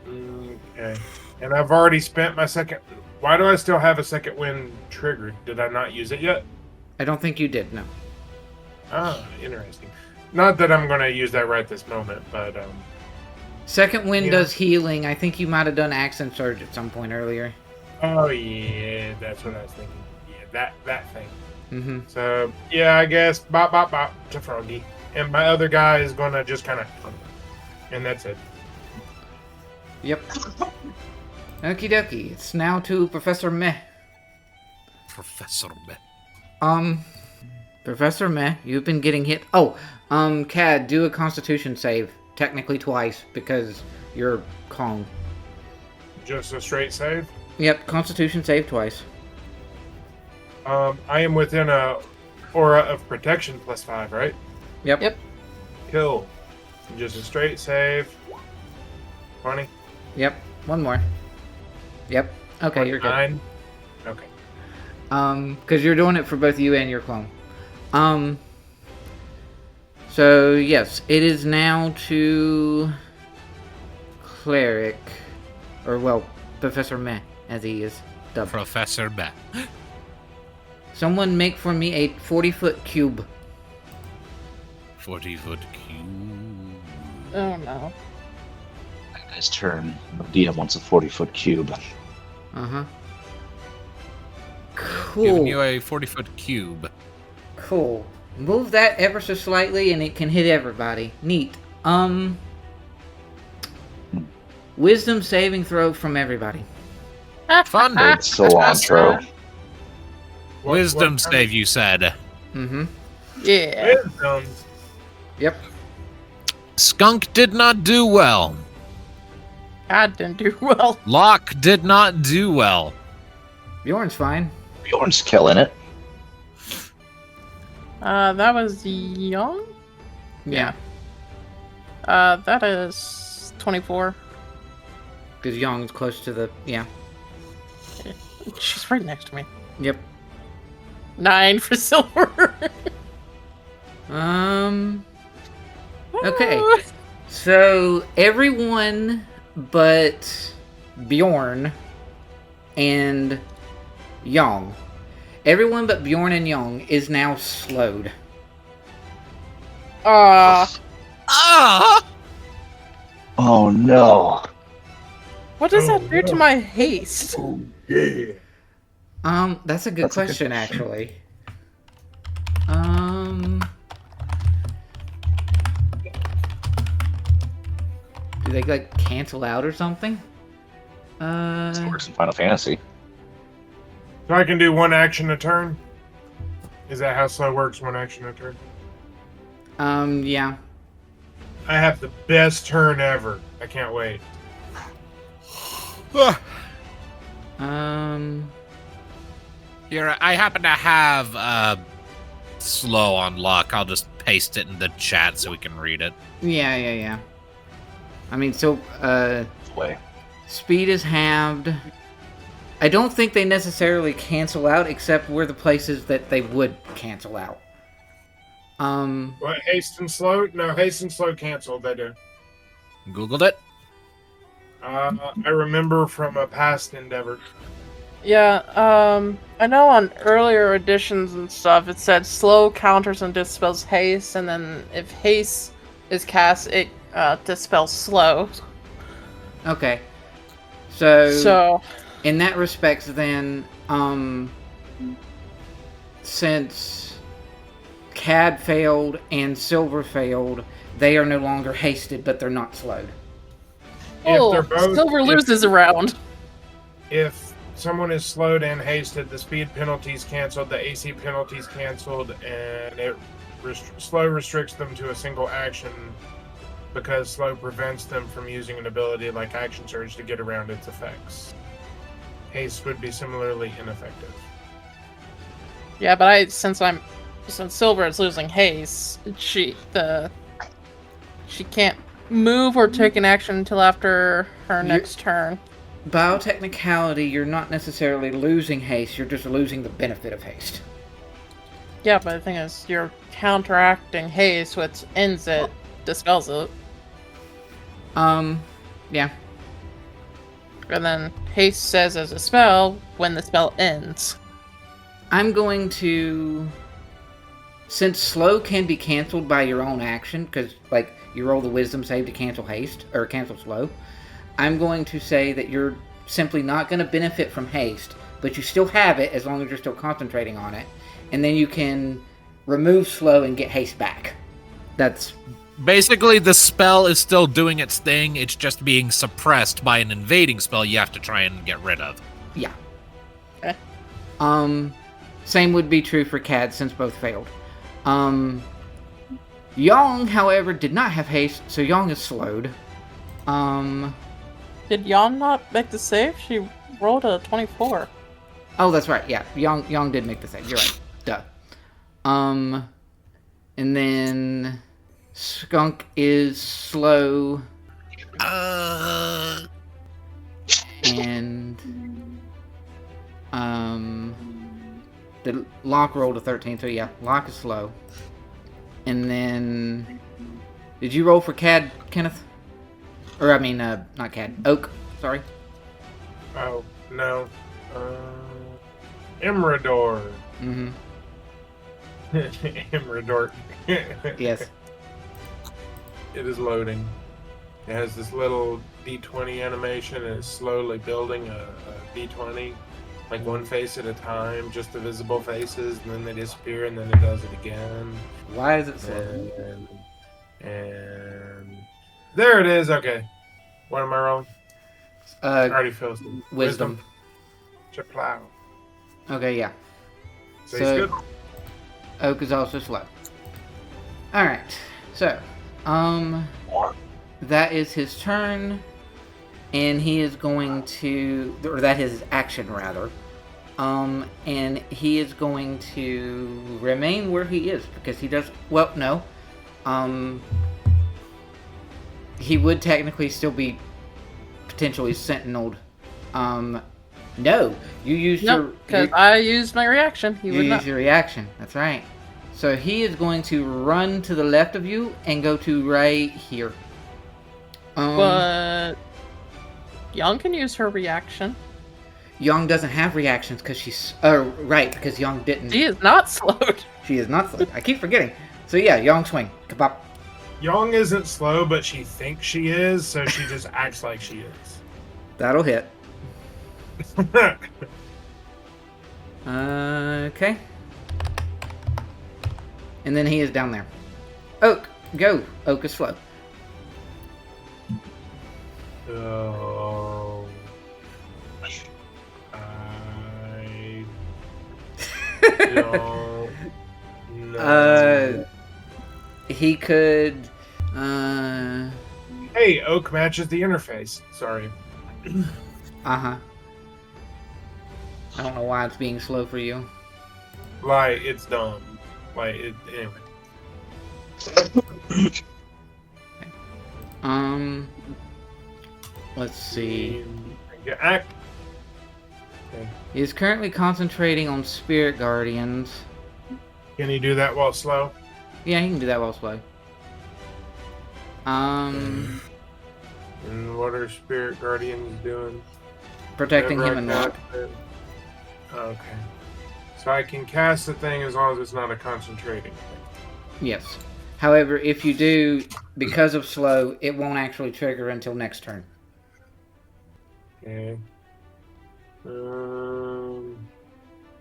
Okay. And I've already spent my second. Why do I still have a second wind triggered? Did I not use it yet? I don't think you did, no. Ah, interesting. Not that I'm going to use that right this moment, but Second wind Yeah. does healing. I think you might have done Accent Surge at some point earlier. oh yeah, that's what I was thinking. Yeah, that thing. Mm-hmm. So yeah, I guess bop bop bop to Froggy, and my other guy is going to just kind of, and that's it. Yep. Okie dokie. It's now to Professor Meh. Professor Meh. Professor Meh, you've been getting hit. Oh, Cad, do a Constitution save. Technically twice, because you're Kong. Just a straight save. Yep, Constitution save twice. I am within a aura of protection +5, right? Yep. Yep. Cool. Just a straight save. 20. Yep. One more. Yep. Okay, you're good. 9. Okay. Because you're doing it for both you and your clone. So, yes, it is now to Cleric. Or, well, Professor Meh, as he is dubbed. Professor Meh. Someone make for me a 40-foot cube. 40-foot cube. Oh no. That guy's turn. The DM wants a 40-foot cube. Uh-huh. Giving Cool. you a 40-foot cube. Cool. Move that ever so slightly and it can hit everybody. Neat. Wisdom saving throw from everybody. Fun. Good cilantro. Wisdom what save, you said. Mm-hmm. Yeah. Wisdom. Yep. Skunk did not do well. I didn't do well. Locke did not do well. Bjorn's fine. Bjorn's killing it. That was young? Yeah. That is 24. Because Young's close to the... Yeah. She's right next to me. Yep. 9 for silver. Okay. So, everyone but Bjorn and Young. Everyone but Bjorn and Young is now slowed. Ah! Oh no. What does Oh, that do to no. my haste? Oh, yeah. That's a good That's a good question, actually. Do they, like, cancel out or something? It works in Final Fantasy. So I can do one action a turn? Is that how slow works, one action a turn? Yeah. I have the best turn ever. I can't wait. Here, I happen to have slow on Locke. I'll just paste it in the chat so we can read it. Yeah. I mean, so, Way. speed is halved. I don't think they necessarily cancel out, except we're the places that they would cancel out. What, haste and slow? No, haste and slow canceled, they do. Googled it. I remember from a past endeavor. Yeah, I know on earlier editions and stuff, it said slow counters and dispels haste, and then if haste is cast, it dispels slow. Okay. So, So, in that respect, then, since Cad failed and Silver failed, they are no longer hasted, but they're not slowed. oh, they're both- Silver if- loses a round. If someone is slowed and hasted, the speed penalty's canceled, the AC penalty's canceled, and it slow restricts them to a single action because slow prevents them from using an ability like Action Surge to get around its effects. Haste would be similarly ineffective. Yeah, but since Silver is losing haste, she can't move or take an action until after her next turn. Biotechnicality, you're not necessarily losing haste, you're just losing the benefit of haste. Yeah, but the thing is, you're counteracting haste, which ends it, dispels it. Yeah. And then haste says as a spell when the spell ends. I'm going to... Since slow can be canceled by your own action, because, like, you roll the wisdom save to cancel haste, or cancel slow, I'm going to say that you're simply not going to benefit from haste, but you still have it as long as you're still concentrating on it. And then you can remove slow and get haste back. That's... Basically, the spell is still doing its thing, it's just being suppressed by an invading spell you have to try and get rid of. Yeah. Okay. Same would be true for Cad, since both failed. Yong, however, did not have haste, so Yong is slowed. Did Yon not make the save? She rolled a 24. Oh, that's right, yeah. Yong did make the save, you're right. Duh. And then... Skunk is slow. And... The Locke rolled a 13, so yeah, Locke is slow. And then... Did you roll for Cad, Kenneth? Or, I mean, not Cad. Oak, sorry. Oh, no. Emrador. Mm-hmm. Emrador. Yes. It is loading. It has this little D20 animation, and it's slowly building a D20. Like one face at a time, just the visible faces, and then they disappear, and then it does it again. Why is it slow? And there it is. Okay, what am I wrong? I already feel Wisdom. Chaplow. Okay, yeah. So he's good. Oak is also slow. Alright, so, that is his turn, and he is going to, or that is his action, rather. And he is going to remain where he is, because he does, well, no. He would technically still be potentially sentineled. No, you used your... because I used my reaction. He would not. You used your reaction, that's right. So he is going to run to the left of you and go to right here. But Young can use her reaction. Young doesn't have reactions because she's... Oh, right, because Young didn't... She is not slowed. She is not slowed. I keep forgetting. So yeah, Young swing. Kabop. Young isn't slow, but she thinks she is, so she just acts like she is. That'll hit. Okay. And then he is down there. Oak, go. Oak is slow. Oh. I don't know. He could... Hey, Oak matches the interface. Sorry. Uh-huh. I don't know why it's being slow for you. Like, it's dumb. Like, anyway. Let's see. Act. He's currently concentrating on Spirit Guardians. Can he do that while slow? Yeah, he can do that while slow. And what are Spirit Guardians doing? Protecting him and Locke. Okay. So I can cast the thing as long as it's not a concentrating thing. Yes. However, if you do, because of slow, it won't actually trigger until next turn. Okay.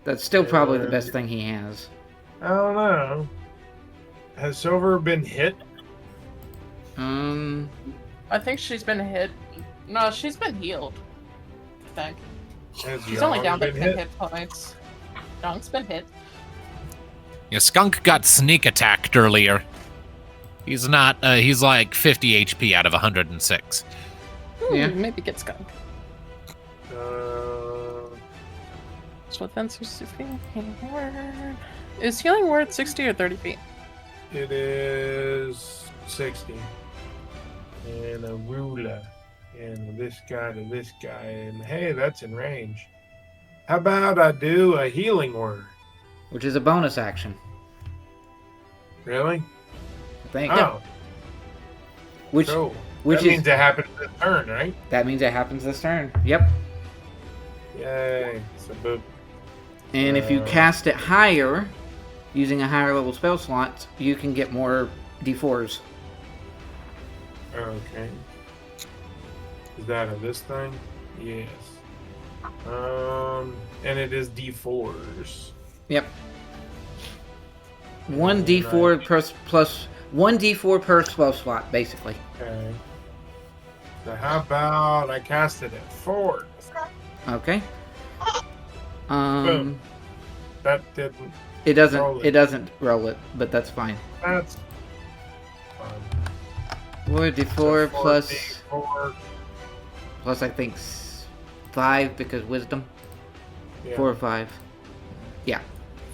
That's still probably the best thing he has. I don't know. Has Silver been hit? I think she's been hit. No, she's been healed. I think. Has She's only down by been 10 hit points. Young's been hit. Yeah, Skunk got sneak attacked earlier. He's not, he's like 50 HP out of 106. Yeah. Maybe get Skunk. So offensive healing word. Is healing word 60 or 30 feet? It is 60. And a ruler. And this guy to this guy. And hey, that's in range. How about I do a healing word? Which is a bonus action. Really? I think. Oh. Which, Cool. Which that means it happens this turn, right? That means it happens this turn. Yep. Yay. So boop. And if you cast it higher, using a higher level spell slot, you can get more D4s. Okay. Is that of this thing? Yes. And it is D4s. Yep. 1d4 plus 1d4 per spell slot, basically. Okay. So how about I cast it at 4? Okay. Boom. That didn't. It doesn't. Roll it. It doesn't roll it, but that's fine. That's fine. 4d4 plus 4D4. plus I think 5 because wisdom. Yeah. 4 or 5. Yeah.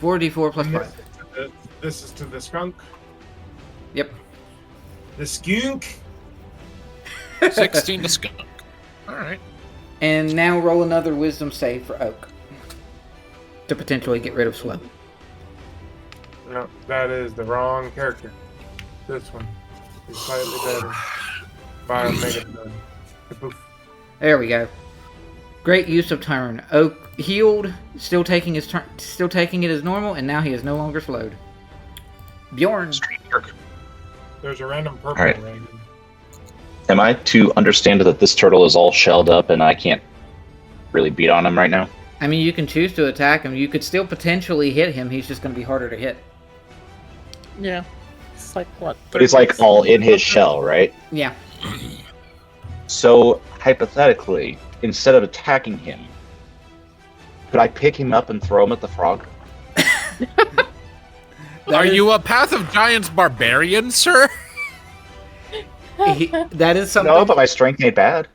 4d4 plus 5. This is to the skunk. Yep. The skunk. 16 to skunk. All right. And now roll another wisdom save for Oak to potentially get rid of slow. No, that is the wrong character. This one is slightly better. By Omega Blood. Poof. There we go. Great use of turn. Oak healed, still taking his turn, still taking it as normal, and now he is no longer slowed. Bjorn. There's a random purple All right. ring. Am I to understand that this turtle is all shelled up and I can't really beat on him right now? I mean, you can choose to attack him. You could still potentially hit him. He's just going to be harder to hit. Yeah. It's like what? But he's like all in his shell, right? Yeah. So hypothetically, instead of attacking him, could I pick him up and throw him at the frog? Are you a Path of Giants barbarian, sir? That is something. No, but my strength ain't bad.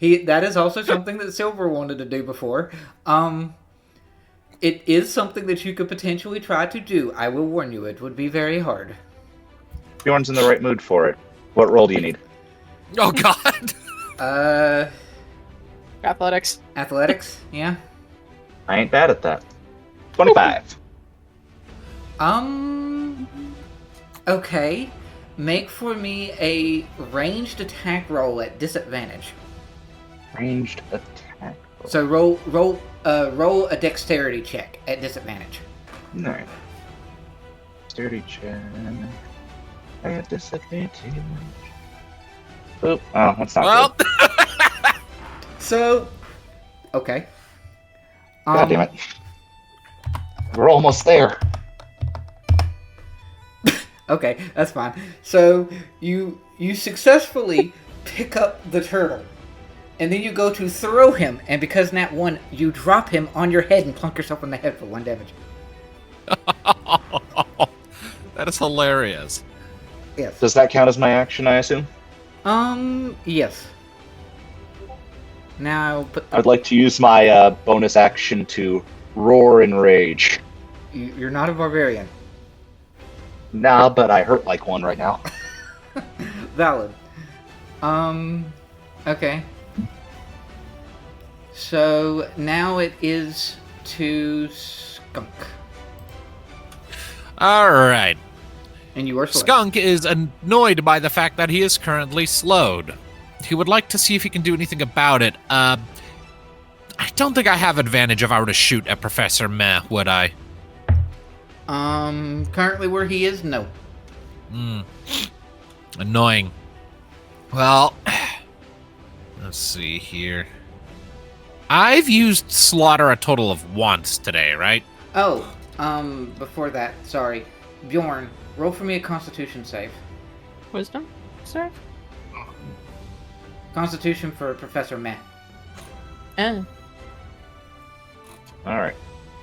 That is also something that Silver wanted to do before. It is something that you could potentially try to do. I will warn you, it would be very hard. Bjorn's in the right mood for it. What roll do you need? Oh, God. Athletics. Athletics, yeah. I ain't bad at that. 25. Okay. Make for me a ranged attack roll at disadvantage. Ranged attack. So roll a dexterity check at disadvantage. Alright. Sturdy check. I got disadvantage. Oop. Oh, that's not Well, good. So, okay. God damn it. We're almost there. Okay, that's fine. So you successfully pick up the turtle, and then you go to throw him, and because Nat 1, you drop him on your head and plunk yourself in the head for 1 damage. that is hilarious. Yes. Does that count as my action, I assume? Yes. Now put I'd like to use my bonus action to roar in rage. You're not a barbarian. Nah, but I hurt like one right now. Valid. Okay. So now it is to Skunk. All right. And you are slowed. Skunk is annoyed by the fact that he is currently slowed. He would like to see if he can do anything about it. I don't think I have advantage if I were to shoot at Professor Meh, would I? Currently where he is, no. Annoying. Well, let's see here. I've used Slaughter a total of once today, right? Oh, before that, sorry. Bjorn, roll for me a Constitution save. Wisdom, sir? Constitution for Professor Meh. Eh. Alright.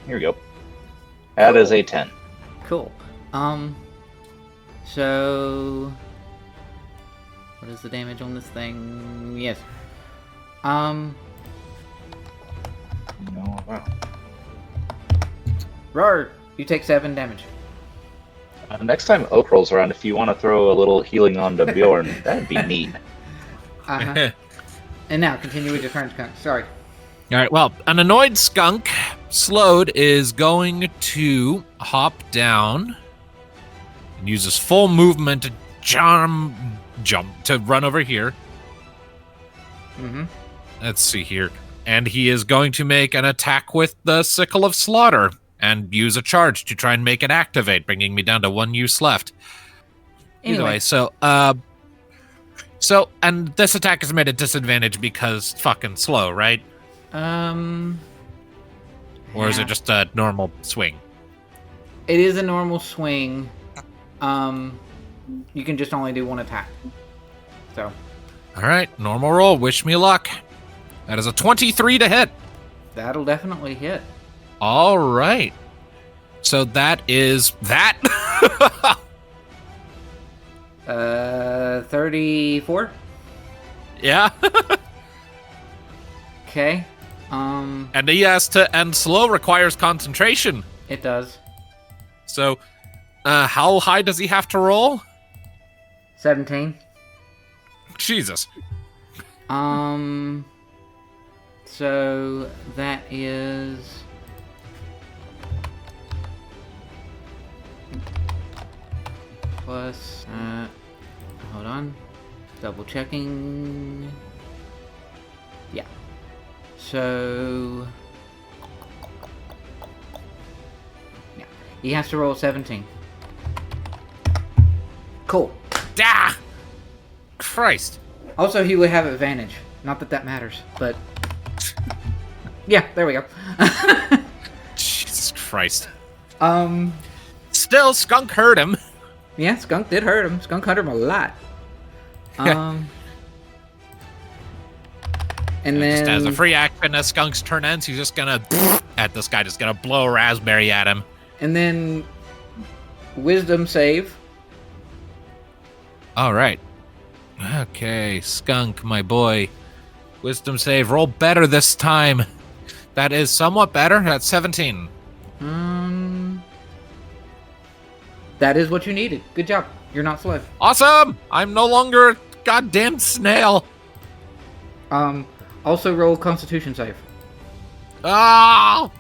Here we go. That is a 10. Cool. So what is the damage on this thing? Yes. No, wow. Roar! You take 7 damage. Next time Oak rolls around, if you want to throw a little healing onto Bjorn, that'd be neat. Uh-huh. And now, continue with your turn, Skunk. Sorry. All right, well, an annoyed Skunk, slowed, is going to hop down and use his full movement to run over here. Mm-hmm. Let's see here. And he is going to make an attack with the Sickle of Slaughter and use a charge to try and make it activate, bringing me down to 1 use left. Anyway, and this attack is made at disadvantage because fucking slow, right? Or is it just a normal swing? It is a normal swing. You can just only do 1 attack. So. All right, normal roll. Wish me luck. That is a 23 to hit. That'll definitely hit. All right. So that is that. 34. Yeah. Okay. And he has to, and slow requires concentration. It does. So, how high does he have to roll? 17. Jesus. So that is plus. Hold on. Double checking. Yeah. So. Yeah. He has to roll 17. Cool. Ah! Christ. Also, he would have advantage. Not that that matters, but. Yeah, there we go. Jesus Christ. Still, Skunk hurt him. Yeah, Skunk did hurt him. Skunk hurt him a lot. And then... Just as a free action, as Skunk's turn ends, he's just gonna... at this guy, just gonna blow a raspberry at him. And then... Wisdom save. Alright. Okay, Skunk, my boy. Wisdom save. Roll better this time. That is somewhat better. That's 17. That is what you needed. Good job. You're not slow. Awesome! I'm no longer a goddamn snail. Also roll Constitution save. Oh!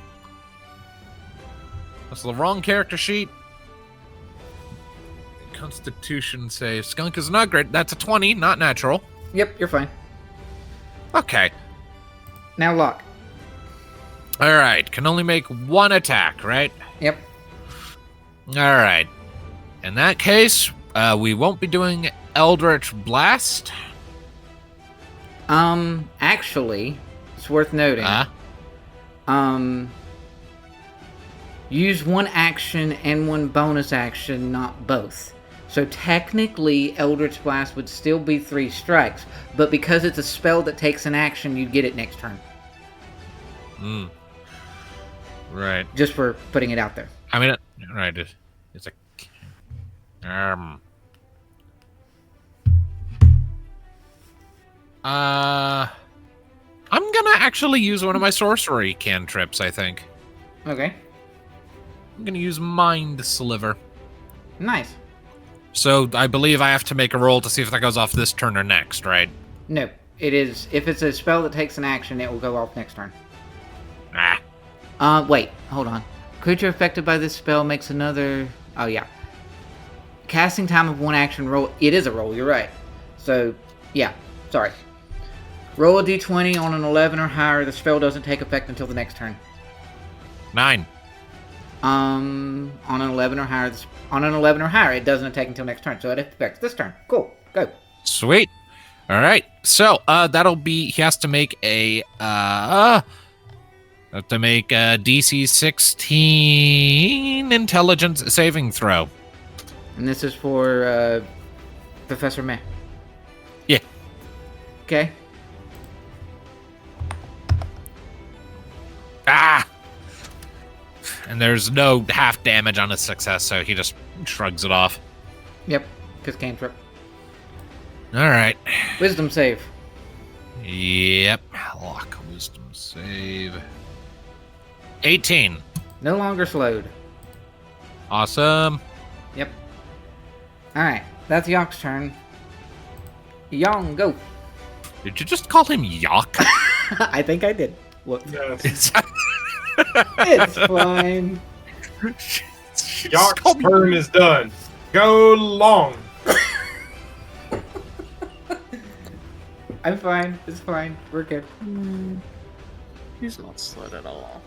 That's the wrong character sheet. Constitution save. Skunk is not great. That's a 20, not natural. Yep, you're fine. Okay. Now Locke. Alright, can only make 1 attack, right? Yep. Alright. In that case, we won't be doing Eldritch Blast. Actually, it's worth noting. Use 1 action and 1 bonus action, not both. So technically, Eldritch Blast would still be 3 strikes, but because it's a spell that takes an action, you'd get it next turn. Right. Just for putting it out there. I mean, right, it's a... I'm gonna actually use one of my sorcery cantrips, I think. Okay. I'm gonna use Mind Sliver. Nice. So, I believe I have to make a roll to see if that goes off this turn or next, right? No. It is... If it's a spell that takes an action, it will go off next turn. Wait. Hold on. Creature affected by this spell makes another... Oh, yeah. Casting time of 1 action roll... It is a roll, you're right. So, yeah. Sorry. Roll a d20 on an 11 or higher. The spell doesn't take effect until the next turn. 9. On an 11 or higher... On an 11 or higher, it doesn't take until next turn. So it affects this turn. Cool. Go. Sweet. All right. So, that'll be... He has to make a... DC 16 intelligence saving throw. And this is for, Professor May. Yeah. Okay. And there's no half damage on a success, so he just shrugs it off. Yep, because cantrip. Alright. Wisdom save. Yep. Lock wisdom save. 18. No longer slowed. Awesome. Yep. Alright, that's Yonk's turn. Yong, go. Did you just call him Yok? I think I did. Whoops. Yes. It's fine. Yark's turn is done. Go long. I'm fine. It's fine. We're good. He's not slowed at all.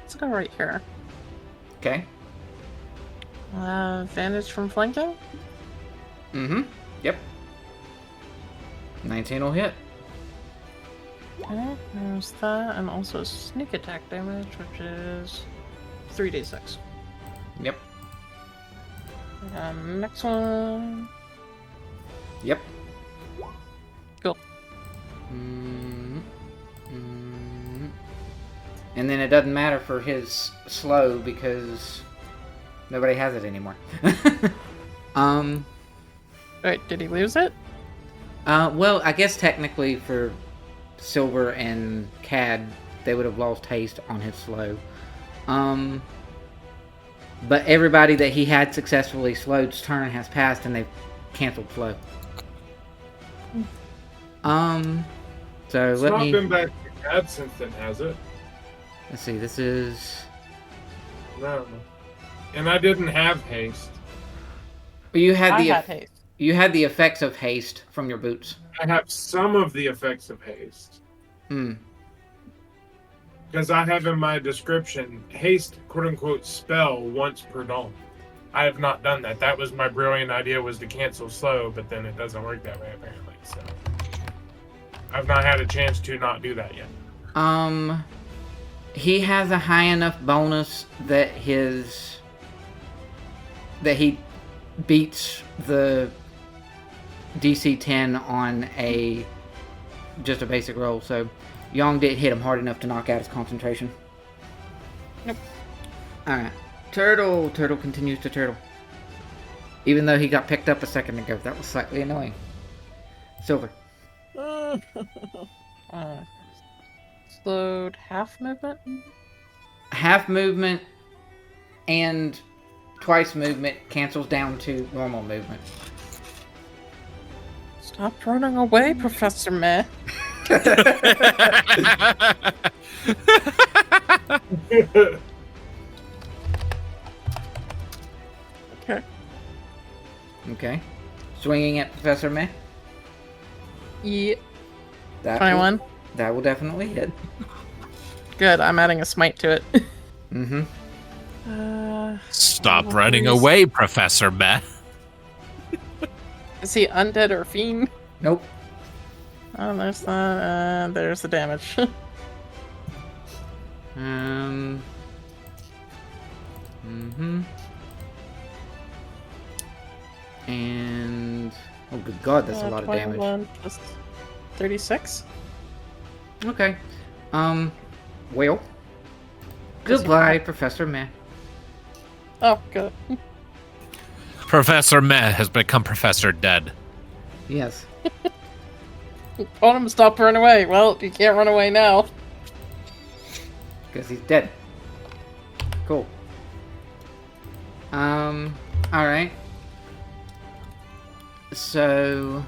Let's go right here. Okay. Advantage from flanking? Mm-hmm. Yep. 19 will hit. Okay, there's that, and also sneak attack damage, which is 3d6. Yep. Next one. Yep. Cool. And then it doesn't matter for his slow because nobody has it anymore. Wait, did he lose it? Well, I guess technically for Silver and Cad, they would have lost haste on his slow. But everybody that he had successfully slowed's turn has passed and they've canceled slow. So It's let not me... been back to Cad since then, has it? Let's see, this is... No. And I didn't have haste. You had I the had haste. you had the effects of haste from your boots. I have some of the effects of haste. Hmm. Because I have in my description, haste, quote-unquote, spell once per dawn. I have not done that. That was my brilliant idea, was to cancel slow, but then it doesn't work that way, apparently. So I've not had a chance to not do that yet. He has a high enough bonus that he beats the DC 10 on just a basic roll, so Yong did hit him hard enough to knock out his concentration. Nope. Alright. Turtle continues to turtle. Even though he got picked up a second ago. That was slightly annoying. Silver. Slowed half movement? Half movement and twice movement cancels down to normal movement. Stop running away, Professor Meh. Okay. Okay. Swinging at Professor Meh. Yeah. That 21. That will definitely hit. Good, I'm adding a smite to it. Mm-hmm. Stop running away, Professor Beth. Is he undead or fiend? Nope. Oh, there's that. There's the damage. Mm-hmm. And oh, good God, that's a lot of damage. 21 plus 36. Okay. Well. Goodbye, Professor Meh. Oh, good. Professor Meh has become Professor Dead. Yes. Told him to stop running away. Well, you can't run away now. Because he's dead. Cool. Alright. So,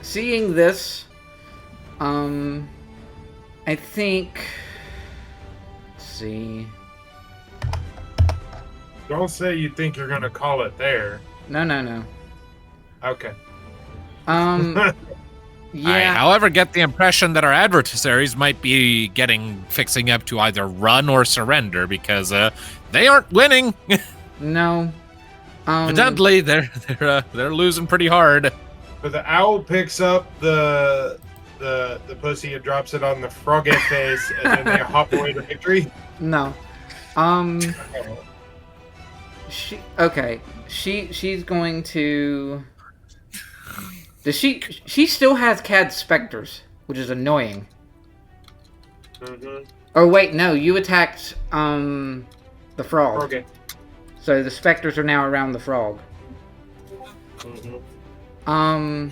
seeing this, I think, let's see. Don't say you think you're going to call it there. No. Okay. I, Yeah. however, get the impression that our adversaries might be fixing up to either run or surrender because they aren't winning. No. Evidently, they're losing pretty hard. But the owl picks up the pussy and drops it on the froggy face, and then they hop away to victory. No. She's going to. Does she still has Cad's specters, which is annoying. Mm-hmm. Oh wait, no, you attacked the frog. Okay. So the specters are now around the frog. Mm-hmm.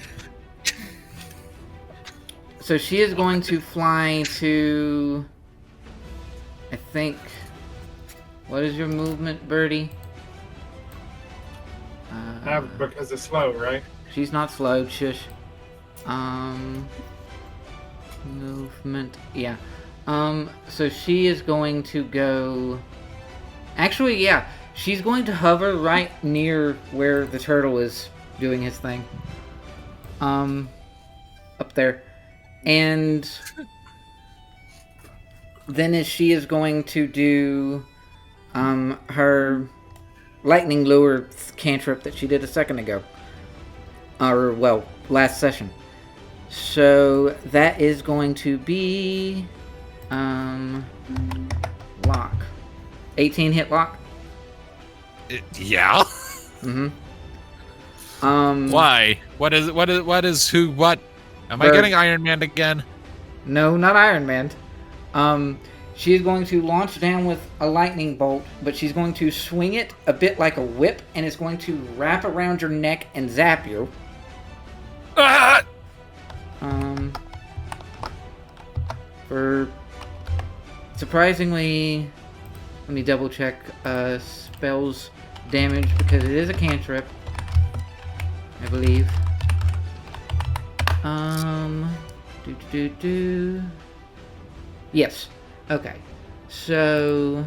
So she is going to fly to, I think, what is your movement, Birdie? Because it's slow, right? She's not slowed, shush. Movement, yeah. So she is going to go... Actually, yeah. She's going to hover right near where the turtle is doing his thing. Up there. And then she is going to do her lightning lure cantrip that she did a second ago. Or, well, last session. So that is going to be Locke. 18 hit Locke? Yeah. Mm-hmm. Why? What is who? What? Am I getting Iron Man again? No, not Iron Man. She is going to launch down with a lightning bolt, but she's going to swing it a bit like a whip, and it's going to wrap around your neck and zap you. Ah! For surprisingly, let me double check spells damage because it is a cantrip, I believe. Yes. Okay. So,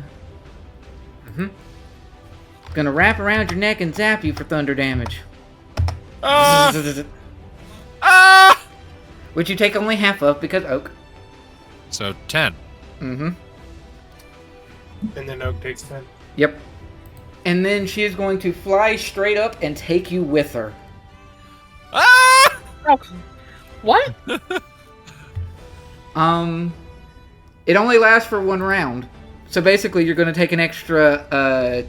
gonna wrap around your neck and zap you for thunder damage. Which you take only half of because Oak. So 10. Mm-hmm. And then Oak takes 10. Yep. And then she is going to fly straight up and take you with her. Ah! Oh. What? It only lasts for one round. So basically you're going to take an extra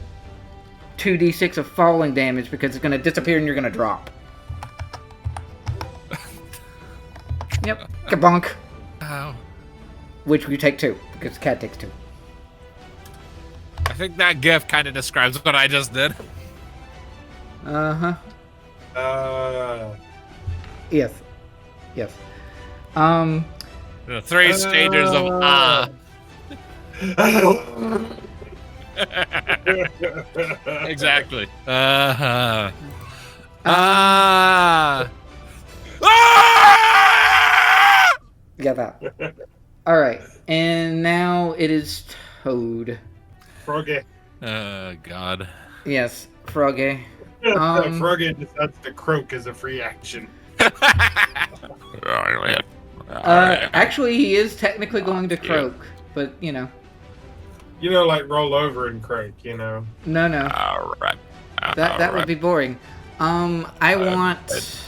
2d6 of falling damage because it's going to disappear and you're going to drop. Yep. Kabonk. Ow. Which you take 2 because Cat takes 2. I think that gif kind of describes what I just did. Uh-huh. Yes. Yes. The 3 stages of Exactly. Got that. Alright. And now it is Toad. Froggy. God. Yes, Froggy. Froggy decides to croak as a free action. Actually, he is technically going to croak, but you know. You know, like roll over and croak, you know. No. All right. That would be boring. I want,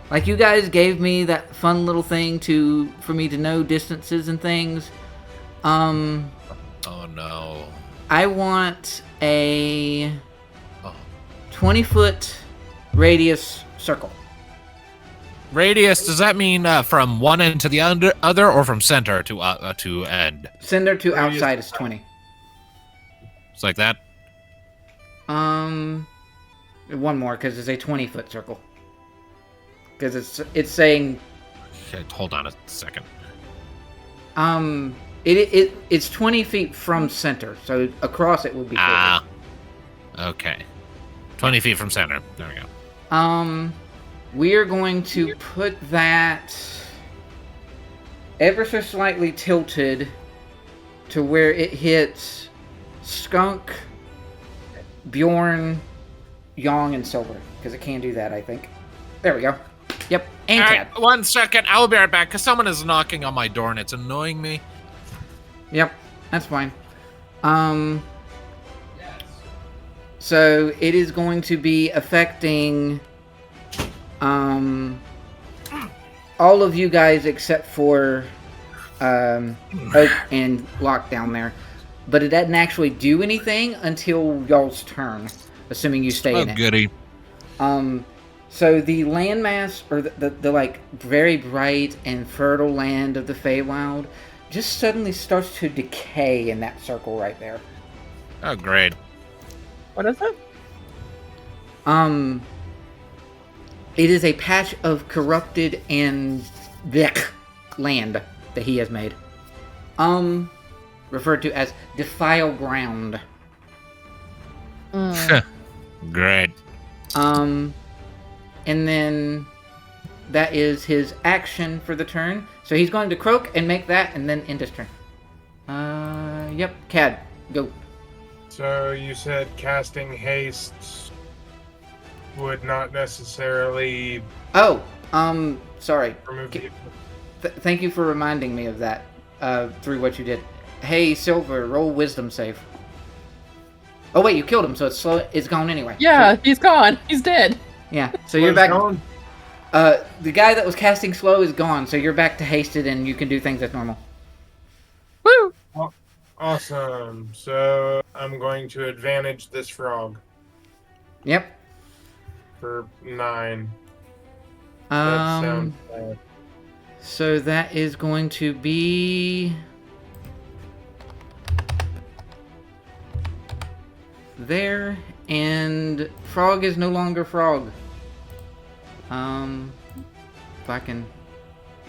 like you guys gave me that fun little thing for me to know distances and things. Oh no. I want a 20-foot radius circle. Radius, does that mean from one end to the other, or from center to end? Center to Radius outside is 20. It's like that? One more, because it's a 20-foot circle. Because it's saying... Okay, hold on a second. It's 20 feet from center, so across it would be 40. Okay. 20 feet from center. There we go. We are going to put that ever so slightly tilted to where it hits Skunk, Bjorn, Yang, and Silver. Because it can do that, I think. There we go. Yep, and All Cat. right, 1 second. I'll be right back, because someone is knocking on my door, and it's annoying me. Yep, that's fine. So it is going to be affecting all of you guys except for Oak and Locke down there. But it doesn't actually do anything until y'all's turn, assuming you stay in it. Goody. So the landmass, or the like very bright and fertile land of the Feywild, just suddenly starts to decay in that circle right there. Oh, great. What is it? It is a patch of corrupted and blech land that he has made. Referred to as defiled ground. Great. And then that is his action for the turn. So he's going to croak and make that and then end his turn. Yep, Cad, go. So you said casting haste would not necessarily Oh, sorry. remove the. Thank you for reminding me of that through what you did. Hey, Silver, roll wisdom save. Oh wait, you killed him, so it's slow. It's gone anyway. Yeah, So, he's gone. He's dead. yeah. So you're back. Gone? The guy that was casting slow is gone, so you're back to hasted, and you can do things as normal. Woo! Awesome. So I'm going to advantage this frog Yep. for 9. That sounds bad. So that is going to be there, and frog is no longer frog. If I can,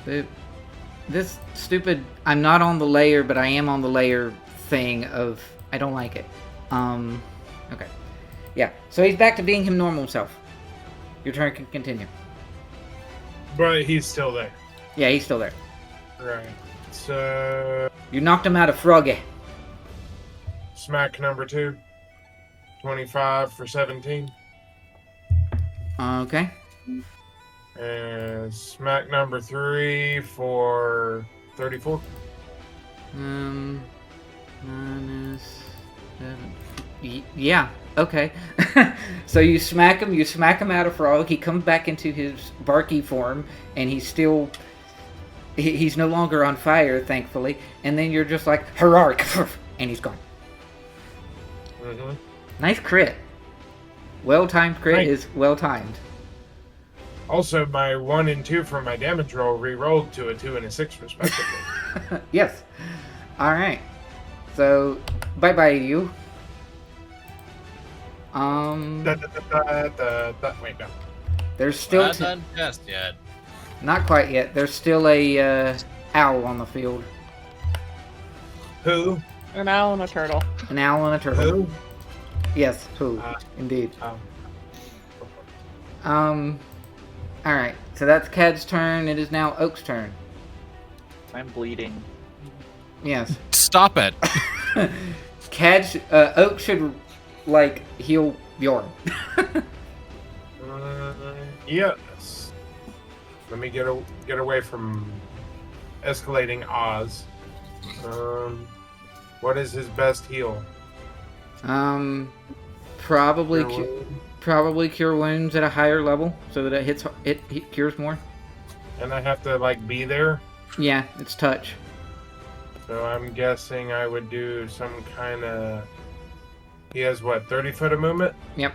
this stupid. I'm not on the layer, but I am on the layer thing of. I don't like it. Okay. Yeah. So he's back to being him normal self. Your turn can continue. But he's still there. Yeah, he's still there. Right. So You knocked him out of froggy. smack number 2. 25 for 17. Okay. And smack number 3 for 34. Minus 7. Yeah. Okay. So you smack him out of frog. He comes back into his barky form, and he's still. He's no longer on fire, thankfully. And then you're just like Radiarc, and he's gone. Mm-hmm. Nice crit. Well timed crit Nice. is well timed. Also, my 1 and 2 from my damage roll re-rolled to a 2 and a 6 respectively. Yes. All right. So bye bye you. Wait, no. There's still Not done just yet. not quite yet. There's still a owl on the field. Who? An owl and a turtle. An owl and a turtle. Who? Yes, who? Indeed. All right. So that's Cad's turn. It is now Oak's turn. I'm bleeding. Yes. Stop it. Oak should like heal Bjorn. Yes. Let me get away from escalating Oz. What is his best heal? Probably Cure wound? probably cure wounds at a higher level so that it cures more. And I have to like be there. Yeah, it's touch. So I'm guessing I would do some kind of. He has what, 30 foot of movement? Yep.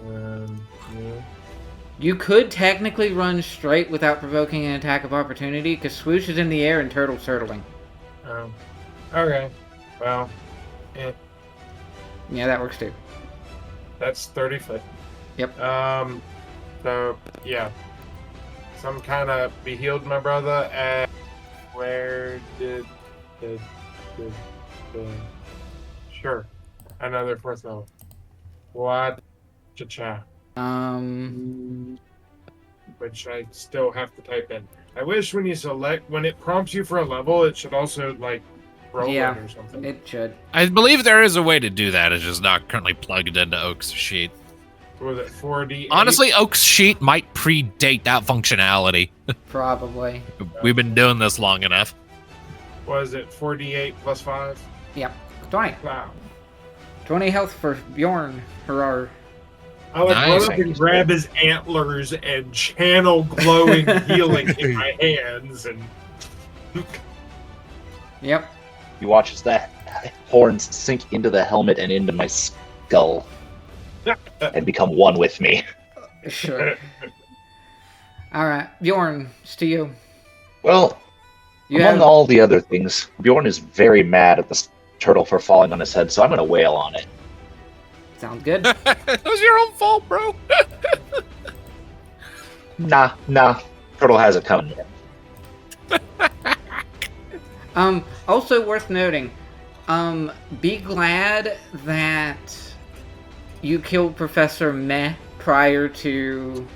Yeah. You could technically run straight without provoking an attack of opportunity, because Swoosh is in the air and Turtle's turtling. Oh. Okay. Well, Yeah, that works too. that's 30 foot. Yep. So yeah, some kind of be healed, my brother. And where did the sure, another 4th level. What? Cha-cha. Which I still have to type in. I wish when it prompts you for a level, it should also like roll Yeah, it or something. it should. I believe there is a way to do that. It's just not currently plugged into Oak's sheet. Was it 4D? Honestly, Oak's sheet might predate that functionality. Probably. We've been doing this long enough. Was it 4D8 plus 5? Yep. 20. Wow. 20 health for Bjorn. Hurrah. I like Nice. run up and grab his antlers and channel glowing healing in my hands and Yep. You watch as the horns sink into the helmet and into my skull and become one with me. Sure. Alright, Bjorn, it's to you. Well, You among have all the other things, Bjorn is very mad at the turtle for falling on his head, so I'm going to wail on it. sounds good. It was your own fault, bro. Nah. Turtle has it coming. Also worth noting, be glad that you killed Professor Meh prior to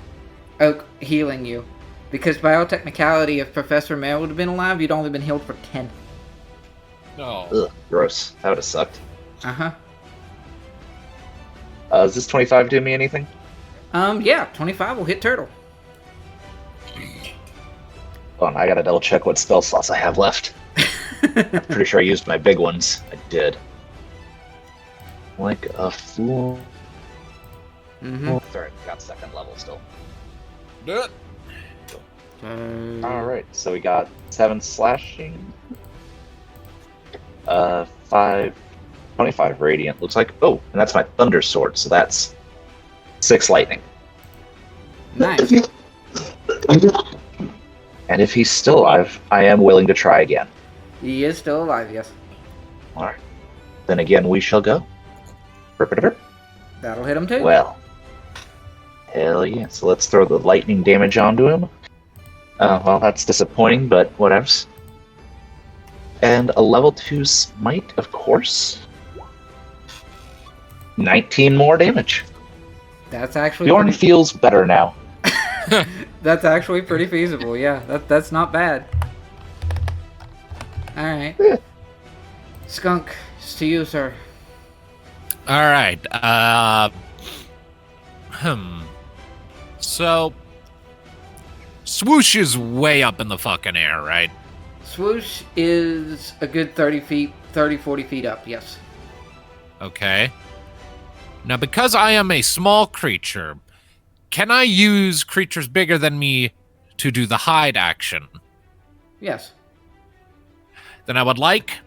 Oak healing you. Because by all technicality, if Professor Meh would have been alive, you'd only been healed for 10. No. Ugh, gross. That would have sucked. Uh-huh. Does this 25 do me anything? Yeah, 25 will hit Turtle. Hold on, I gotta double check what spell slots I have left. I'm pretty sure I used my big ones. I did. Like a fool. Mm-hmm. Sorry, got second level still. Do it. Alright, so we got 7 slashing. 5... 25 radiant, looks like. Oh, and that's my thunder sword, so that's 6 lightning. Nice. And if he's still alive, I am willing to try again. He is still alive, yes. Alright. Then again, we shall go. That'll hit him too. Well. Hell yeah. So let's throw the lightning damage onto him. Well, that's disappointing, but whatevs. And a level 2 smite, of course. 19 more damage. That's actually Bjorn feels better now. That's actually pretty feasible. Yeah, that's not bad. All right, Yeah. Skunk, it's to you, sir. All right. So, swoosh is way up in the fucking air, right? Swoosh is a good 40 feet up. Yes. Okay. Now, because I am a small creature, can I use creatures bigger than me to do the hide action? Yes. Then I would like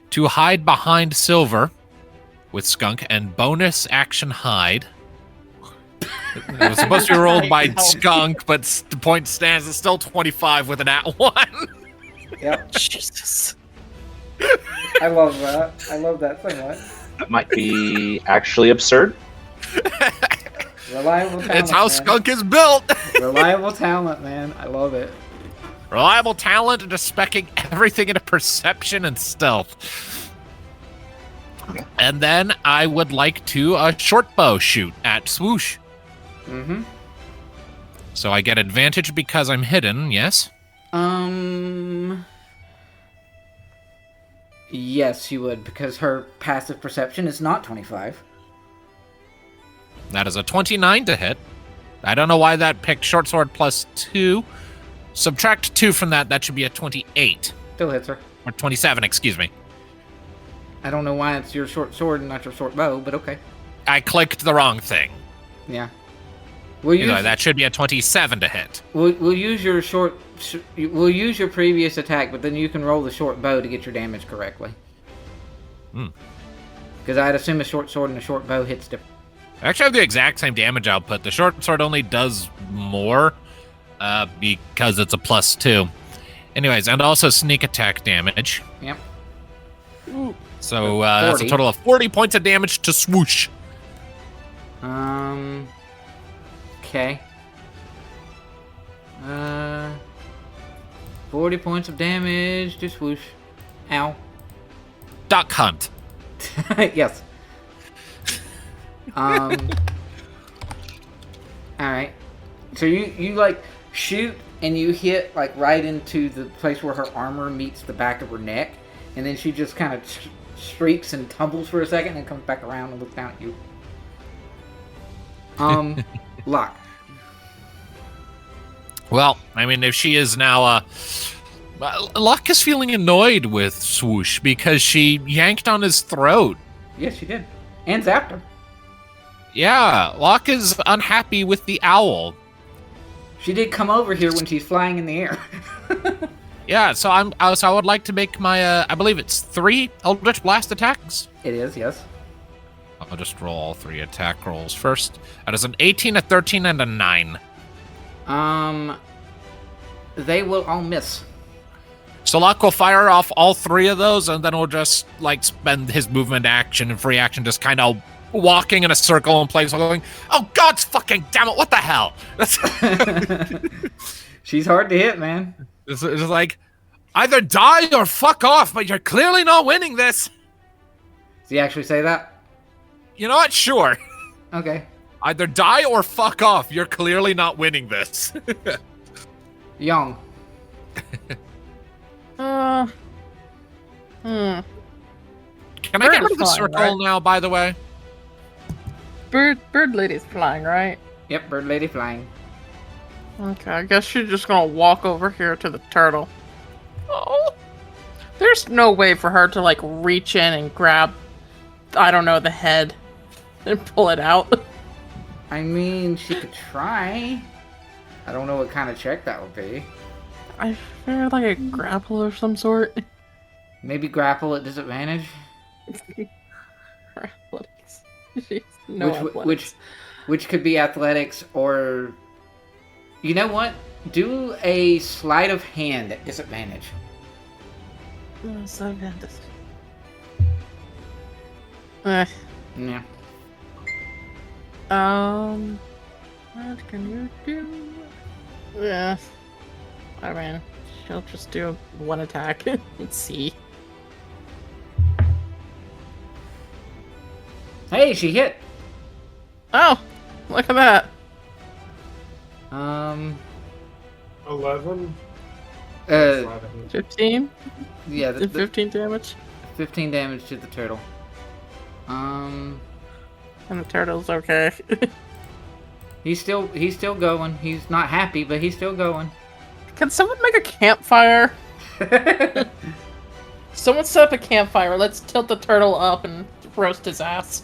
to hide behind Silver with Skunk and bonus action hide. It was supposed to be rolled by Skunk, but the point stands. It's still 25 with an @1. Yep. Jesus. I love that. I love that so much. That might be actually absurd. Reliable talent. It's how man. Skunk is built. Reliable talent, man. I love it. Reliable talent into specking everything into perception and stealth. And then I would like to short bow shoot at Swoosh. Mm-hmm. So I get advantage because I'm hidden, yes? Yes, you would, because her passive perception is not 25. That is a 29 to hit. I don't know why that picked short sword plus 2. Subtract 2 from that, that should be a 28. Still hits her. Or 27, excuse me. I don't know why it's your short sword and not your short bow, but okay. I clicked the wrong thing. Yeah. We'll use, That should be a 27 to hit. we'll use your we'll use your previous attack, but then you can roll the short bow to get your damage correctly. Because I'd assume a short sword and a short bow hits different. I actually have the exact same damage output. The short sword only does more because it's a plus 2. Anyways, and also sneak attack damage. Yep. So that's a total of 40 points of damage to Swoosh. Okay. 40 points of damage to Swoosh. Ow. Duck Hunt. Yes. Alright. So you like shoot and you hit like right into the place where her armor meets the back of her neck, and then she just kind of streaks and tumbles for a second and comes back around and looks down at you. Locke. Well, I mean, if she is now, Locke is feeling annoyed with Swoosh because she yanked on his throat. Yes, she did. And zapped her. Yeah, Locke is unhappy with the owl. She did come over here when she's flying in the air. Yeah, so I would like to make my, I believe it's 3 Eldritch Blast attacks. It is, yes. I'll just roll all 3 attack rolls first. That is an 18, a 13, and a 9. They will all miss. So Locke will fire off all 3 of those, and then we'll just, like, spend his movement action and free action just kind of walking in a circle in place, going, oh, God's fucking damn it, what the hell? She's hard to hit, man. It's like, either die or fuck off, but you're clearly not winning this. Does he actually say that? You know what? Sure. Okay. Either die or fuck off. You're clearly not winning this. Young. Can I Bird get is rid of the fine, circle right? now, by the way? Bird lady's flying, right? Yep, bird lady flying. Okay, I guess she's just gonna walk over here to the turtle. Oh, there's no way for her to like reach in and grab, I don't know, the head and pull it out. I mean, she could try. I don't know what kind of check that would be. I feel like a grapple or some sort. Maybe grapple at disadvantage. Her athletics. She's no athletics. Which could be athletics or... You know what? Do a sleight of hand at disadvantage. Oh, so bad. Yeah. What can you do? Yeah. I mean, she'll just do one attack. Let's see. Hey, she hit! Oh! Look at that! 11? 15? Yeah, the 15 damage? 15 damage to the turtle. And the turtle's okay. He's still going. He's not happy, but he's still going. Can someone make a campfire? Someone set up a campfire. Let's tilt the turtle up and roast his ass.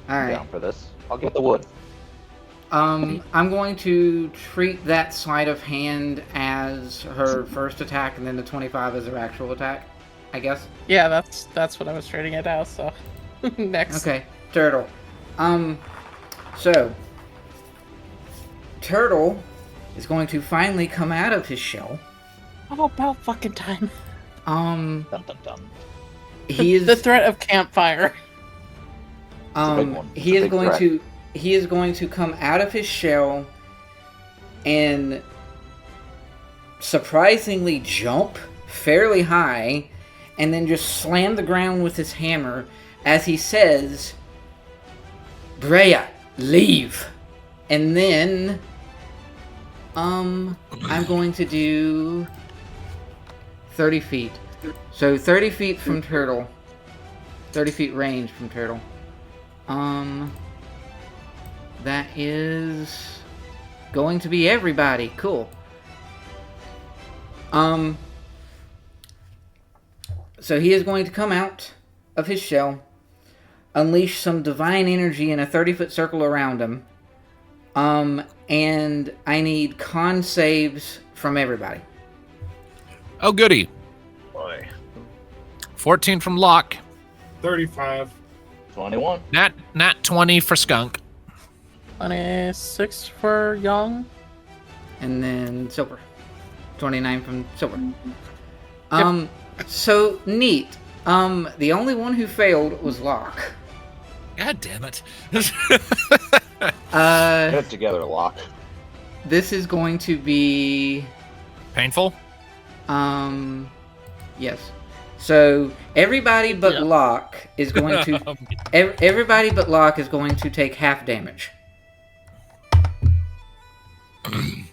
Alright. Down for this. I'll get the wood. I'm going to treat that sleight of hand as her first attack, and then the 25 as her actual attack, I guess. Yeah, that's what I was treating it as, so... Next. Okay, turtle. So... Turtle is going to finally come out of his shell. Oh, about fucking time. Dun, dun, dun. He is... The threat of campfire. a big one. He It's a is big going threat. to... He is going to come out of his shell and surprisingly jump fairly high and then just slam the ground with his hammer as he says, Brea, leave. And then, I'm going to do 30 feet. So 30 feet from Turtle. 30 feet range from Turtle. That is going to be everybody. Cool. So he is going to come out of his shell, unleash some divine energy in a 30-foot circle around him. And I need con saves from everybody. Oh, goody. Boy. 14 from Locke. 35. 21. Nat 20 for Skunk. 26 for Young. And then Silver. 29 from Silver. Yep. So neat. The only one who failed was Locke. God damn it. Get it together, Locke. This is going to be... Painful? Yes. So everybody but Locke is going to... everybody but Locke is going to take half damage.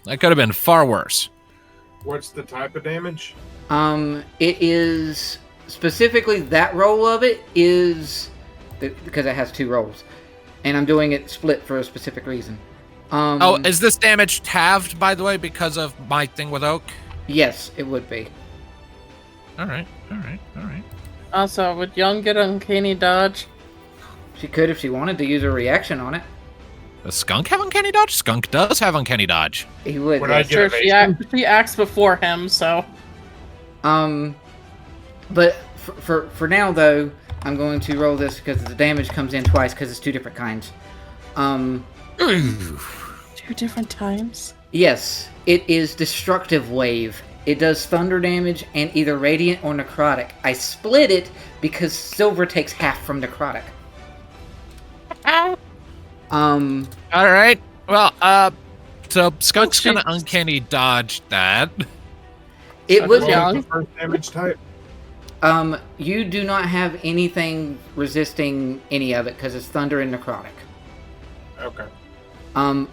That could have been far worse. What's the type of damage? It is... Specifically, that roll of it is... Because it has 2 rolls. And I'm doing it split for a specific reason. Is this damage halved, by the way, because of my thing with Oak? Yes, it would be. Alright. Also, would Young get uncanny dodge? She could if she wanted to use a reaction on it. Does Skunk have uncanny dodge? Skunk does have uncanny dodge. He would. Would yes. I get Sure, evasion? she acts before him, so... But for now, though, I'm going to roll this because the damage comes in twice because it's 2 different kinds. 2 different times? Yes, it is Destructive Wave. It does thunder damage and either Radiant or Necrotic. I split it because Silver takes half from Necrotic. Alright. Well, so Skunk's gonna uncanny dodge that. It was Roll Young. the first damage type. You do not have anything resisting any of it because it's thunder and necrotic. Okay.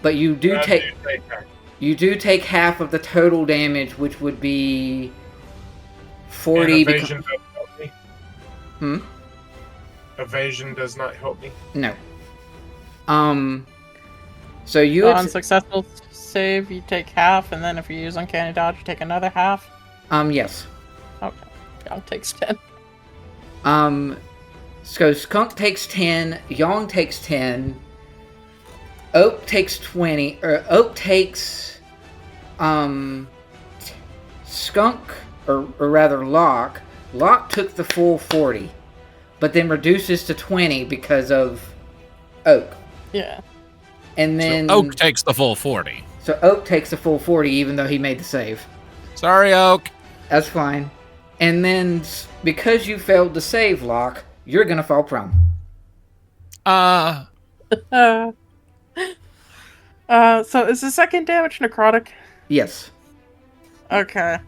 But you do I take that. you do take half of the total damage, which would be 40. And evasion doesn't help me. Hmm. Evasion does not help me. No. So you On successful save, you take half, and then if you use uncanny dodge, you take another half. Yes. Okay. Young takes 10. So Skunk takes 10, Yong takes 10, Oak takes 20, or Oak takes, Skunk, or rather Locke. Locke took the full 40, but then reduces to 20 because of Oak. Yeah. And then So Oak takes the full 40. So Oak takes the full 40 even though he made the save. Sorry, Oak. That's fine. And then because you failed to save, Locke, you're gonna fall prone. So is the second damage necrotic? Yes. Okay.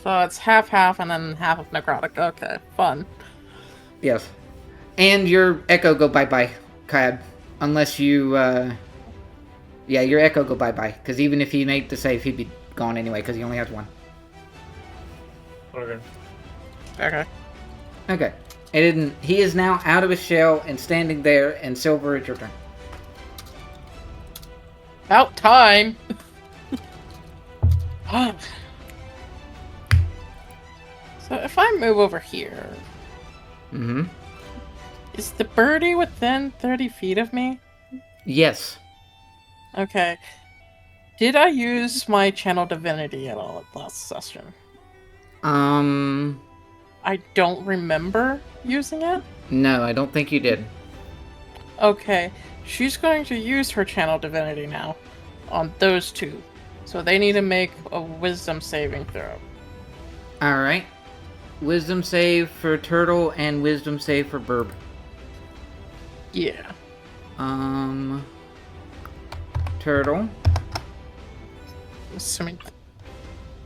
So it's half and then half of necrotic. Okay, fun. Yes. And your echo go bye-bye, Kayab. Unless you, yeah, your echo go bye-bye. Because even if he made the save, he'd be gone anyway, because he only has one. Okay. Okay. Okay. He is now out of his shell and standing there, and Silver, it's your turn. About time! So if I move over here, Mm-hmm. is the birdie within 30 feet of me? Yes. Okay. Did I use my channel divinity at all at last session? I don't remember using it. No, I don't think you did. Okay. She's going to use her channel divinity now on those two. So they need to make a wisdom saving throw. Alright. Wisdom save for Turtle and wisdom save for Burb. Yeah. Turtle Assuming.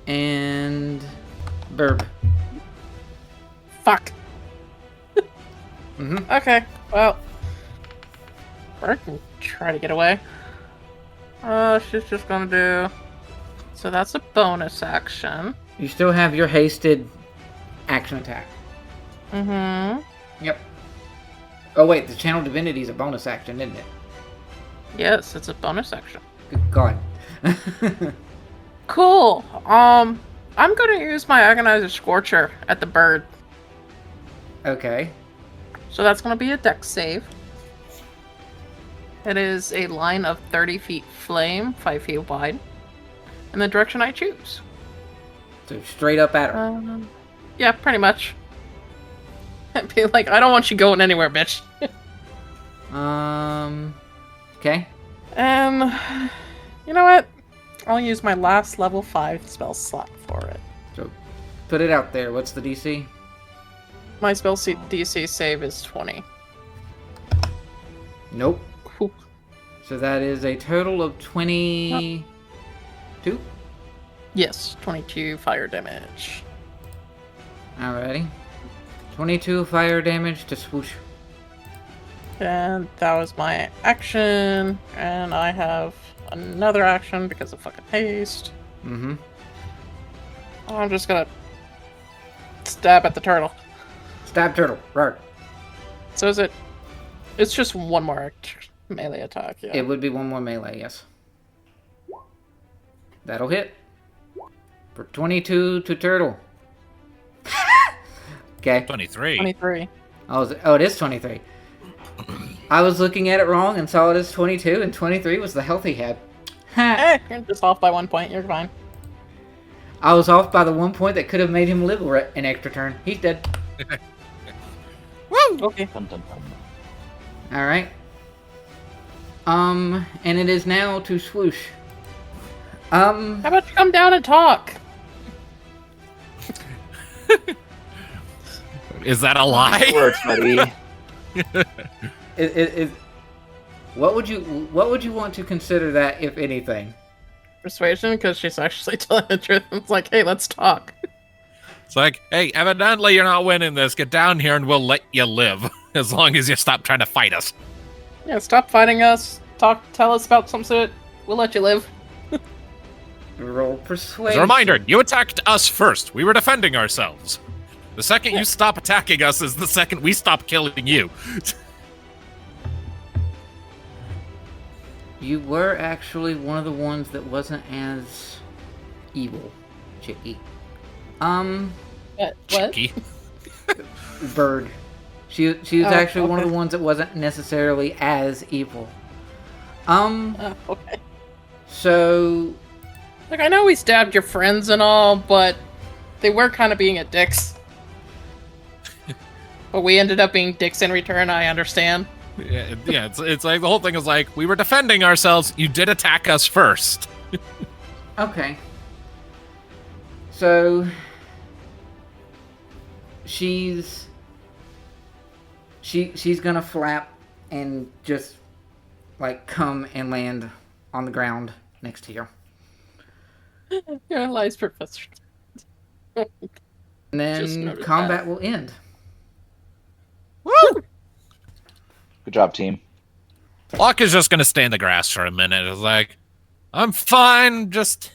and Burb. Fuck. Mm-hmm. Okay, well. Bird can try to get away. She's just gonna do. So that's a bonus action. You still have your hasted action attack. Mm-hmm. Yep. Oh wait, the channel divinity is a bonus action, isn't it? Yes, it's a bonus action. Good God. Cool. I'm gonna use my Agonizer Scorcher at the bird. Okay. So that's gonna be a dex save. It is a line of 30 feet flame, 5 feet wide, in the direction I choose. So straight up at her. Yeah, pretty much. I'd be like, I don't want you going anywhere, bitch. Okay. You know what? I'll use my last level 5 spell slot for it. So put it out there. What's the DC? My spell DC save is 20. Nope. Cool. So that is a total of 22? Yes, 22 fire damage. Alrighty. 22 fire damage to Swoosh. And that was my action, and I have another action because of fucking haste. Mm-hmm. I'm just gonna stab at the turtle. Stab turtle. Right. So is it... It's just one more melee attack, yeah. It would be one more melee, yes. That'll hit. For 22 to turtle. Okay. 23. 23. Oh, it is 23. I was looking at it wrong and saw it as 22, and 23 was the health he had. You're just off by 1 point, you're fine. I was off by the 1 point that could have made him live an extra turn. He's dead. Woo! Okay. Dun, dun, dun. Alright. And it is now to Swoosh. How about you come down and talk? Is that a lie? Works, buddy. What would you want to consider that, if anything? Persuasion, because she's actually telling the truth. It's like, hey, let's talk. It's like, hey, evidently you're not winning this. Get down here and we'll let you live. As long as you stop trying to fight us. Yeah, stop fighting us. Tell us about some shit. We'll let you live. Roll As persuasion. a reminder, you attacked us first. We were defending ourselves. The second you stop attacking us is the second we stop killing you. You were actually one of the ones that wasn't as evil, Chicky. What? Cheeky. Bird. She was actually one of the ones that wasn't necessarily as evil. Okay. So Like, I know we stabbed your friends and all, but they were kind of being a dicks. But we ended up being dicks in return, I understand. Yeah, it's like the whole thing is like, we were defending ourselves, you did attack us first. okay. So she's gonna flap and just like come and land on the ground next to you. Yeah, lies, Professor. And Just then noted combat will end. Woo! Good job, team. Locke is just gonna stay in the grass for a minute. It's like, I'm fine, just...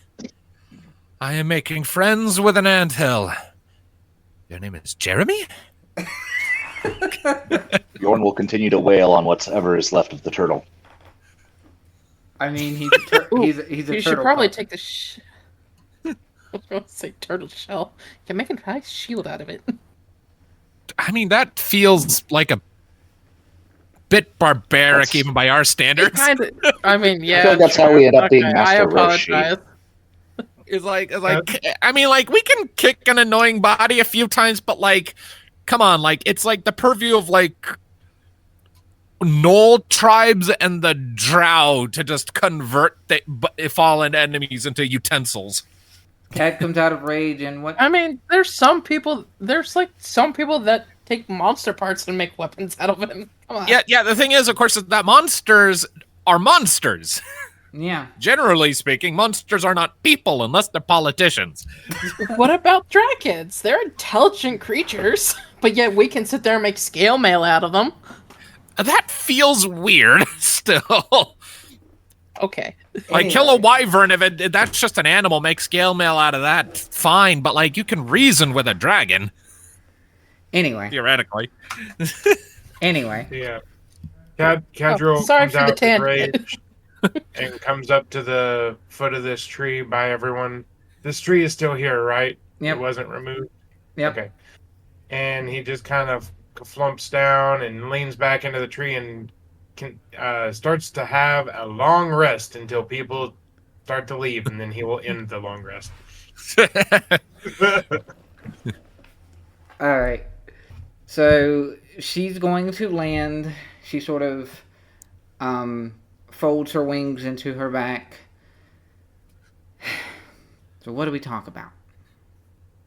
I am making friends with an anthill. Your name is Jeremy? Bjorn will continue to wail on whatever is left of the turtle. I mean, he's a You should turtle probably pup. take the I was going to say turtle shell. You can make a nice shield out of it. I mean, that feels like a bit barbaric, That's- even by our standards. I mean, yeah. I feel like that's sure. how we end up being Okay, Master I Roshi. apologize. It's like, I mean, like, we can kick an annoying body a few times, but, like, come on, like, it's like the purview of, like, Knoll tribes and the Drow to just convert the fallen enemies into utensils. Cat comes out of rage and what? I mean, there's some people that take monster parts and make weapons out of them. Come on. Yeah, the thing is, of course, is that monsters are monsters. Yeah. Generally speaking, monsters are not people unless they're politicians. What about dragons? They're intelligent creatures, but yet we can sit there and make scale mail out of them. That feels weird still. Okay. Like, kill a wyvern, if that's just an animal, make scale mail out of that, fine, but, like, you can reason with a dragon, Anyway. theoretically. Anyway. Yeah. Cadriel sorry comes for the out the tangent. rage and comes up to the foot of this tree by everyone. This tree is still here, right? Yep. It wasn't removed? Yep. Okay. And he just kind of flumps down and leans back into the tree and starts to have a long rest until people start to leave, and then he will end the long rest. All right. So she's going to land. She sort of folds her wings into her back. So what do we talk about?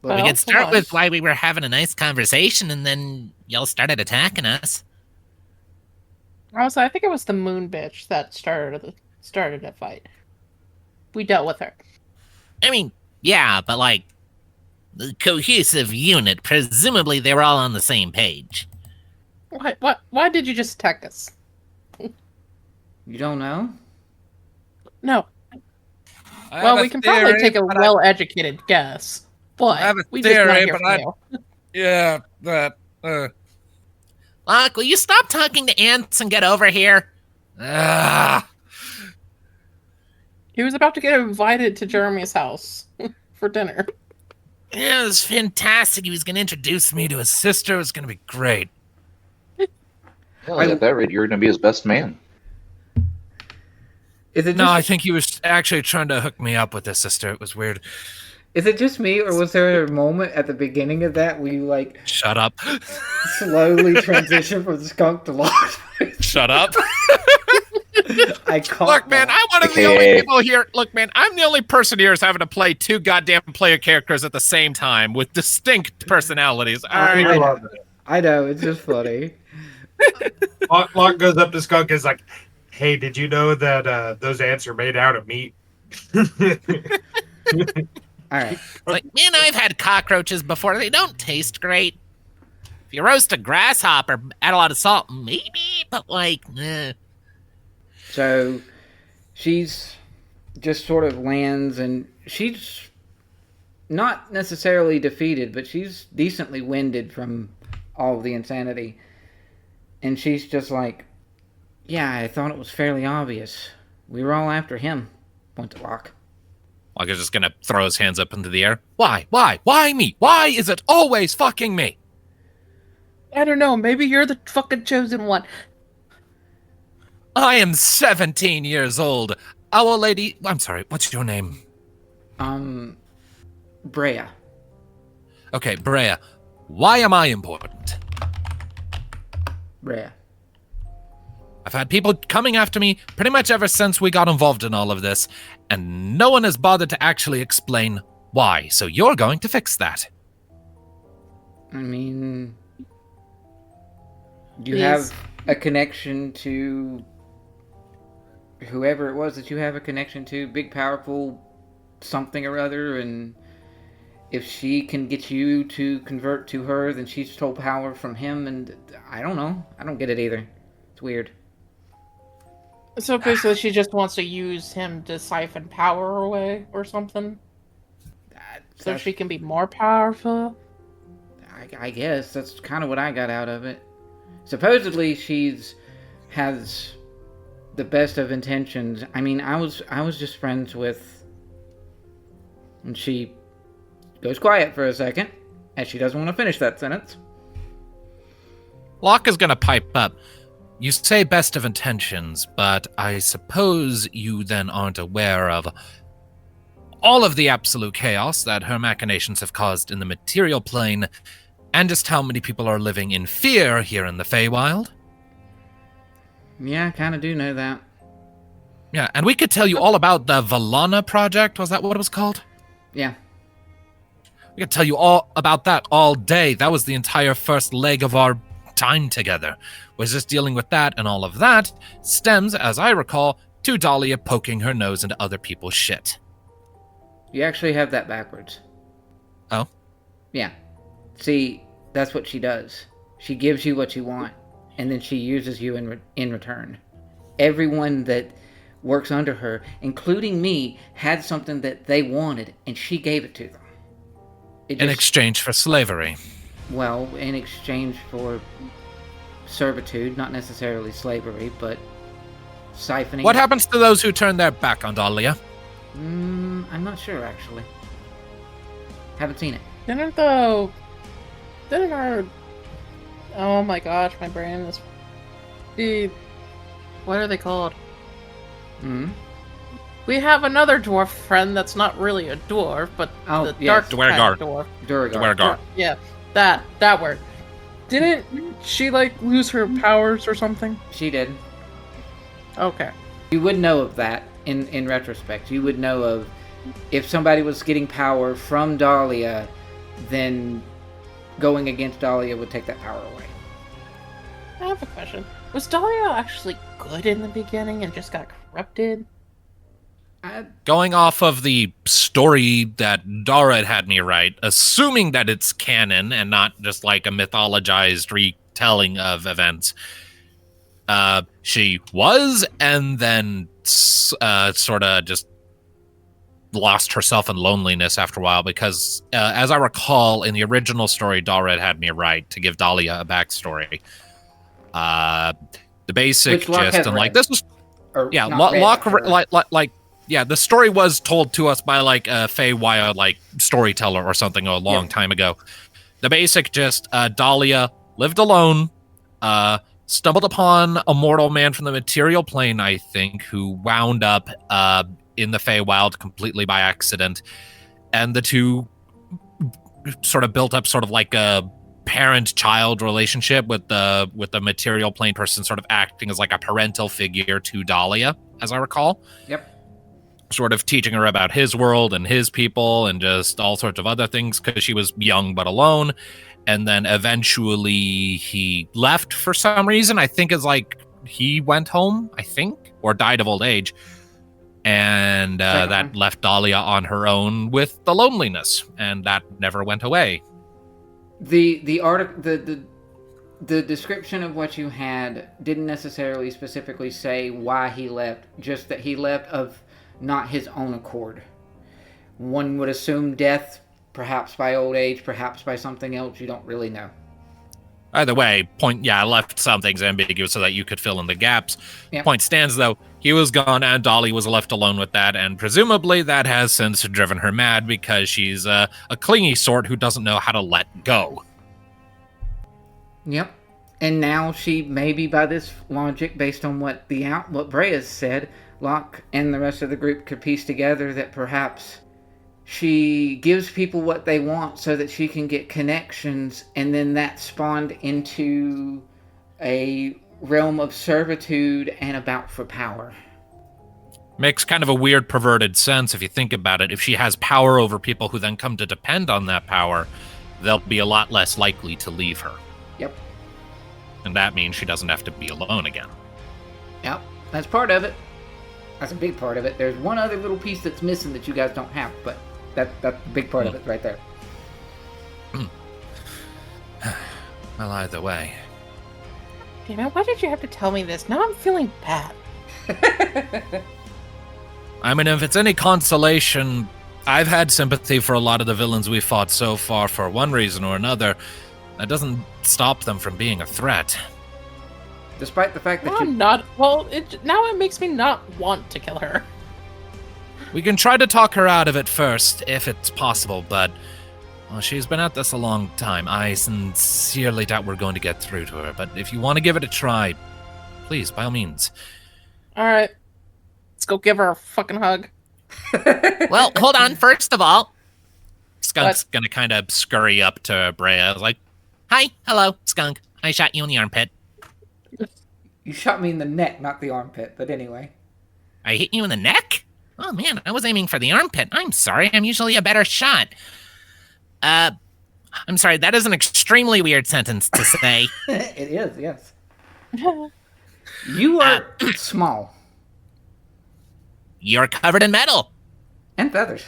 We could start with why we were having a nice conversation, and then y'all started attacking us. Also, I think it was the moon bitch that started a fight. We dealt with her. I mean, yeah, but like, the cohesive unit, presumably they were all on the same page. Why did you just attack us? You don't know? No. Well, we can probably take a well-educated guess, but I have a we just want to theory, hear but from I- you. Yeah, that. Locke, will you stop talking to ants and get over here? He was about to get invited to Jeremy's house for dinner. Yeah, it was fantastic. He was going to introduce me to his sister. It was going to be great. Hell, at that rate, you're going to be his best man. Is it just, No, I think he was actually trying to hook me up with his sister. It was weird. is it just me, or was there a moment at the beginning of that where you like Shut up. slowly transition from Skunk to Locke? Shut up. I caught Look, man, that. I'm one of the only people here. Look, man, I'm the only person here who's having to play two goddamn player characters at the same time with distinct personalities. All right. I know, it's just funny. Locke goes up to Skunk and is like, hey, did you know that those ants are made out of meat? All right. It's like, man, I've had cockroaches before. They don't taste great. If you roast a grasshopper, add a lot of salt, maybe, but like, So she's just sort of lands, and she's not necessarily defeated, but she's decently winded from all of the insanity. And she's just like, yeah, I thought it was fairly obvious. We were all after him. Point to Locke. Locke is just gonna throw his hands up into the air. Why? Why me? Why is it always fucking me? I don't know. Maybe you're the fucking chosen one. I am 17 years old. Our lady... I'm sorry, what's your name? Brea. Okay, Brea. Why am I important? Brea. I've had people coming after me pretty much ever since we got involved in all of this, and no one has bothered to actually explain why, so you're going to fix that. I mean... Do you have a connection to... whoever it was that you have a connection to? Big, powerful something or other, and... if she can get you to convert to her, then she stole power from him, and I don't know. I don't get it either. It's weird. So basically she just wants to use him to siphon power away or something? So she can be more powerful? I guess. That's kind of what I got out of it. Supposedly has the best of intentions. I mean, I was just friends with... And she... goes quiet for a second, as she doesn't want to finish that sentence. Locke is going to pipe up. You say best of intentions, but I suppose you then aren't aware of all of the absolute chaos that her machinations have caused in the material plane, and just how many people are living in fear here in the Feywild. Yeah, I kind of do know that. Yeah, and we could tell you all about the Valana project. Was that what it was called? Yeah. We could tell you all about that all day. That was the entire first leg of our time together. Was just dealing with that, and all of that stems, as I recall, to Dahlia poking her nose into other people's shit. You actually have that backwards. Oh? Yeah. See, that's what she does. She gives you what you want, and then she uses you in return. Everyone that works under her, including me, had something that they wanted, and she gave it to them. In exchange for slavery. Well, in exchange for servitude, not necessarily slavery, but siphoning. What happens to those who turn their back on Dahlia? I'm not sure, actually. Haven't seen it. Didn't our... Oh my gosh, my brain is... What are they called? We have another dwarf friend that's not really a dwarf, but the dark Dwergar. dwarf. Dwergar. Yeah, that word. Didn't she, lose her powers or something? She did. Okay. You would know of that in retrospect. You would know of if somebody was getting power from Dahlia, then going against Dahlia would take that power away. I have a question. Was Dahlia actually good in the beginning and just got corrupted? Going off of the story that Dara had me write, assuming that it's canon and not just like a mythologized retelling of events, she was, and then sort of just lost herself in loneliness after a while, because as I recall, in the original story Dara had me write to give Dahlia a backstory, the basic gist, and like this was... Locke, yeah, the story was told to us by like a Feywild storyteller or something a long time ago. The basic gist: Dahlia lived alone, stumbled upon a mortal man from the material plane, I think, who wound up in the Feywild completely by accident, and the two sort of built up sort of like a parent-child relationship with the material plane person sort of acting as like a parental figure to Dahlia, as I recall. Yep. Sort of teaching her about his world and his people and just all sorts of other things because she was young but alone. And then eventually he left for some reason. I think it's like he went home, I think, or died of old age. And that left Dahlia on her own with the loneliness, and that never went away. The description of what you had didn't necessarily specifically say why he left, just that he left of not his own accord. One would assume death, perhaps by old age, perhaps by something else. You don't really know. Either way, I left some things ambiguous so that you could fill in the gaps. Yep. Point stands, though, he was gone, and Dolly was left alone with that, and presumably that has since driven her mad because she's a clingy sort who doesn't know how to let go. Yep. And now she, maybe by this logic, based on what Brea's said, Locke and the rest of the group could piece together that perhaps she gives people what they want so that she can get connections, and then that spawned into a realm of servitude and a bout for power. Makes kind of a weird, perverted sense if you think about it. If she has power over people who then come to depend on that power, they'll be a lot less likely to leave her. Yep. And that means she doesn't have to be alone again. Yep. That's part of it. That's a big part of it. There's one other little piece that's missing that you guys don't have, but that's a big part of it right there. Well, either way. Damn it, why did you have to tell me this? Now I'm feeling bad. I mean, if it's any consolation, I've had sympathy for a lot of the villains we fought so far for one reason or another. That doesn't stop them from being a threat. Despite the fact that now it makes me not want to kill her. We can try to talk her out of it first, if it's possible, but well, she's been at this a long time. I sincerely doubt we're going to get through to her, but if you want to give it a try, please, by all means. Alright. Let's go give her a fucking hug. Well, hold on. First of all, Skunk's gonna kind of scurry up to Brea, like, hi, hello, Skunk. I shot you in the armpit. you shot me in the neck, not the armpit, but anyway. I hit you in the neck? Oh man, I was aiming for the armpit. I'm sorry, I'm usually a better shot. I'm sorry, that is an extremely weird sentence to say. It is, yes. You are small. You're covered in metal. And feathers.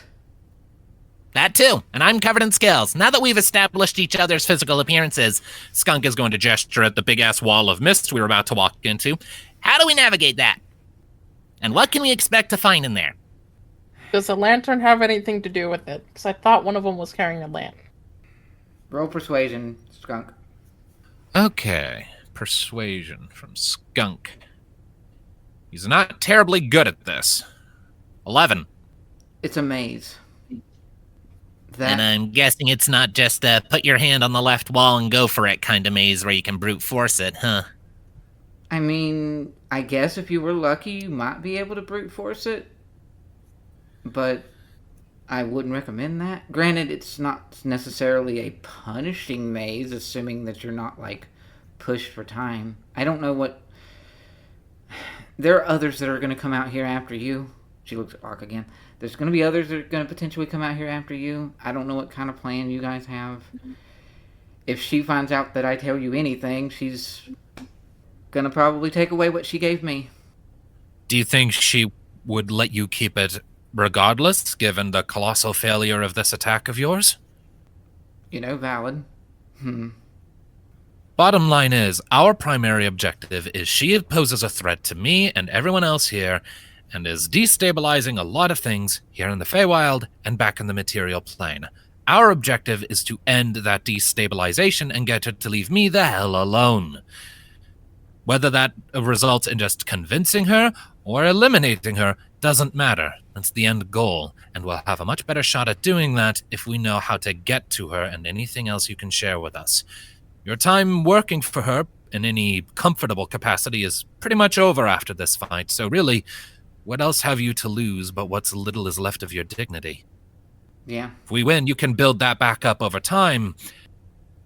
That too, and I'm covered in scales. Now that we've established each other's physical appearances, Skunk is going to gesture at the big-ass wall of mist we were about to walk into. how do we navigate that? And what can we expect to find in there? Does the lantern have anything to do with it? Because I thought one of them was carrying a lamp. Roll persuasion, Skunk. Okay, persuasion from Skunk. He's not terribly good at this. 11. It's a maze. And I'm guessing it's not just a put your hand on the left wall and go for it kind of maze where you can brute force it, huh? I mean, I guess if you were lucky, you might be able to brute force it. But I wouldn't recommend that. Granted, it's not necessarily a punishing maze, assuming that you're not, like, pushed for time. I don't know what... There are others that are going to come out here after you. She looks at Locke again. There's going to be others that are going to potentially come out here after you. I don't know what kind of plan you guys have. If she finds out that I tell you anything, she's going to probably take away what she gave me. Do you think she would let you keep it regardless, given the colossal failure of this attack of yours? You know, valid. Bottom line is, our primary objective is she poses a threat to me and everyone else here, and is destabilizing a lot of things here in the Feywild and back in the material plane. Our objective is to end that destabilization and get her to leave me the hell alone. Whether that results in just convincing her or eliminating her doesn't matter. That's the end goal, and we'll have a much better shot at doing that if we know how to get to her and anything else you can share with us. Your time working for her in any comfortable capacity is pretty much over after this fight, so really, what else have you to lose but what's little is left of your dignity? Yeah. If we win, you can build that back up over time,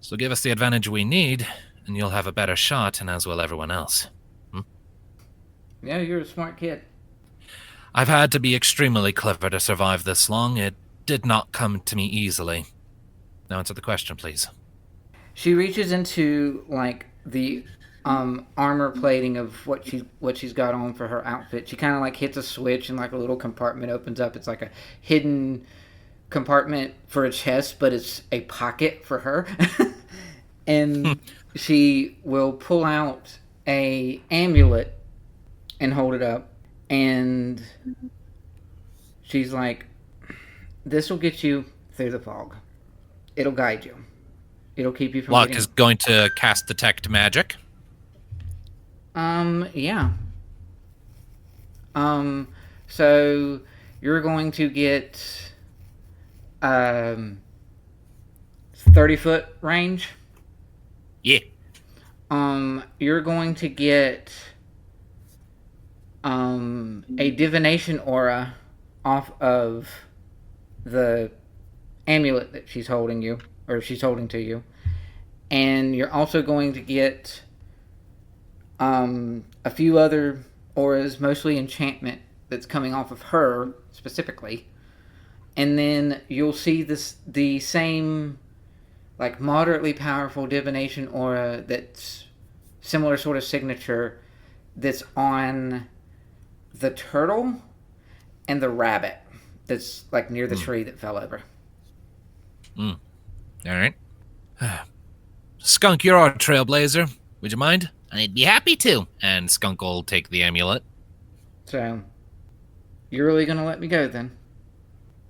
so give us the advantage we need, and you'll have a better shot, and as will everyone else. Yeah, you're a smart kid. I've had to be extremely clever to survive this long. It did not come to me easily. Now answer the question, please. She reaches into, like, the armor plating of what she's got on for her outfit. She kind of, like, hits a switch and, like, a little compartment opens up. It's like a hidden compartment for a chest, but it's a pocket for her. And she will pull out a amulet and hold it up. And she's like, this will get you through the fog. It'll guide you. It'll keep you from Locke getting... is going to cast Detect Magic. Yeah. So you're going to get 30-foot range. Yeah. You're going to get a divination aura off of the amulet that she's holding to you, and you're also going to get a few other auras, mostly enchantment, that's coming off of her specifically. And then you'll see the same, like, moderately powerful divination aura that's similar sort of signature that's on the turtle and the rabbit that's, like, near the tree that fell over. All right. Skunk, you're our trailblazer. Would you mind? I'd be happy to. And Skunk will take the amulet. So, you're really gonna let me go then?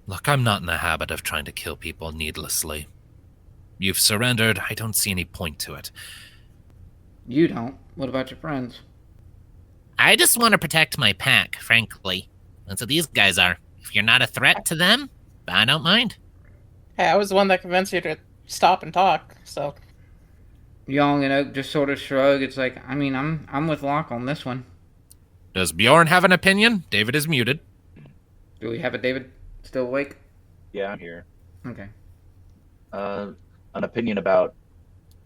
Look, I'm not in the habit of trying to kill people needlessly. You've surrendered. I don't see any point to it. You don't. What about your friends? I just want to protect my pack, frankly. That's what these guys are. If you're not a threat to them, I don't mind. Hey, I was the one that convinced you to stop and talk, so... Young and Oak just sort of shrug. It's like, I mean, I'm with Locke on this one. Does Bjorn have an opinion? David is muted. Do we have a David still awake? Yeah, I'm here. Okay. An opinion about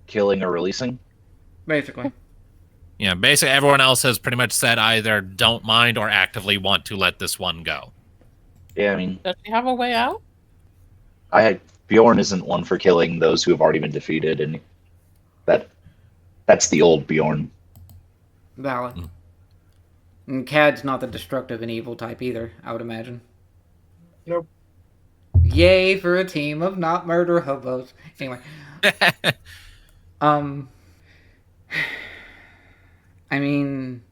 killing or releasing? Basically. Yeah, basically everyone else has pretty much said either don't mind or actively want to let this one go. Yeah, I mean, Does she have a way out? Bjorn isn't one for killing those who have already been defeated, and that's the old Bjorn. Valid. And Cad's not the destructive and evil type either, I would imagine. Nope. Yay for a team of not murder hobos. Anyway. I mean,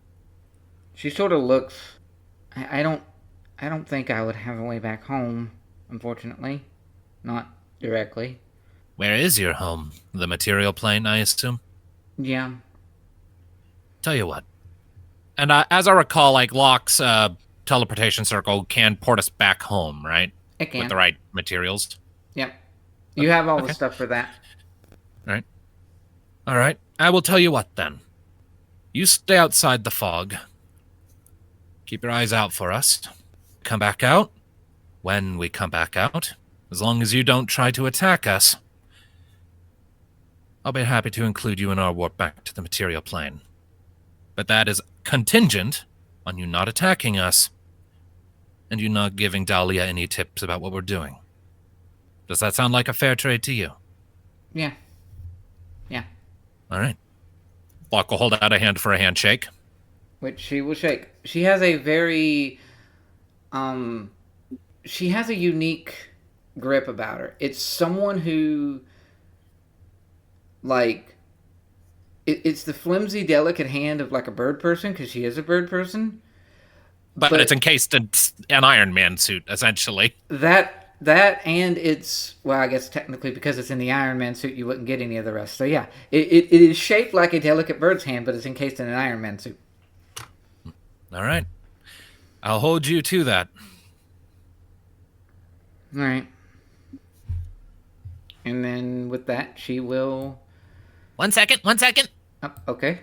she sort of looks... I don't think I would have a way back home, unfortunately. Not directly. Where is your home? The material plane, I assume? Yeah. Tell you what. And as I recall, like, Locke's teleportation circle can port us back home, right? It can. With the right materials. Yep. You have all Okay. the stuff for that. All right. I will tell you what, then. You stay outside the fog. Keep your eyes out for us. Come back out. When we come back out, as long as you don't try to attack us, I'll be happy to include you in our warp back to the material plane. But that is contingent on you not attacking us and you not giving Daila any tips about what we're doing. Does that sound like a fair trade to you? Yeah. Yeah. All right. Locke will hold out a hand for a handshake. Which she will shake. She has a very... she has a unique grip about her. It's someone who... Like... It's the flimsy, delicate hand of, like, a bird person, because she is a bird person. But it's encased in an Iron Man suit, essentially. That and it's... Well, I guess technically because it's in the Iron Man suit, you wouldn't get any of the rest. So, yeah. It is shaped like a delicate bird's hand, but it's encased in an Iron Man suit. All right. I'll hold you to that. All right. And then with that, she will... 1 second. Oh, okay.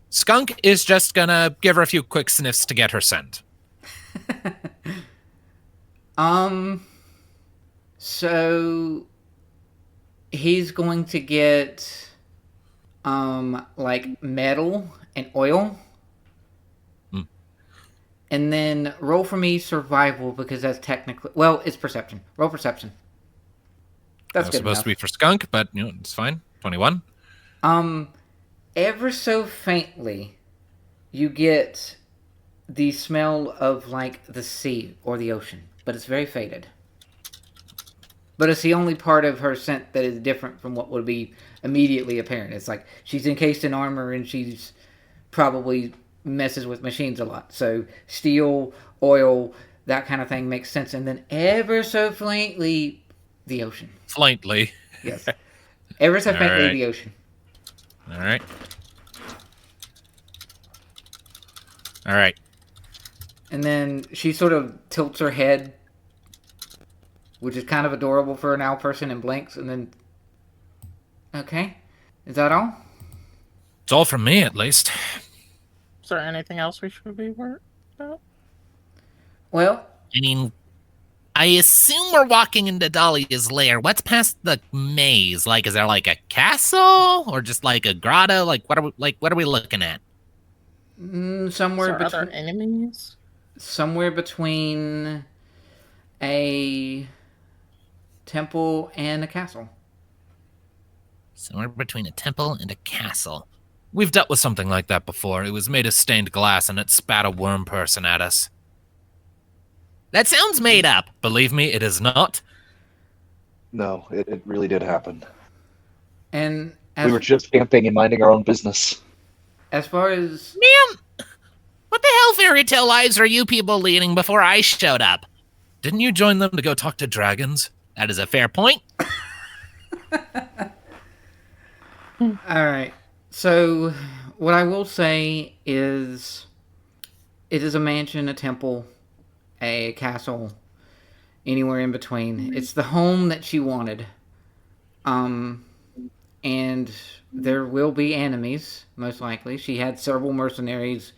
Skunk is just gonna give her a few quick sniffs to get her scent. So he's going to get like metal and oil. And then roll for me survival, because that's technically... Well, it's perception. Roll perception. That's good supposed enough. to be for Skunk, but it's fine. 21. Ever so faintly, you get the smell of, like, the sea or the ocean. But it's very faded. But it's the only part of her scent that is different from what would be immediately apparent. It's like she's encased in armor and she's probably messes with machines a lot. So steel, oil, that kind of thing makes sense. And then ever so faintly, the ocean. Faintly. Yes. Ever so faintly, right. the ocean. All right. All right. And then she sort of tilts her head, which is kind of adorable for an owl person, and blinks, and then... Okay. Is that all? It's all from me, at least. Is there anything else we should be worried about? Well... I mean, I assume we're walking into Dahlia's lair. What's past the maze? Like, is there like a castle or just like a grotto? Like, what are we looking at? Somewhere Are there enemies? Somewhere between a temple and a castle. Somewhere between a temple and a castle. We've dealt with something like that before. It was made of stained glass and it spat a worm person at us. That sounds made up. Believe me, it is not. No, it really did happen. And We were just camping and minding our own business. as far as... Ma'am, what the hell fairy tale lives are you people leading before I showed up? Didn't you join them to go talk to dragons? That is a fair point. Alright. So, what I will say is... It is a mansion, a temple, a castle, anywhere in between. It's the home that she wanted. And there will be enemies, most likely. She had several mercenaries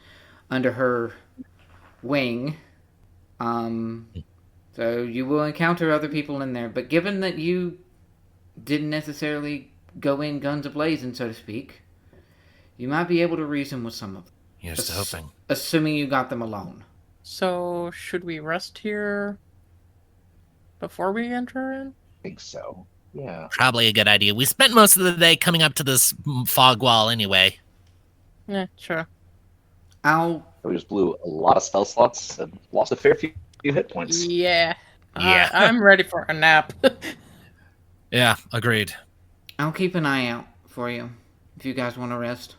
under her wing. So you will encounter other people in there. But given that you didn't necessarily go in guns a-blazing, so to speak, you might be able to reason with some of them. Here's to hoping. Assuming you got them alone. So, should we rest here before we enter in? I think so. Yeah. Probably a good idea. We spent most of the day coming up to this fog wall anyway. Yeah, sure. We just blew a lot of spell slots and lost a fair few hit points. Yeah. Yeah. I'm ready for a nap. Yeah, agreed. I'll keep an eye out for you if you guys want to rest.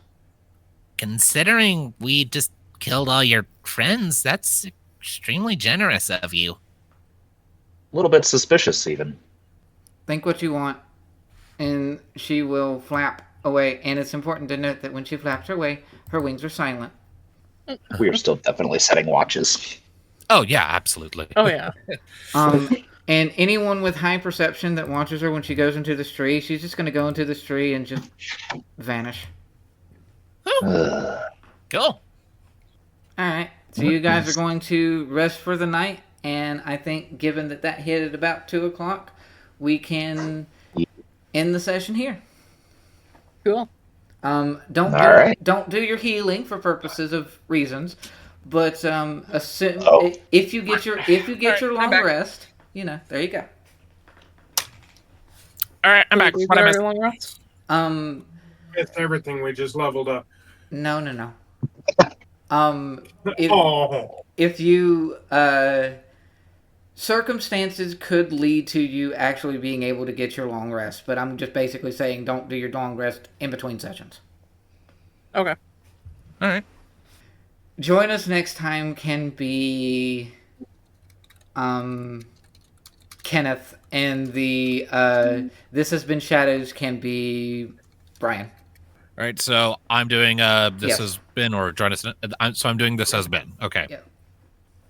Considering we just killed all your friends, that's extremely generous of you. A little bit suspicious, even. Think what you want, and she will flap away. And it's important to note that when she flaps her wings are silent. We are still definitely setting watches. Oh, yeah, absolutely. Oh, yeah. And anyone with high perception that watches her when she goes into this tree, she's just going to go into this tree and just vanish. Cool. Alright, so you guys are going to rest for the night, and I think given that hit at about 2 o'clock, we can end the session here. Cool. Don't do your healing for purposes of reasons, but if you get your long rest, there you go. All right, I'm back. What I missed? Long rest? It's everything. We just leveled up. No. Oh. If you circumstances could lead to you actually being able to get your long rest, but I'm just basically saying don't do your long rest in between sessions. Okay. All right. Join us next time can be Kenneth, and the This Has Been Shadows can be Brian. All right, so I'm doing This Yes. Has Been, or join us. So I'm doing This Has Been. Okay. Yeah.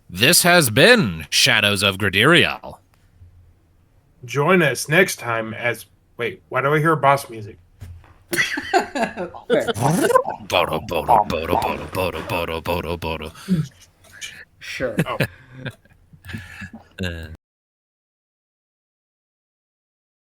This has been Shadows of Gradiriel. Join us next time as... Wait, why do I hear boss music? Fair. Bodo, bodo, bodo, bodo, bodo, bodo, bodo, bodo. Sure. Oh.